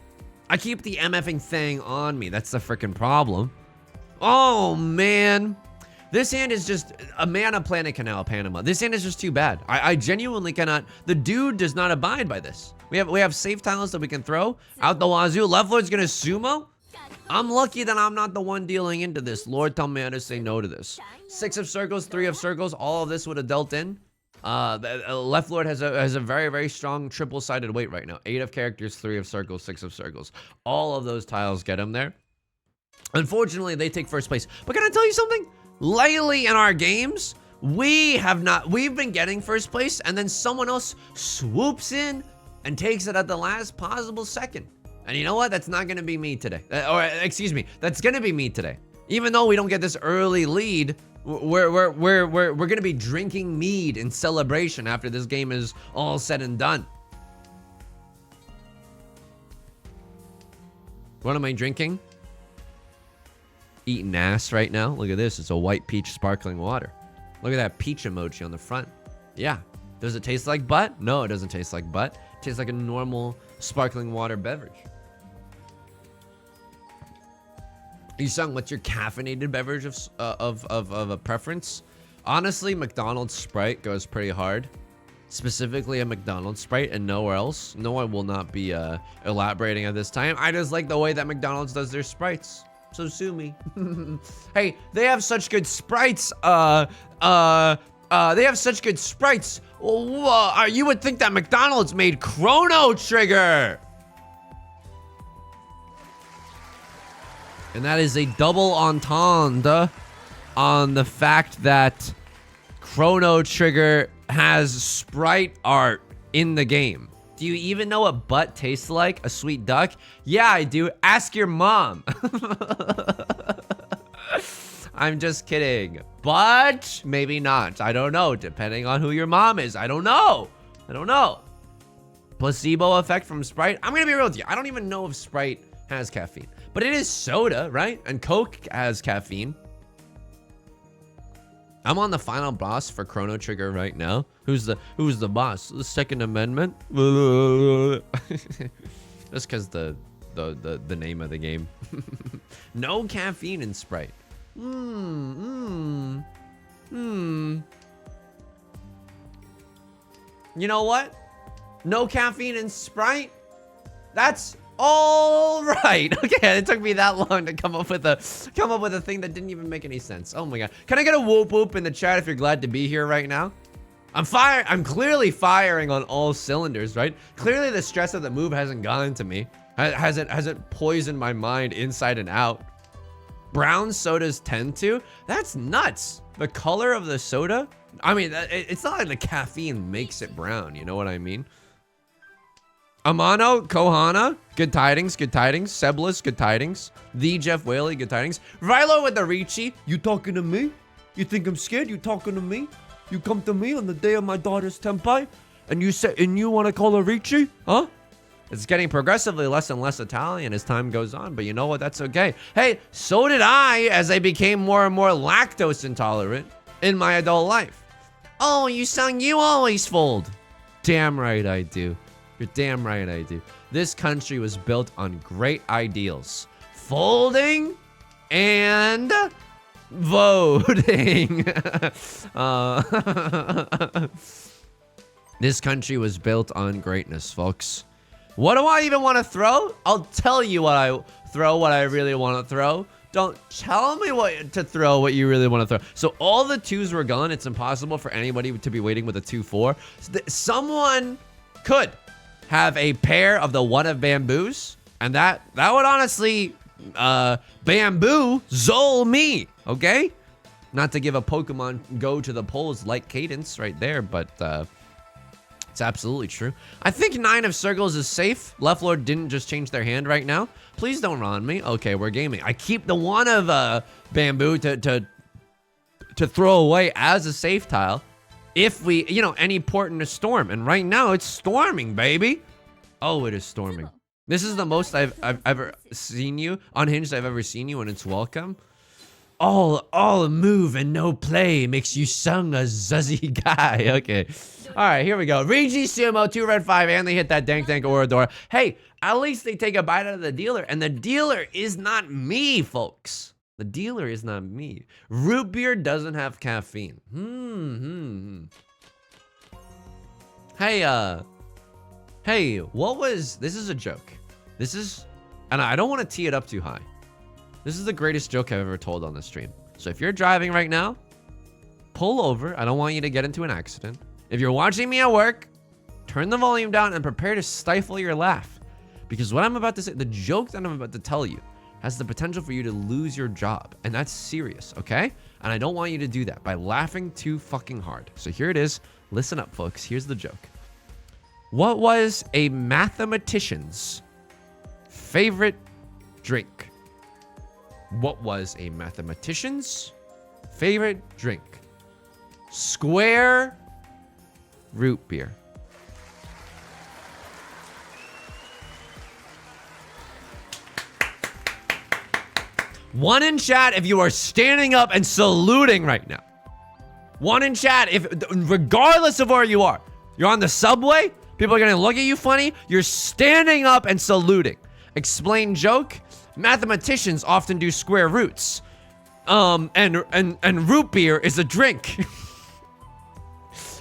I keep the MFing thing on me. That's the freaking problem. Oh, man. This hand is just a Mana Planet Canal Panama. This hand is just too bad. I genuinely cannot. The dude does not abide by this. We have safe tiles that we can throw out the wazoo. Left Lord's gonna sumo. I'm lucky that I'm not the one dealing into this. Lord, tell me how to say no to this. 6 of circles, 3 of circles. All of this would have dealt in. Left Lord has a very, very strong triple-sided weight right now. 8 of characters, 3 of circles, 6 of circles. All of those tiles get him there. Unfortunately, they take first place. But can I tell you something? Lately in our games, we've been getting first place, and then someone else swoops in and takes it at the last possible second. And you know what? That's not gonna be me today. Or excuse me, that's gonna be me today. Even though we don't get this early lead, we're gonna be drinking mead in celebration after this game is all said and done. What am I drinking? Eating ass right now. Look at this. It's a white peach sparkling water. Look at that peach emoji on the front. Yeah. Does it taste like butt? No, it doesn't taste like butt. It tastes like a normal sparkling water beverage. Yusung, what's your caffeinated beverage of a preference? Honestly, McDonald's Sprite goes pretty hard. Specifically a McDonald's Sprite and nowhere else. No, I will not be elaborating at this time. I just like the way that McDonald's does their Sprites. So sue me. Hey, they have such good Sprites. They have such good Sprites. You would think that McDonald's made Chrono Trigger. And that is a double entendre on the fact that Chrono Trigger has Sprite art in the game. Do you even know what butt tastes like? A sweet duck? Yeah, I do. Ask your mom. I'm just kidding. But maybe not. I don't know. Depending on who your mom is. I don't know. I don't know. Placebo effect from Sprite? I'm going to be real with you. I don't even know if Sprite has caffeine. But it is soda, right? And Coke has caffeine. I'm on the final boss for Chrono Trigger right now. Who's the boss? The Second Amendment? Just because the name of the game. No caffeine in Sprite. You know what? No caffeine in Sprite? That's all right. Okay, it took me that long to come up with a thing that didn't even make any sense. Oh my god. Can I get a whoop whoop in the chat if you're glad to be here right now? I'm clearly firing on all cylinders, right? Clearly the stress of the move hasn't gotten to me. Hasn't poisoned my mind inside and out. Brown sodas tend to? That's nuts. The color of the soda? I mean, it's not like the caffeine makes it brown, you know what I mean? Amano, Kohana, good tidings, good tidings. Seblis, good tidings. The Jeff Whaley, good tidings. Rilo with the Ricci, you talking to me? You think I'm scared? You talking to me? You come to me on the day of my daughter's tempai? And you want to call her Ricci? Huh? It's getting progressively less and less Italian as time goes on, but you know what? That's okay. Hey, so did I as I became more and more lactose intolerant in my adult life. Oh, you always fold. Damn right I do. You're damn right I do. This country was built on great ideals. Folding and voting. This country was built on greatness, folks. What do I even want to throw? I'll tell you what I throw, what I really want to throw. Don't tell me what to throw, what you really want to throw. So all the 2s were gone. It's impossible for anybody to be waiting with a 2-4. Someone could have a pair of the 1 of bamboos, and that would honestly bamboo Zol me, okay? Not to give a Pokemon Go to the polls like cadence right there, but it's absolutely true. I think 9 of circles is safe. Left Lord didn't just change their hand right now. Please don't run me. Okay, we're gaming. I keep the 1 of bamboo to throw away as a safe tile. If we, any port in a storm. And right now it's storming, baby. Oh, it is storming. This is the most I've ever seen you unhinged. I've ever seen you, and it's welcome. All move and no play makes you sung a zuzzy guy. Okay. All right, here we go. Rigi Sumo, 2 red 5, and they hit that dank Orador. Hey, at least they take a bite out of the dealer, and the dealer is not me, folks. The dealer is not me. Root beer doesn't have caffeine. Hey, what was, this is a joke. This is, and I don't want to tee it up too high. This is the greatest joke I've ever told on this stream. So if you're driving right now, pull over. I don't want you to get into an accident. If you're watching me at work, turn the volume down and prepare to stifle your laugh. Because what I'm about to say, the joke that I'm about to tell you, has the potential for you to lose your job. And that's serious, okay? And I don't want you to do that by laughing too fucking hard. So here it is. Listen up, folks. Here's the joke. What was a mathematician's favorite drink? What was a mathematician's favorite drink? Square root beer. One in chat if you are standing up and saluting right now. One in chat if, regardless of where you are, you're on the subway, people are gonna look at you funny, you're standing up and saluting. Explain joke. Mathematicians often do square roots. And root beer is a drink.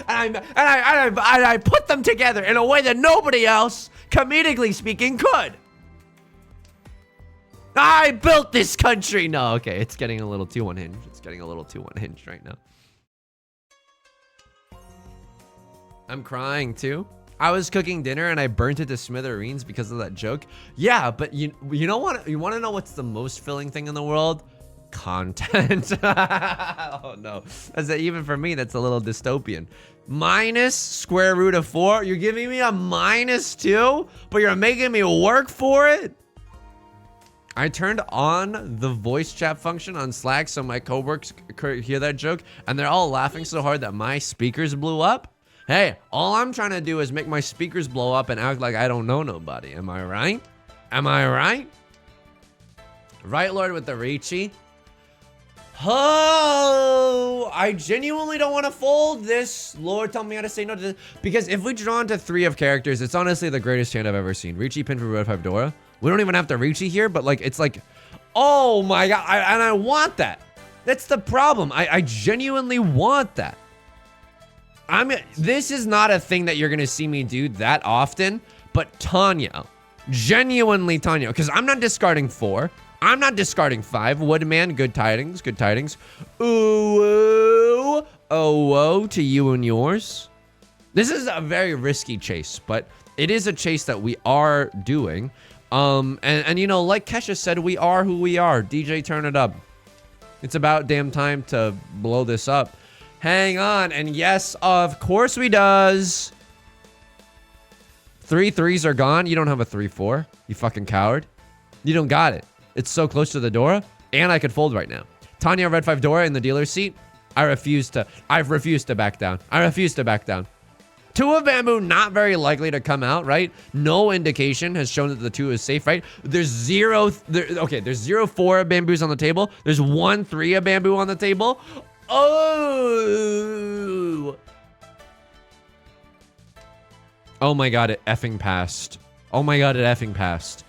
and I put them together in a way that nobody else, comedically speaking, could. I built this country. No, okay, it's getting a little too unhinged. It's getting a little too unhinged right now. I'm crying too. I was cooking dinner and I burnt it to smithereens because of that joke. Yeah, but you know what? You want to know what's the most filling thing in the world? Content. Oh no, even for me, that's a little dystopian. Minus square root of 4. You're giving me a -2, but you're making me work for it. I turned on the voice chat function on Slack so my coworkers could hear that joke, and they're all laughing so hard that my speakers blew up. Hey, all I'm trying to do is make my speakers blow up and act like I don't know nobody. Am I right? Am I right? Right, Lord, with the Ricci. Oh, I genuinely don't want to fold this. Lord, tell me how to say no to this. Because if we draw into 3 of characters, it's honestly the greatest hand I've ever seen. Ricci pinned for Red 5 Dora. We don't even have to Ricci here, but like, it's like, oh my God. And I want that. That's the problem. I genuinely want that. This is not a thing that you're going to see me do that often, but Tanya, genuinely Tanya, because I'm not discarding 4. I'm not discarding 5. Woodman, good tidings, good tidings. Ooh, oh, whoa to you and yours. This is a very risky chase, but it is a chase that we are doing. And you know, like Kesha said, we are who we are. DJ, turn it up. It's about damn time to blow this up. Hang on, and yes, of course we does. 3 3s are gone. You don't have a 3-4. You fucking coward. You don't got it. It's so close to the Dora, and I could fold right now. Tanya, red 5 Dora in the dealer's seat. I've refused to back down. I refuse to back down. 2 of bamboo, not very likely to come out, right? No indication has shown that the 2 is safe, right? There's 0, there's 0 4 of bamboos on the table. There's 1 3 of bamboo on the table. Oh. Oh my God, it effing passed. Oh my God, it effing passed.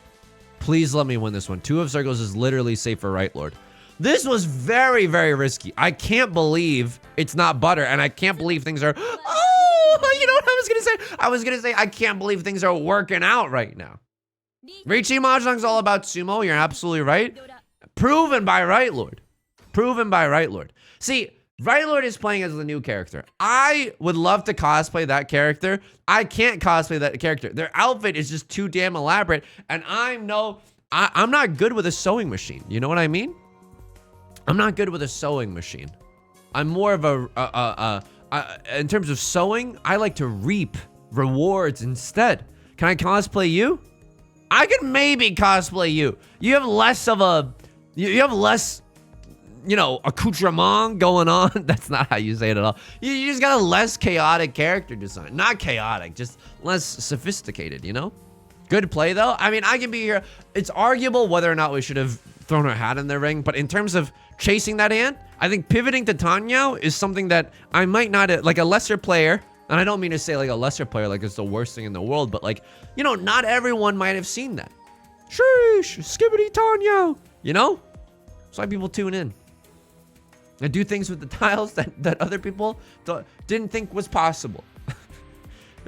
Please let me win this one. 2 of circles is literally safe for right, Lord. This was very, very risky. I can't believe it's not butter, and I can't believe things are... Oh, you know what I was going to say? I was going to say I can't believe things are working out right now. Ricci Mahjong's all about sumo. You're absolutely right. Proven by Right Lord. Proven by Right Lord. See, Right Lord is playing as the new character. I would love to cosplay that character. I can't cosplay that character. Their outfit is just too damn elaborate, and I'm not good with a sewing machine. You know what I mean? I'm not good with a sewing machine. I'm more of in terms of sewing, I like to reap rewards instead. Can I cosplay you? I could maybe cosplay you. You have less of a, you have less, you know, accoutrement going on. That's not how you say it at all. You just got a less chaotic character design. Not chaotic, just less sophisticated, you know? Good play, though. I mean, I can be here. It's arguable whether or not we should have thrown our hat in the ring. But in terms of chasing that hand, I think pivoting to Tanyao is something that I might not, like a lesser player. And I don't mean to say like a lesser player, like it's the worst thing in the world. But like, you know, not everyone might have seen that. Sheesh, skibbity Tanyao. You know? That's why people tune in. I do things with the tiles that other people didn't think was possible.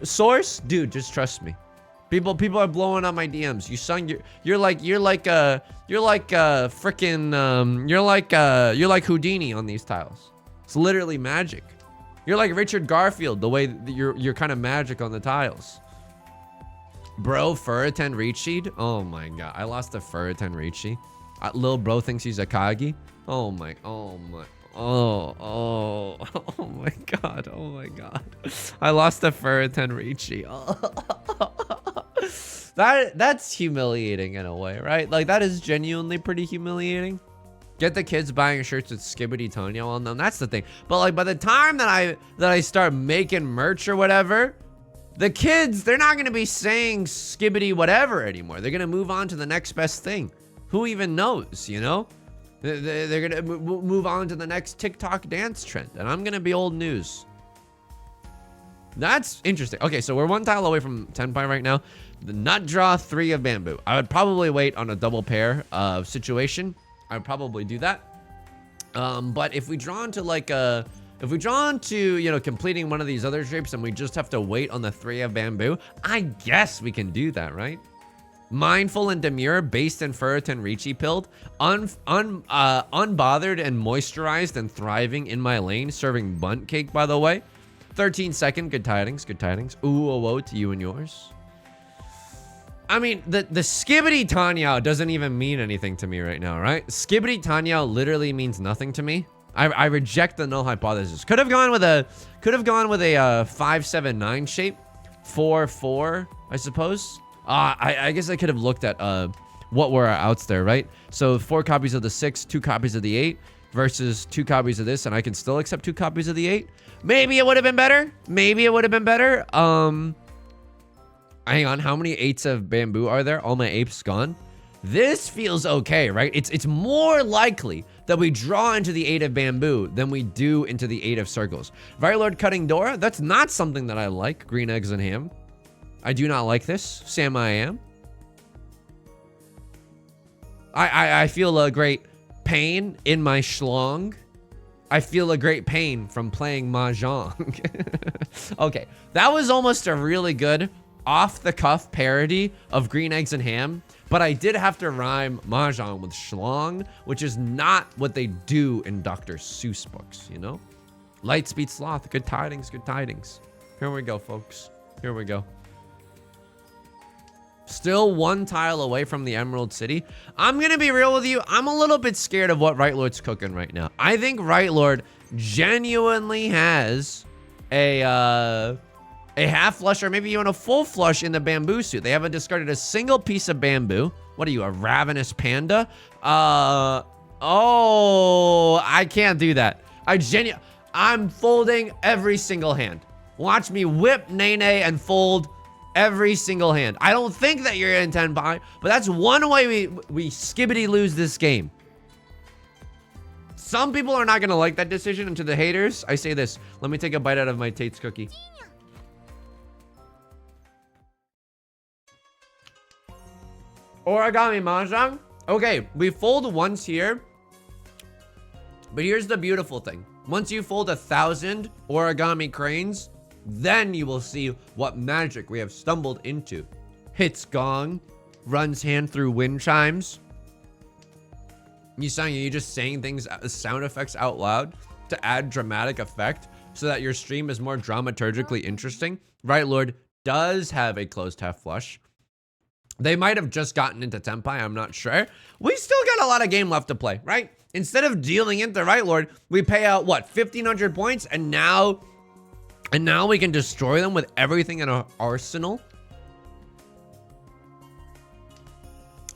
Source? Dude, just trust me. People are blowing up my DMs. You son, you're like Houdini on these tiles. It's literally magic. You're like Richard Garfield, the way that you're kind of magic on the tiles. Bro, Furiten Richi. Oh my god, I lost to Furiten Richi. Lil bro thinks he's a Kagi. Oh my god. Oh my god. I lost to Furiten Richi. That's humiliating in a way, right? Like that is genuinely pretty humiliating. Get the kids buying shirts with Skibbity Tanyao on them. That's the thing. But like by the time that I start making merch or whatever, the kids, they're not gonna be saying Skibbity whatever anymore. They're gonna move on to the next best thing. Who even knows, you know? They're gonna move on to the next TikTok dance trend, and I'm gonna be old news. That's interesting. Okay, so we're one tile away from Tenpai right now. The nut draw 3 of bamboo. I would probably wait on a double pair of situation. I would probably do that. But if we draw into like if we draw into, you know, completing one of these other shapes and we just have to wait on the 3 of bamboo, I guess we can do that, right? Mindful and demure, based in Furiten Richi pilled, unbothered and moisturized and thriving in my lane, serving bunt cake, by the way. 13-second, good tidings, good tidings. Ooh, oh, oh, to you and yours. I mean, the Skibbity Tanyao doesn't even mean anything to me right now, right? Skibbity Tanyao literally means nothing to me. I reject the null hypothesis. Could have gone with a 5-7-9 shape, 4-4, I suppose. I guess I could have looked at what were our outs there, right? So 4 copies of the 6, 2 copies of the 8 versus 2 copies of this, and I can still accept 2 copies of the 8. Maybe it would have been better. Maybe it would have been better. Hang on, how many 8s of bamboo are there? All my apes gone. This feels okay, right? It's more likely that we draw into the 8 of bamboo than we do into the 8 of circles. Lord Cutting Door, that's not something that I like. Green eggs and ham. I do not like this. Sam I am. I feel a great pain in my schlong. I feel a great pain from playing Mahjong. Okay, that was almost a really good off-the-cuff parody of Green Eggs and Ham, but I did have to rhyme Mahjong with schlong, which is not what they do in Dr. Seuss books, you know? Lightspeed Sloth, good tidings, good tidings. Here we go, folks. Here we go. Still 1 tile away from the Emerald City. I'm gonna be real with you. I'm a little bit scared of what Right Lord's cooking right now. I think Right Lord genuinely has a half flush or maybe even a full flush in the bamboo suit. They haven't discarded a single piece of bamboo. What are you, a ravenous panda? Oh, I can't do that. I'm folding every single hand. Watch me whip Nene and fold every single hand. I don't think that you're in 10 by, but that's one way we skibbity lose this game. Some people are not gonna like that decision, and to the haters, I say this. Let me take a bite out of my Tate's cookie. Origami Mahjong. Okay, we fold once here, but here's the beautiful thing. Once you fold 1,000 origami cranes, then you will see what magic we have stumbled into. Hits gong, runs hand through wind chimes. Are you just saying things, sound effects out loud to add dramatic effect so that your stream is more dramaturgically interesting? Right Lord does have a closed half flush. They might have just gotten into Tenpai, I'm not sure. We still got a lot of game left to play, right? Instead of dealing into Right Lord, we pay out, what, 1,500 points? And now we can destroy them with everything in our arsenal.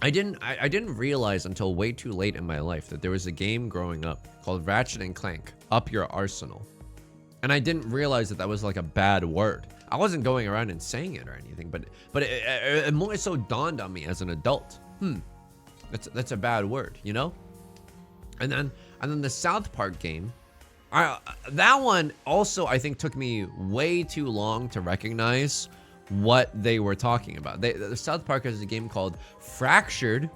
I didn't realize until way too late in my life that there was a game growing up called Ratchet and Clank, Up Your Arsenal. And I didn't realize that that was like a bad word. I wasn't going around and saying it or anything, but it more so dawned on me as an adult. That's a bad word, you know? And then the South Park game, that one also I think took me way too long to recognize what they were talking about. The South Park is a game called Fractured,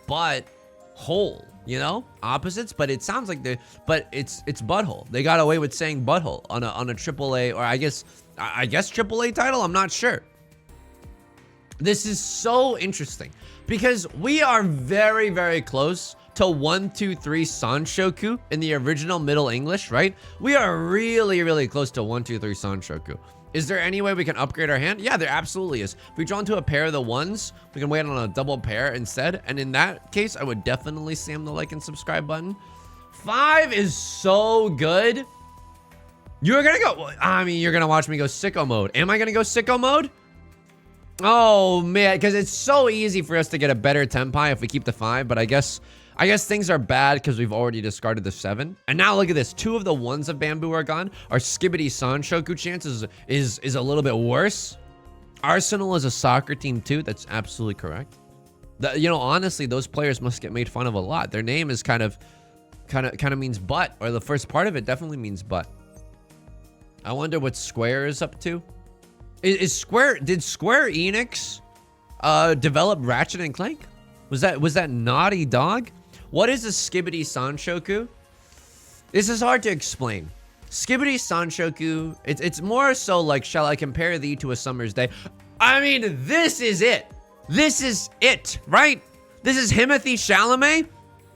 but Whole, you know, opposites, but it sounds like but it's butthole. They got away with saying butthole on a AAA, or I guess AAA title. I'm not sure. This is so interesting because we are very, very close to 1, 2, 3 Sanshoku in the original Middle English, right? We are really, really close to 1, 2, 3 Sanshoku. Is there any way we can upgrade our hand? Yeah, there absolutely is. If we draw into a pair of the ones, we can wait on a double pair instead. And in that case, I would definitely slam the like and subscribe button. 5 is so good. You're gonna go, I mean, you're gonna watch me go sicko mode. Am I gonna go sicko mode? Oh man, because it's so easy for us to get a better tempai if we keep the 5, but I guess things are bad because we've already discarded the 7. And now look at this. 2 of the ones of bamboo are gone. Our Skibidi Sanshoku chance is a little bit worse. Arsenal is a soccer team too. That's absolutely correct. You know, honestly, those players must get made fun of a lot. Their name is kind of means butt, or the first part of it definitely means butt. I wonder what Square is up to. Did Square Enix develop Ratchet and Clank? Was that Naughty Dog? What is a Skibidi Sanshoku? This is hard to explain. Skibidi Sanshoku, it's more so like, shall I compare thee to a summer's day? I mean, this is it. This is it, right? This is Timothy Chalamet.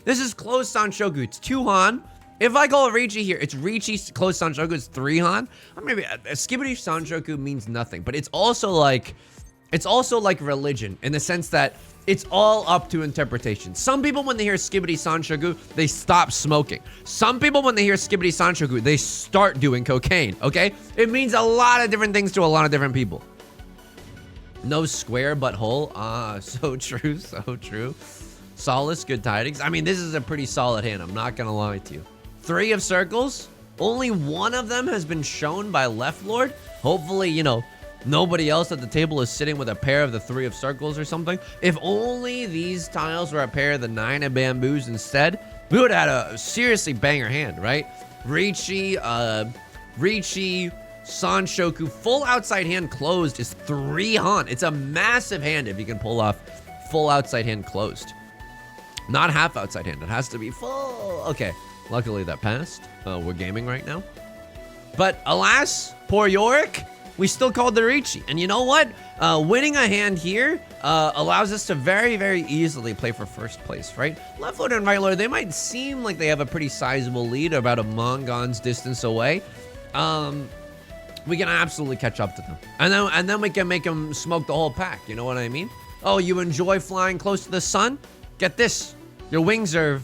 This is close Sanshoku. It's 2 Han. If I go Riichi here, it's Riichi close Sanshoku. It's 3 Han. Or maybe a Skibidi Sanshoku means nothing, but it's also like religion in the sense that it's all up to interpretation. Some people, when they hear Skibidi Sanshoku, they stop smoking. Some people, when they hear Skibidi Sanshoku, they start doing cocaine, okay? It means a lot of different things to a lot of different people. No square, but whole. Ah, so true, so true. Solace, good tidings. I mean, this is a pretty solid hand. I'm not gonna lie to you. 3 of circles. Only 1 of them has been shown by Left Lord. Hopefully, you know, nobody else at the table is sitting with a pair of the 3 of circles or something. If only these tiles were a pair of the 9 of bamboos instead, we would have had a seriously banger hand, right? Riichi, Sanshoku, full outside hand closed is 3 Han. It's a massive hand if you can pull off full outside hand closed. Not half outside hand, it has to be full. Okay, luckily that passed. We're gaming right now. But alas, poor Yorick, we still called the Riichi. And you know what? Winning a hand here allows us to very, very easily play for first place, right? Left Lord and Right Lord, they might seem like they have a pretty sizable lead, about a Mongon's distance away. We can absolutely catch up to them. And then we can make them smoke the whole pack, you know what I mean? Oh, you enjoy flying close to the sun? Get this. Your wings are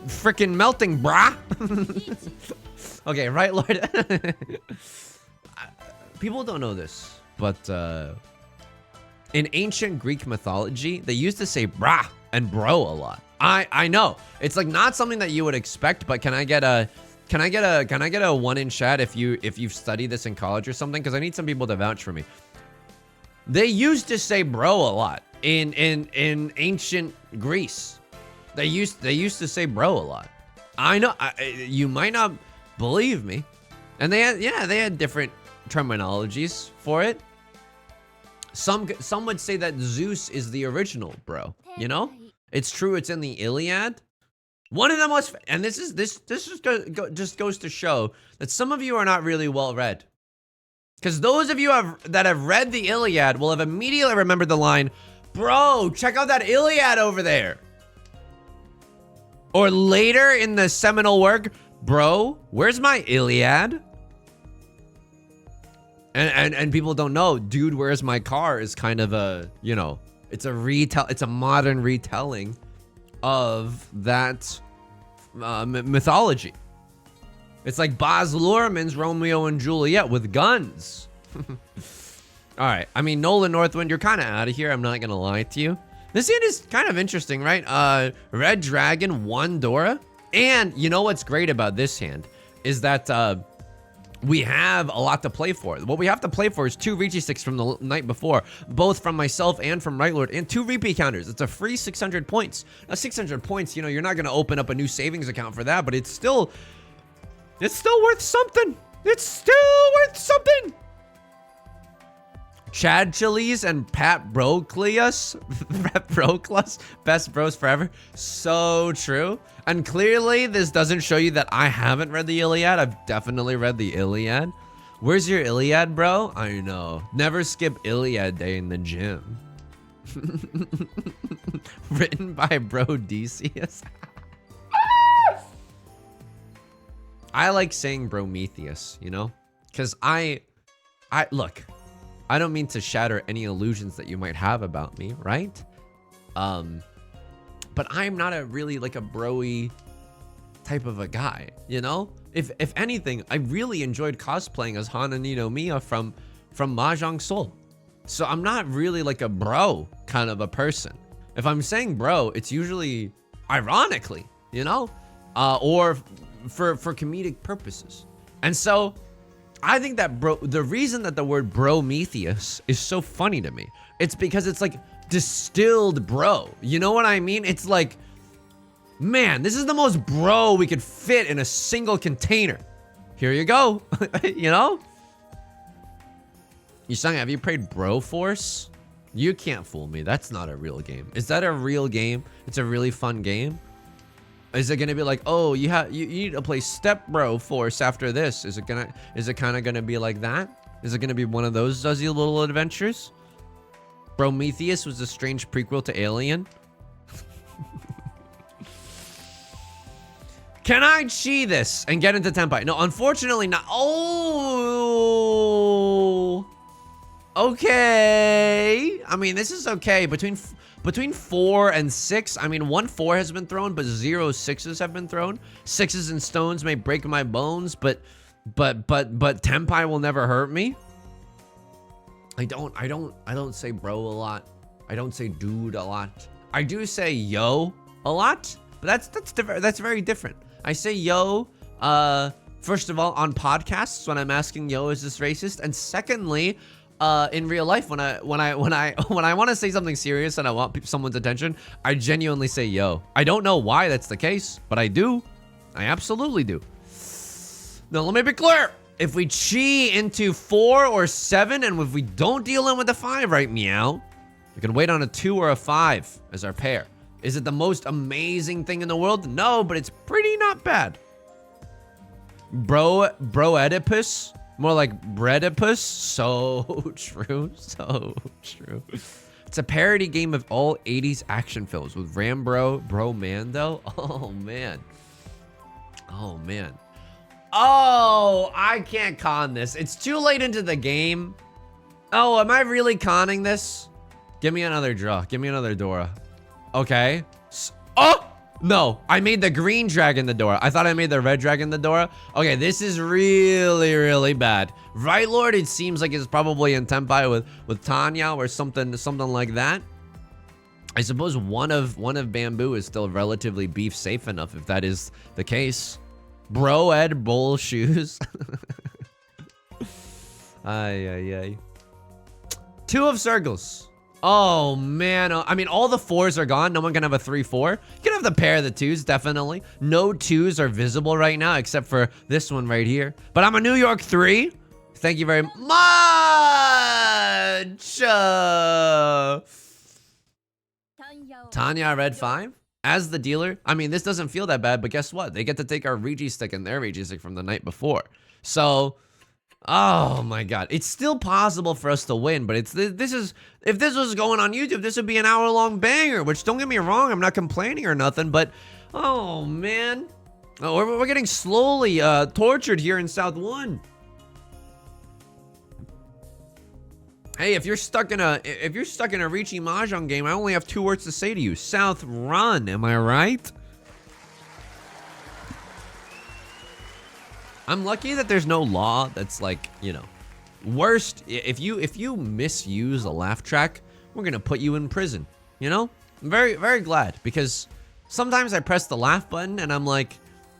freaking melting, brah. Okay, Right Lord. People don't know this, but in ancient Greek mythology, they used to say brah and bro a lot. I know. It's like not something that you would expect, but can I get a 1 in chat if you've studied this in college or something? Because I need some people to vouch for me. They used to say bro a lot in ancient Greece. They used to say bro a lot. I know you might not believe me, and they had different terminologies for it. Some would say that Zeus is the original bro. You know, it's true. It's in the Iliad. One of the most, and this just goes to show that some of you are not really well read. Because those of you that have read the Iliad will have immediately remembered the line, "Bro, check out that Iliad over there." Or later in the seminal work, "Bro, where's my Iliad?" And people don't know, "Dude, where's my car?" is kind of a, you know, it's a modern retelling of that mythology. It's like Baz Luhrmann's Romeo and Juliet with guns. All right, I mean, Nolan Northwind, you're kind of out of here. I'm not gonna lie to you. This hand is kind of interesting, right? Red Dragon, 1 Dora. And you know what's great about this hand is that we have a lot to play for. What we have to play for is 2 Rigi sticks from the night before, both from myself and from Right Lord, and 2 repeat counters. It's a free 600 points. Now 600 points, you know, you're not gonna open up a new savings account for that, but it's still worth something. It's still worth something. Chad Chili's and Pat Broclius, best bros forever. So true. And clearly this doesn't show you that I haven't read the Iliad. I've definitely read the Iliad. Where's your Iliad, bro? I know. Never skip Iliad day in the gym. Written by Bro Decius. I like saying Prometheus, you know? Because look, I don't mean to shatter any illusions that you might have about me, right? But I'm not a really like a bro-y type of a guy, you know? If anything, I really enjoyed cosplaying as Hananino Mia from Mahjong Soul. So I'm not really like a bro kind of a person. If I'm saying bro, it's usually ironically, you know? Or for comedic purposes. And so I think that the reason that the word Prometheus is so funny to me, it's because it's like distilled bro. You know what I mean? It's like, man, this is the most bro we could fit in a single container. Here you go. You know? Yusang, have you played Bro Force? You can't fool me. That's not a real game. Is that a real game? It's a really fun game. Is it gonna be like, oh, you need to play Step Bro Force after this? Is it kind of gonna be like that? Is it gonna be one of those Duzzy little adventures? Prometheus was a strange prequel to Alien. Can I chi this and get into Tenpai? No, unfortunately not. Oh, okay. I mean, this is okay. Between 4 and 6, I mean, 1 4 has been thrown, but 0 6s have been thrown. 6s and stones may break my bones, but Tenpai will never hurt me. I don't say bro a lot. I don't say dude a lot. I do say yo a lot, but that's very different. I say yo, first of all, on podcasts when I'm asking yo, is this racist? And secondly, in real life, when I want to say something serious and I want someone's attention, I genuinely say yo. I don't know why that's the case, but I do. I absolutely do. Now, let me be clear. If we chi into 4 or 7, and if we don't deal in with the 5 right meow, we can wait on a 2 or a 5 as our pair. Is it the most amazing thing in the world? No, but it's pretty not bad. Bro Oedipus? More like Breadipus. So true. So true. It's a parody game of all 80s action films with Rambro, Bro Mando. Oh, man. Oh, man. Oh, I can't con this. It's too late into the game. Oh, am I really conning this? Give me another draw. Give me another Dora. Okay. Oh! No, I made the green dragon the Dora. I thought I made the red dragon the Dora. Okay, this is really, really bad. Right, Lord, it seems like it's probably in Tenpai with Tanya or something like that. I suppose one of Bamboo is still relatively beef safe enough if that is the case. Bro Ed Bull shoes. Ay. 2 of circles. Oh, man. I mean, all the 4s are gone. No one can have a 3-4. You can have the pair of the 2s, definitely. No 2s are visible right now, except for this one right here. But I'm a New York 3. Thank you very much. Tanya, red 5. As the dealer, I mean, this doesn't feel that bad, but guess what? They get to take our Regi stick and their Regi stick from the night before. So... oh my god, it's still possible for us to win, but if this was going on YouTube, this would be an hour-long banger, which don't get me wrong, I'm not complaining or nothing, but oh man, we're getting slowly tortured here in South 1. Hey, if you're stuck in a Ricci Mahjong game, I only have 2 words to say to you. South, run, am I right? I'm lucky that there's no law that's like, you know, worst. If you misuse a laugh track, we're gonna put you in prison. You know, I'm very, very glad, because sometimes I press the laugh button and I'm like,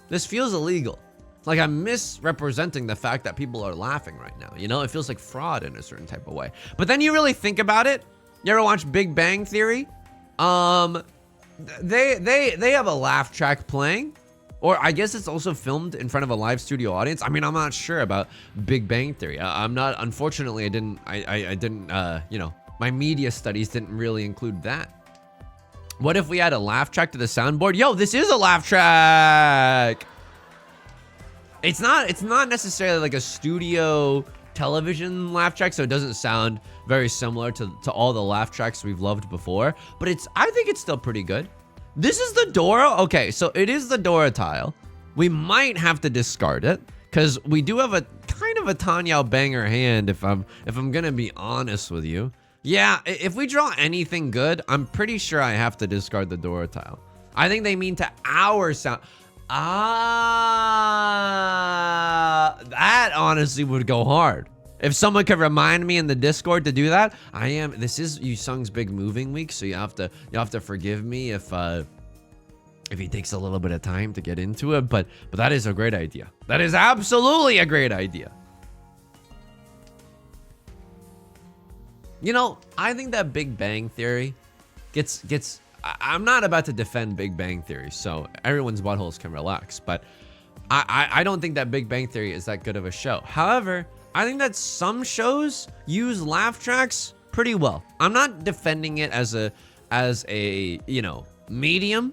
this feels illegal. Like I'm misrepresenting the fact that people are laughing right now. You know, it feels like fraud in a certain type of way. But then you really think about it. You ever watch Big Bang Theory? They have a laugh track playing, or I guess it's also filmed in front of a live studio audience. I mean, I'm not sure about Big Bang Theory. I'm not. Unfortunately, I didn't. You know, my media studies didn't really include that. What if we had a laugh track to the soundboard? Yo, this is a laugh track. It's not necessarily like a studio television laugh track, so it doesn't sound very similar to all the laugh tracks we've loved before, but I think it's still pretty good. This is the Dora. Okay, so it is the Dora tile. We might have to discard it because we do have a kind of a Tanyao banger hand, if I'm gonna be honest with you. Yeah, if we draw anything good, I'm pretty sure I have to discard the Dora tile. I think they mean to our sound. That honestly would go hard. If someone could remind me in the Discord to do that, this is Yusung's big moving week, so you have to forgive me if he takes a little bit of time to get into it, but that is a great idea. That is absolutely a great idea. You know, I think that Big Bang Theory gets I'm not about to defend Big Bang Theory, so everyone's buttholes can relax, but I don't think that Big Bang Theory is that good of a show. However, I think that some shows use laugh tracks pretty well. I'm not defending it as a you know, medium.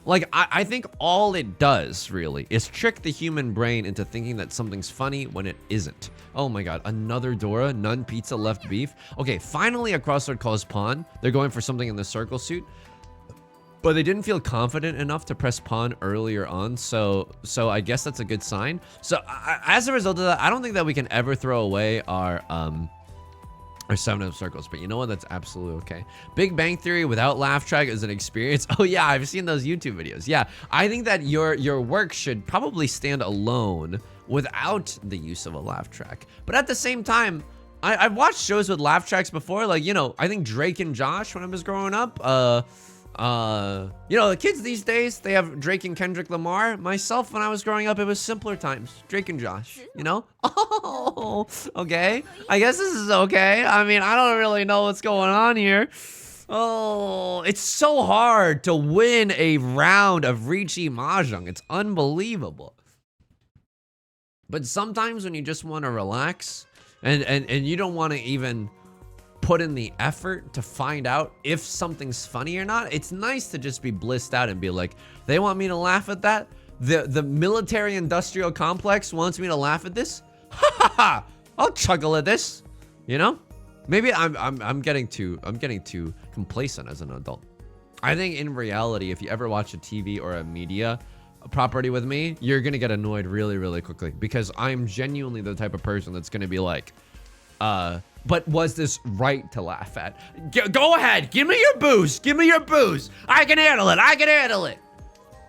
Like, I think all it does really is trick the human brain into thinking that something's funny when it isn't. Oh my god, another Dora, none pizza, left beef. Okay, finally a crossword calls pawn. They're going for something in the circle suit, but they didn't feel confident enough to press pawn earlier on, so I guess that's a good sign. So as a result of that, I don't think that we can ever throw away our 7 of circles, but you know what? That's absolutely okay. Big Bang Theory without laugh track is an experience. Oh yeah, I've seen those YouTube videos. Yeah, I think that your work should probably stand alone without the use of a laugh track. But at the same time, I've watched shows with laugh tracks before. Like, you know, I think Drake and Josh when I was growing up. You know, the kids these days, they have Drake and Kendrick Lamar. Myself, when I was growing up, it was simpler times. Drake and Josh, you know? Oh, okay. I guess this is okay. I mean, I don't really know what's going on here. Oh, it's so hard to win a round of Riichi Mahjong. It's unbelievable. But sometimes when you just want to relax and you don't want to even put in the effort to find out if something's funny or not, it's nice to just be blissed out and be like, they want me to laugh at that? The military industrial complex wants me to laugh at this? Ha ha ha! I'll chuckle at this. You know? Maybe I'm getting too complacent as an adult. I think in reality, if you ever watch a TV or a media property with me, you're gonna get annoyed really, really quickly, because I'm genuinely the type of person that's gonna be like, but was this right to laugh at? Go ahead, give me your booze, give me your booze. I can handle it, I can handle it.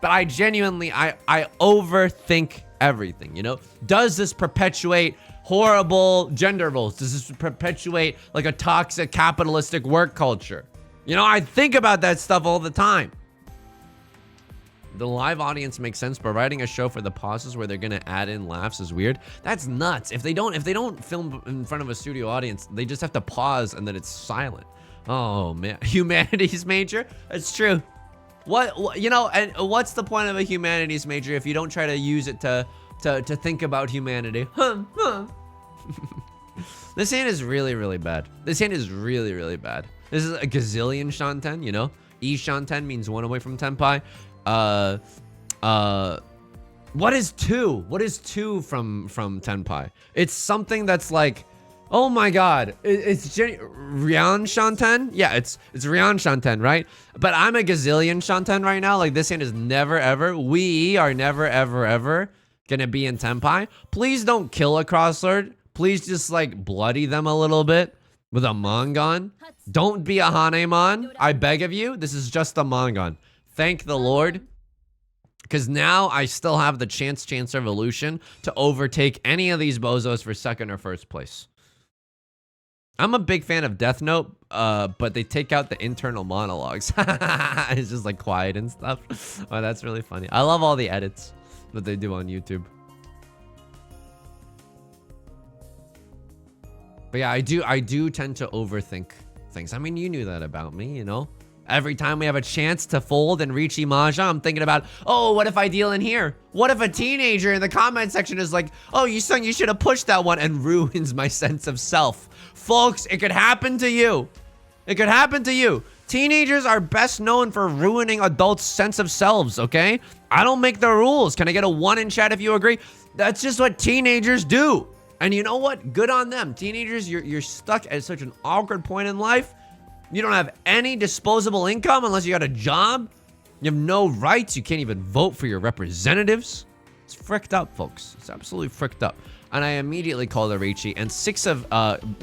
But I genuinely, I overthink everything, you know? Does this perpetuate horrible gender roles? Does this perpetuate like a toxic capitalistic work culture? You know, I think about that stuff all the time. The live audience makes sense, but writing a show for the pauses where they're gonna add in laughs is weird. That's nuts. If they don't film in front of a studio audience, they just have to pause and then it's silent. Oh man, humanities major? That's true. What you know, and what's the point of a humanities major if you don't try to use it to think about humanity? This hand is really, really bad. This hand is really, really bad. This is a gazillion shanten, you know? E shanten means one away from tenpai. What is two? What is two from tenpai? It's something that's like, oh my god, it's Ryan Shanten? Yeah, it's Ryan Shanten, right? But I'm a gazillion Shanten right now. Like, this hand is never ever, we are never ever ever gonna be in tenpai. Please don't kill a crossword. Please just like bloody them a little bit with a mangan. Don't be a Hanemon. I beg of you. This is just a mangan. Thank the Lord. Because now I still have the chance revolution to overtake any of these bozos for second or first place. I'm a big fan of Death Note, but they take out the internal monologues. It's just like quiet and stuff. Oh, that's really funny. I love all the edits that they do on YouTube. But yeah, I do tend to overthink things. I mean, you knew that about me, you know? Every time we have a chance to fold and reach Imaja, I'm thinking about, oh, what if I deal in here? What if a teenager in the comment section is like, oh, you should have pushed that one, and ruins my sense of self. Folks, it could happen to you. It could happen to you. Teenagers are best known for ruining adults' sense of selves, okay? I don't make the rules. Can I get a 1 in chat if you agree? That's just what teenagers do. And you know what? Good on them. Teenagers, you're stuck at such an awkward point in life. You don't have any disposable income unless you got a job. You have no rights. You can't even vote for your representatives. It's fricked up, folks. It's absolutely fricked up. And I immediately called a Riichi, and 6 of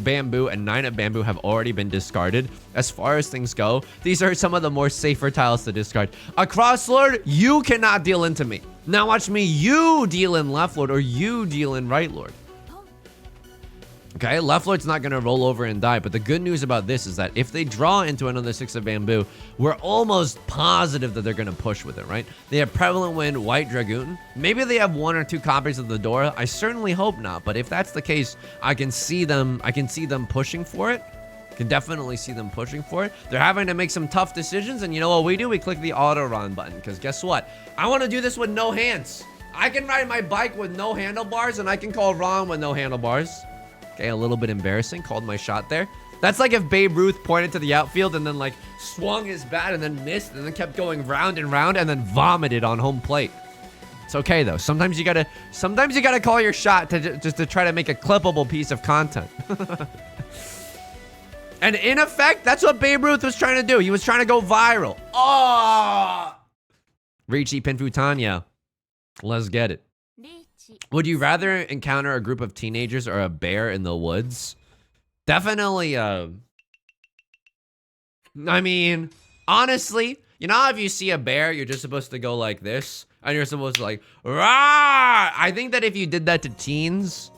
bamboo and 9 of bamboo have already been discarded. As far as things go, these are some of the more safer tiles to discard. A cross lord, you cannot deal into me. Now watch me, you deal in left lord, or you deal in right lord. Okay, left lord's not gonna roll over and die, but the good news about this is that if they draw into another 6 of bamboo, we're almost positive that they're gonna push with it, right? They have Prevalent Wind, White Dragoon. Maybe they have 1 or 2 copies of the Dora. I certainly hope not, but if that's the case, I can see them pushing for it. Can definitely see them pushing for it. They're having to make some tough decisions, and you know what we do? We click the auto run button, because guess what? I want to do this with no hands. I can ride my bike with no handlebars, and I can call Ron with no handlebars. Okay, a little bit embarrassing. Called my shot there. That's like if Babe Ruth pointed to the outfield and then like swung his bat and then missed and then kept going round and round and then vomited on home plate. It's okay though. Sometimes you gotta call your shot to just to try to make a clippable piece of content. And in effect, that's what Babe Ruth was trying to do. He was trying to go viral. Oh! Riichi Pinfu Tanya. Let's get it. Would you rather encounter a group of teenagers or a bear in the woods? Definitely, I mean, honestly, you know how if you see a bear, you're just supposed to go like this? And you're supposed to like, rah! I think that if you did that to teens,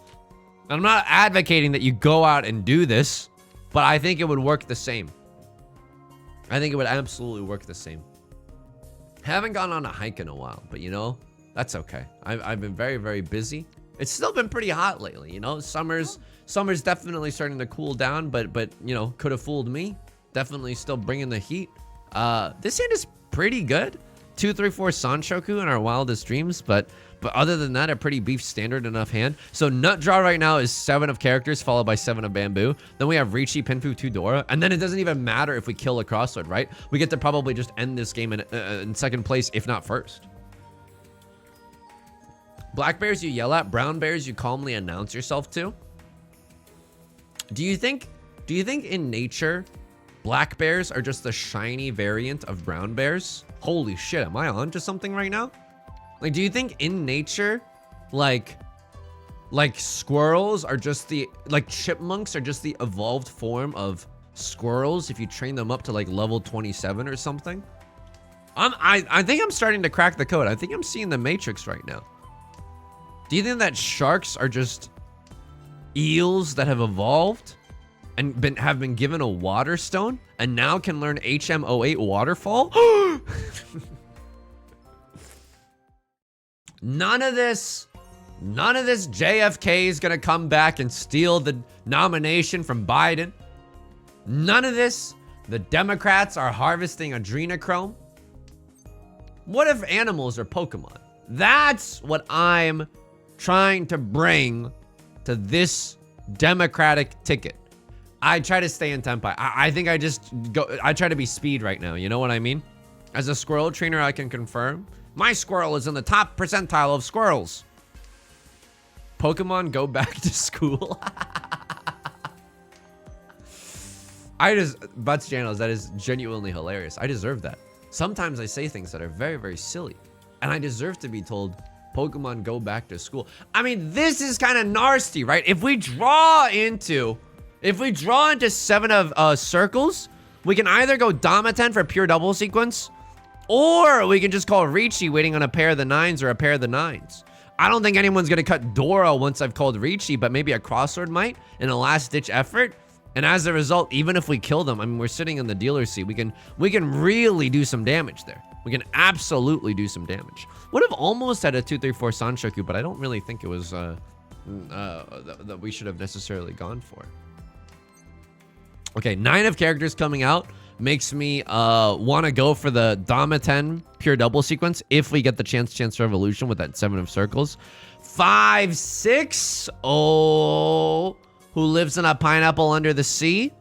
I'm not advocating that you go out and do this, but I think it would work the same. I think it would absolutely work the same. Haven't gone on a hike in a while, but you know, that's okay. I've been very, very busy. It's still been pretty hot lately, you know? Summer's definitely starting to cool down, but you know, could have fooled me. Definitely still bringing the heat. This hand is pretty good. 2, 3, 4 Sanshoku in our wildest dreams, but other than that, a pretty beef standard enough hand. So nut draw right now is 7 of characters followed by 7 of bamboo. Then we have Riichi, Pinfu, 2 Dora, and then it doesn't even matter if we kill a crossroad, right? We get to probably just end this game in second place, if not first. Black bears you yell at, brown bears you calmly announce yourself to. Do you think in nature, black bears are just the shiny variant of brown bears? Holy shit, am I on to something right now? Like, do you think in nature, like squirrels are just the, like chipmunks are just the evolved form of squirrels if you train them up to like level 27 or something? I think I'm starting to crack the code. I think I'm seeing the Matrix right now. Do you think that sharks are just eels that have evolved and have been given a water stone and now can learn HM08 waterfall? None of this JFK is gonna come back and steal the nomination from Biden. None of this. The Democrats are harvesting adrenochrome. What if animals are Pokemon? That's what I'm trying to bring to this Democratic ticket. I try to stay in tempo. I think I try to be speed right now. You know what I mean? As a squirrel trainer, I can confirm. My squirrel is in the top percentile of squirrels. Pokemon go back to school. Butts channels, that is genuinely hilarious. I deserve that. Sometimes I say things that are very, very silly. And I deserve to be told, Pokemon go back to school. I mean, this is kind of nasty, right? If we draw into 7 of circles, we can either go Damaten for pure double sequence, or we can just call Riichi waiting on a pair of the 9s or a pair of the 9s. I don't think anyone's gonna cut Dora once I've called Riichi, but maybe a crossword might in a last-ditch effort. And as a result, even if we kill them, I mean, we're sitting in the dealer's seat. We can really do some damage there. We can absolutely do some damage. Would have almost had a 2, 3, 4 Sanshoku, but I don't really think it was that we should have necessarily gone for. Okay, 9 of characters coming out makes me want to go for the Dama 10 pure double sequence if we get the Chance Revolution with that 7 of circles. 5, 6. Oh, who lives in a pineapple under the sea?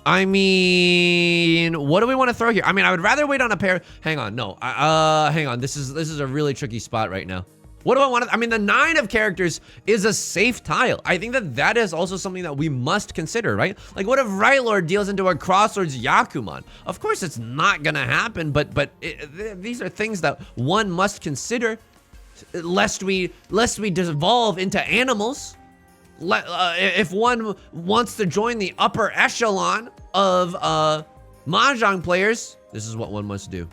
I mean, what do we want to throw here? I mean, I would rather wait on a pair. Hang on, no. Hang on. This is a really tricky spot right now. What do I want to? I mean, the 9 of characters is a safe tile. I think that is also something that we must consider, right? Like, what if Right Lord deals into a Crossroads Yakuman? Of course, it's not gonna happen, but these are things that one must consider, lest we devolve into animals. If one wants to join the upper echelon of mahjong players, this is what one must do.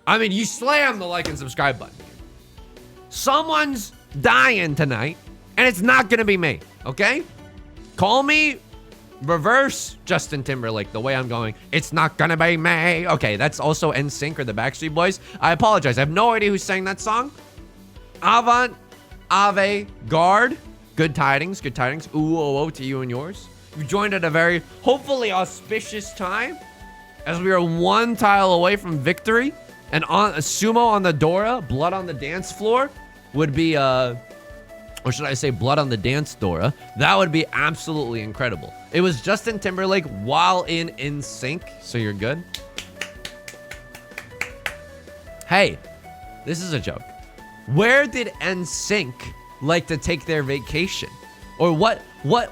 I mean, you slam the like and subscribe button. Someone's dying tonight, and it's not gonna be me, okay? Call me reverse Justin Timberlake the way I'm going. It's not gonna be me. Okay, that's also NSYNC or the Backstreet Boys. I apologize. I have no idea who sang that song. Avant, Ave, Guard. Good tidings, good tidings. Ooh, oh, oh, to you and yours. You joined at a very, hopefully, auspicious time, as we are 1 tile away from victory. And on a sumo on the Dora, blood on the dance floor would be, or should I say blood on the dance Dora? That would be absolutely incredible. It was Justin Timberlake while in NSYNC, so you're good. Hey, this is a joke. Where did NSYNC like to take their vacation? Or what? When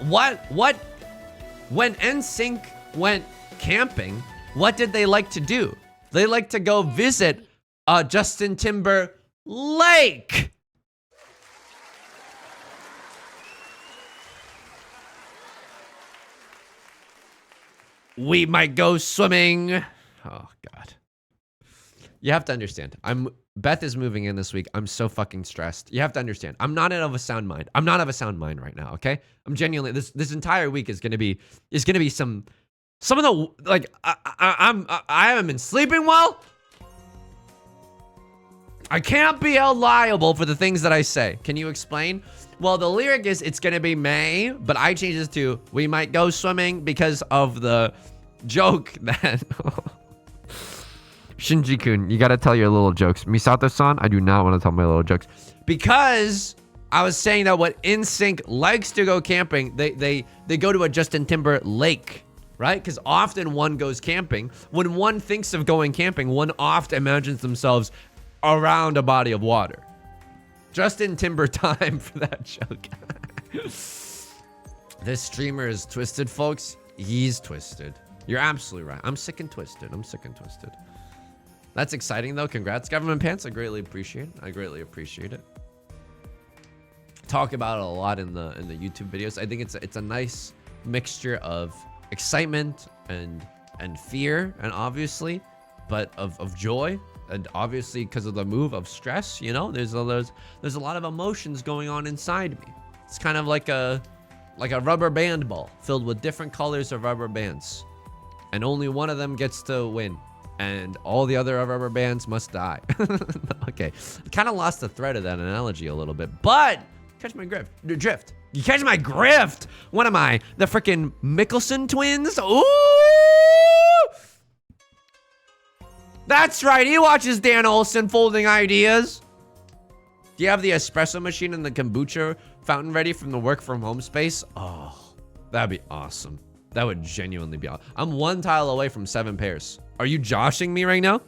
NSYNC went camping, what did they like to do? They like to go visit Justin Timberlake. We might go swimming. Oh, God. You have to understand. Beth is moving in this week. I'm so fucking stressed. You have to understand. I'm not of a sound mind. I'm not of a sound mind right now, okay? I'm genuinely, this entire week is gonna be some of the, like, I haven't been sleeping well. I can't be held liable for the things that I say. Can you explain? Well, the lyric is, it's gonna be May, but I changed it to, we might go swimming because of the joke that... Shinji-kun, you gotta tell your little jokes. Misato-san, I do not want to tell my little jokes. Because I was saying that what NSYNC likes to go camping, they go to a Justin Timberlake, right? Because often one goes camping. When one thinks of going camping, one often imagines themselves around a body of water. Justin Timber time for that joke. This streamer is twisted, folks. He's twisted. You're absolutely right. I'm sick and twisted. That's exciting, though. Congrats, Government Pants. I greatly appreciate it. Talk about it a lot in the YouTube videos. I think it's a nice mixture of excitement and fear, and obviously, but of joy, and obviously because of the move of stress. You know, there's a lot of emotions going on inside me. It's kind of like a rubber band ball filled with different colors of rubber bands, and only one of them gets to win. And all the other rubber bands must die. Okay, I kind of lost the thread of that analogy a little bit, but catch my drift. You catch my grift. What am I? The freaking Mickelson twins? Ooh! That's right. He watches Dan Olsen folding ideas. Do you have the espresso machine and the kombucha fountain ready from the work from home space? Oh, that'd be awesome. That would genuinely be awesome. I'm 1 tile away from 7 pairs. Are you joshing me right now?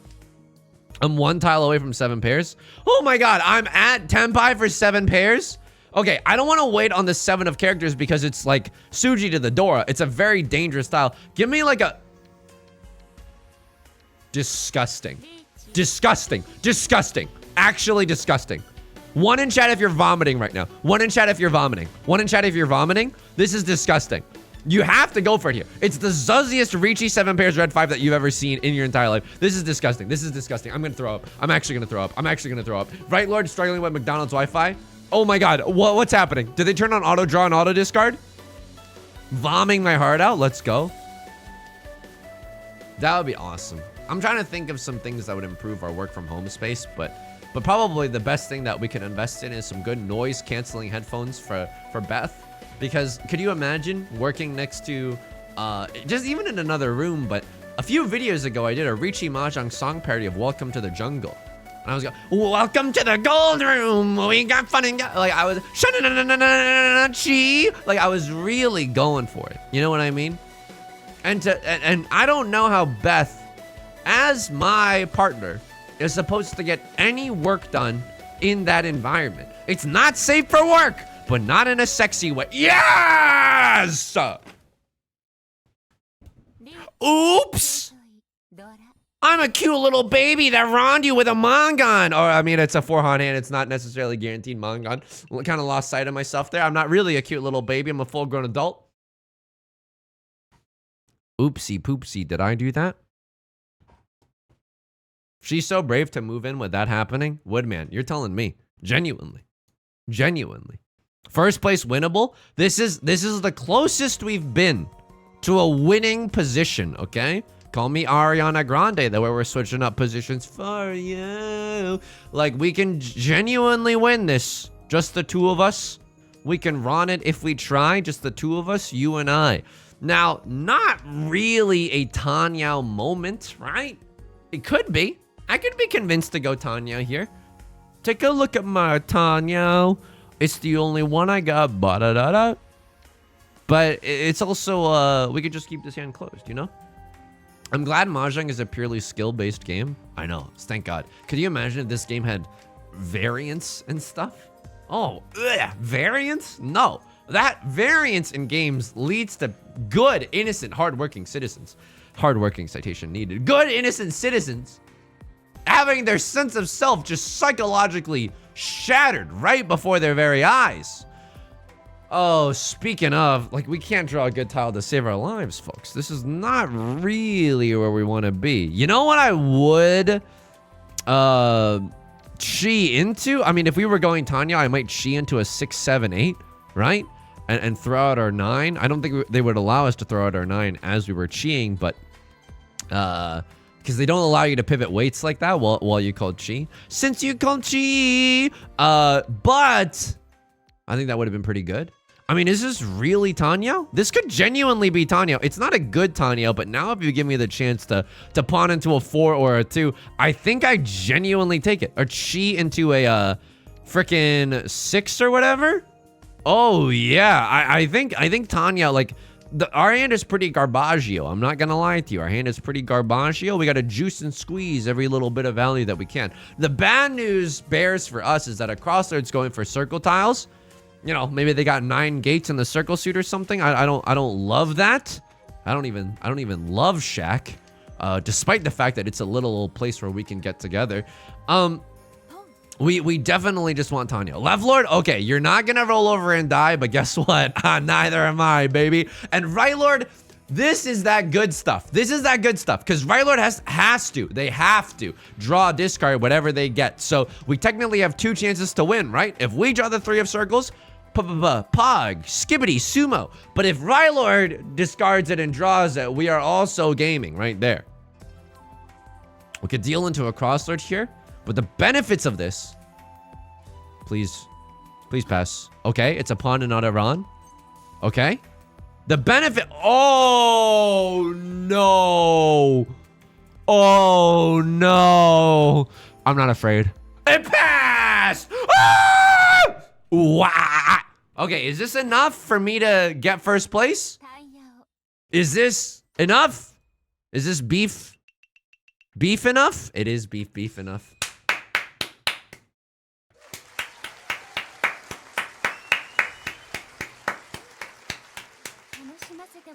I'm 1 tile away from 7 pairs. Oh my God, I'm at Tenpai for 7 pairs. Okay, I don't want to wait on the 7 of characters because it's like Suji to the Dora. It's a very dangerous style. Give me like a... Disgusting. Actually disgusting. 1 in chat if you're vomiting right now. 1 in chat if you're vomiting. 1 in chat if you're vomiting. This is disgusting. You have to go for it here. It's the zuzziest Ricci 7 pairs red 5 that you've ever seen in your entire life. This is disgusting. I'm gonna throw up. I'm actually gonna throw up. Right Lord struggling with McDonald's Wi-Fi. Oh my God, what's happening? Did they turn on auto draw and auto discard? Vomiting my heart out. Let's go. That would be awesome. I'm trying to think of some things that would improve our work from home space, but probably the best thing that we can invest in is some good noise canceling headphones for Beth. Because could you imagine working next to just even in another room, but a few videos ago, I did a Richie Mahjong song parody of Welcome to the Jungle. And I was going, welcome to the gold room. We got fun and like I was, like I was really going for it. You know what I mean? And I don't know how Beth, as my partner, is supposed to get any work done in that environment. It's not safe for work, but not in a sexy way. Yes! Oops! I'm a cute little baby that wronged you with a mangan. Or, I mean, it's a four-hand hand. It's not necessarily guaranteed mangan. Kind of lost sight of myself there. I'm not really a cute little baby. I'm a full-grown adult. Oopsie poopsie. Did I do that? She's so brave to move in with that happening. Woodman, you're telling me. Genuinely. Genuinely. First place winnable. This is the closest we've been to a winning position, okay? Call me Ariana Grande, the way we're switching up positions for you. Like, we can genuinely win this. Just the two of us. We can run it if we try. Just the two of us, you and I. Now, not really a Tanya moment, right? It could be. I could be convinced to go Tanya here. Take a look at my Tanya. It's the only one I got. Ba-da-da-da. But it's also, we could just keep this hand closed, you know? I'm glad Mahjong is a purely skill-based game. I know, thank God. Could you imagine if this game had variance and stuff? Oh, ugh, variance? No. That variance in games leads to good, innocent, hardworking citizens. Hardworking citation needed. Good, innocent citizens having their sense of self just psychologically shattered right before their very eyes. Oh, speaking of, like, we can't draw a good tile to save our lives, folks. This is not really where we want to be. You know what I would chi into? I mean, if we were going Tanya, I might chi into a 6, 7, 8, right? And throw out our 9. I don't think they would allow us to throw out our 9 as we were chiing, but because they don't allow you to pivot weights like that while you call chi. Since you called chi, but I think that would have been pretty good. I mean, is this really Tanya? This could genuinely be Tanya. It's not a good Tanya, but now if you give me the chance to pawn into a 4 or a 2, I think I genuinely take it. Or chi into a freaking 6 or whatever. Oh yeah, I think Tanya, like, our hand is pretty garbaggio. I'm not gonna lie to you. Our hand is pretty garbaggio. We gotta juice and squeeze every little bit of value that we can. The bad news bears for us is that a crossroad's going for circle tiles. You know, maybe they got 9 gates in the circle suit or something. I don't love that. I don't even love Shaq, despite the fact that it's a little place where we can get together. We definitely just want Tanya. Left Lord, okay, you're not gonna roll over and die, but guess what? Neither am I, baby. And Right Lord, this is that good stuff. This is that good stuff, because Right Lord they have to draw, discard, whatever they get. So we technically have 2 chances to win, right? If we draw the 3 of circles, pog, skibbity, sumo. But if Right Lord discards it and draws it, we are also gaming right there. We could deal into a crossroad here, but the benefits of this, please pass. Okay, it's a pawn and not a Ron. Okay. The benefit, oh no. Oh no. I'm not afraid. It passed! Ah! Wah! Okay, is this enough for me to get first place? Is this enough? Is this beef enough? It is beef enough.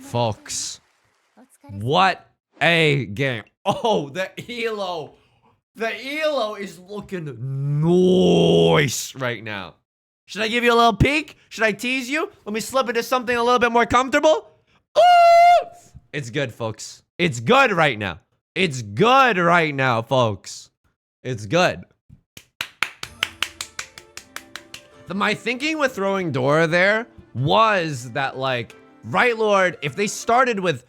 Folks, what a game. Oh, the elo. The elo is looking nice right now. Should I give you a little peek? Should I tease you? Let me slip into something a little bit more comfortable. Ooh! It's good, folks. It's good right now. It's good right now, folks. It's good. My thinking with throwing Dora there was that, like, Right Lord, if they started with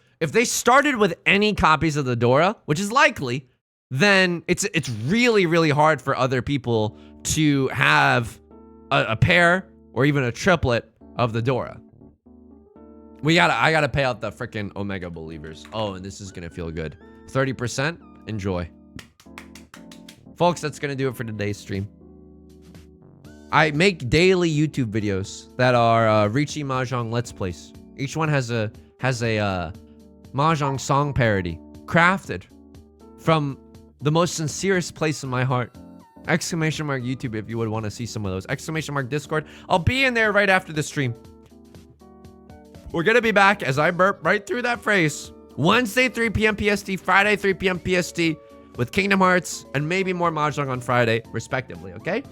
any copies of the Dora, which is likely, then it's really, really hard for other people to have a pair or even a triplet of the Dora. I gotta pay out the freaking Omega Believers. Oh, and this is gonna feel good. 30%. Enjoy. Folks, that's gonna do it for today's stream. I make daily YouTube videos that are Richi Mahjong Let's Plays. Each one has a Mahjong song parody crafted from the most sincerest place in my heart. Exclamation mark YouTube if you would want to see some of those. Exclamation mark Discord. I'll be in there right after the stream. We're gonna be back as I burp right through that phrase. Wednesday 3 p.m. PST, Friday 3 p.m. PST with Kingdom Hearts and maybe more Mahjong on Friday, respectively, okay?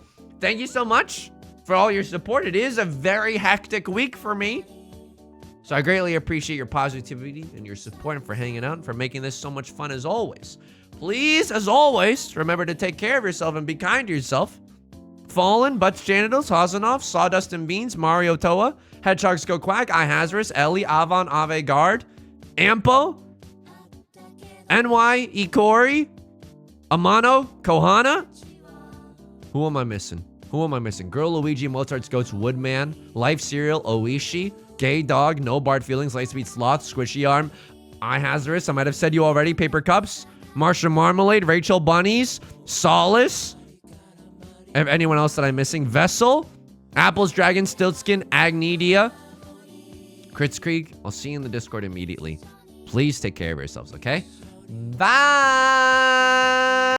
Thank you so much for all your support. It is a very hectic week for me. So I greatly appreciate your positivity and your support and for hanging out and for making this so much fun as always. Please, as always, remember to take care of yourself and be kind to yourself. Fallen, Butts Janitals, Hasanov, Sawdust and Beans, Mario Toa, Hedgehogs Go Quack, iHazardous, Ellie, Avon, Ave Guard, Ampo, NY, Ikori, Amano, Kohana. Who am I missing? Girl Luigi, Mozart's Goats, Woodman, Life Cereal, Oishi, Gay Dog, No Bard Feelings, Lightspeed Sloth, Squishy Arm, iHazardous, I might have said you already, Paper Cups, Marsha Marmalade, Rachel Bunnies, Solace, anyone else that I'm missing, Vessel, Apples, Dragon, Stiltskin, Agnedia, Kritzkrieg. I'll see you in the Discord immediately. Please take care of yourselves, okay? Bye!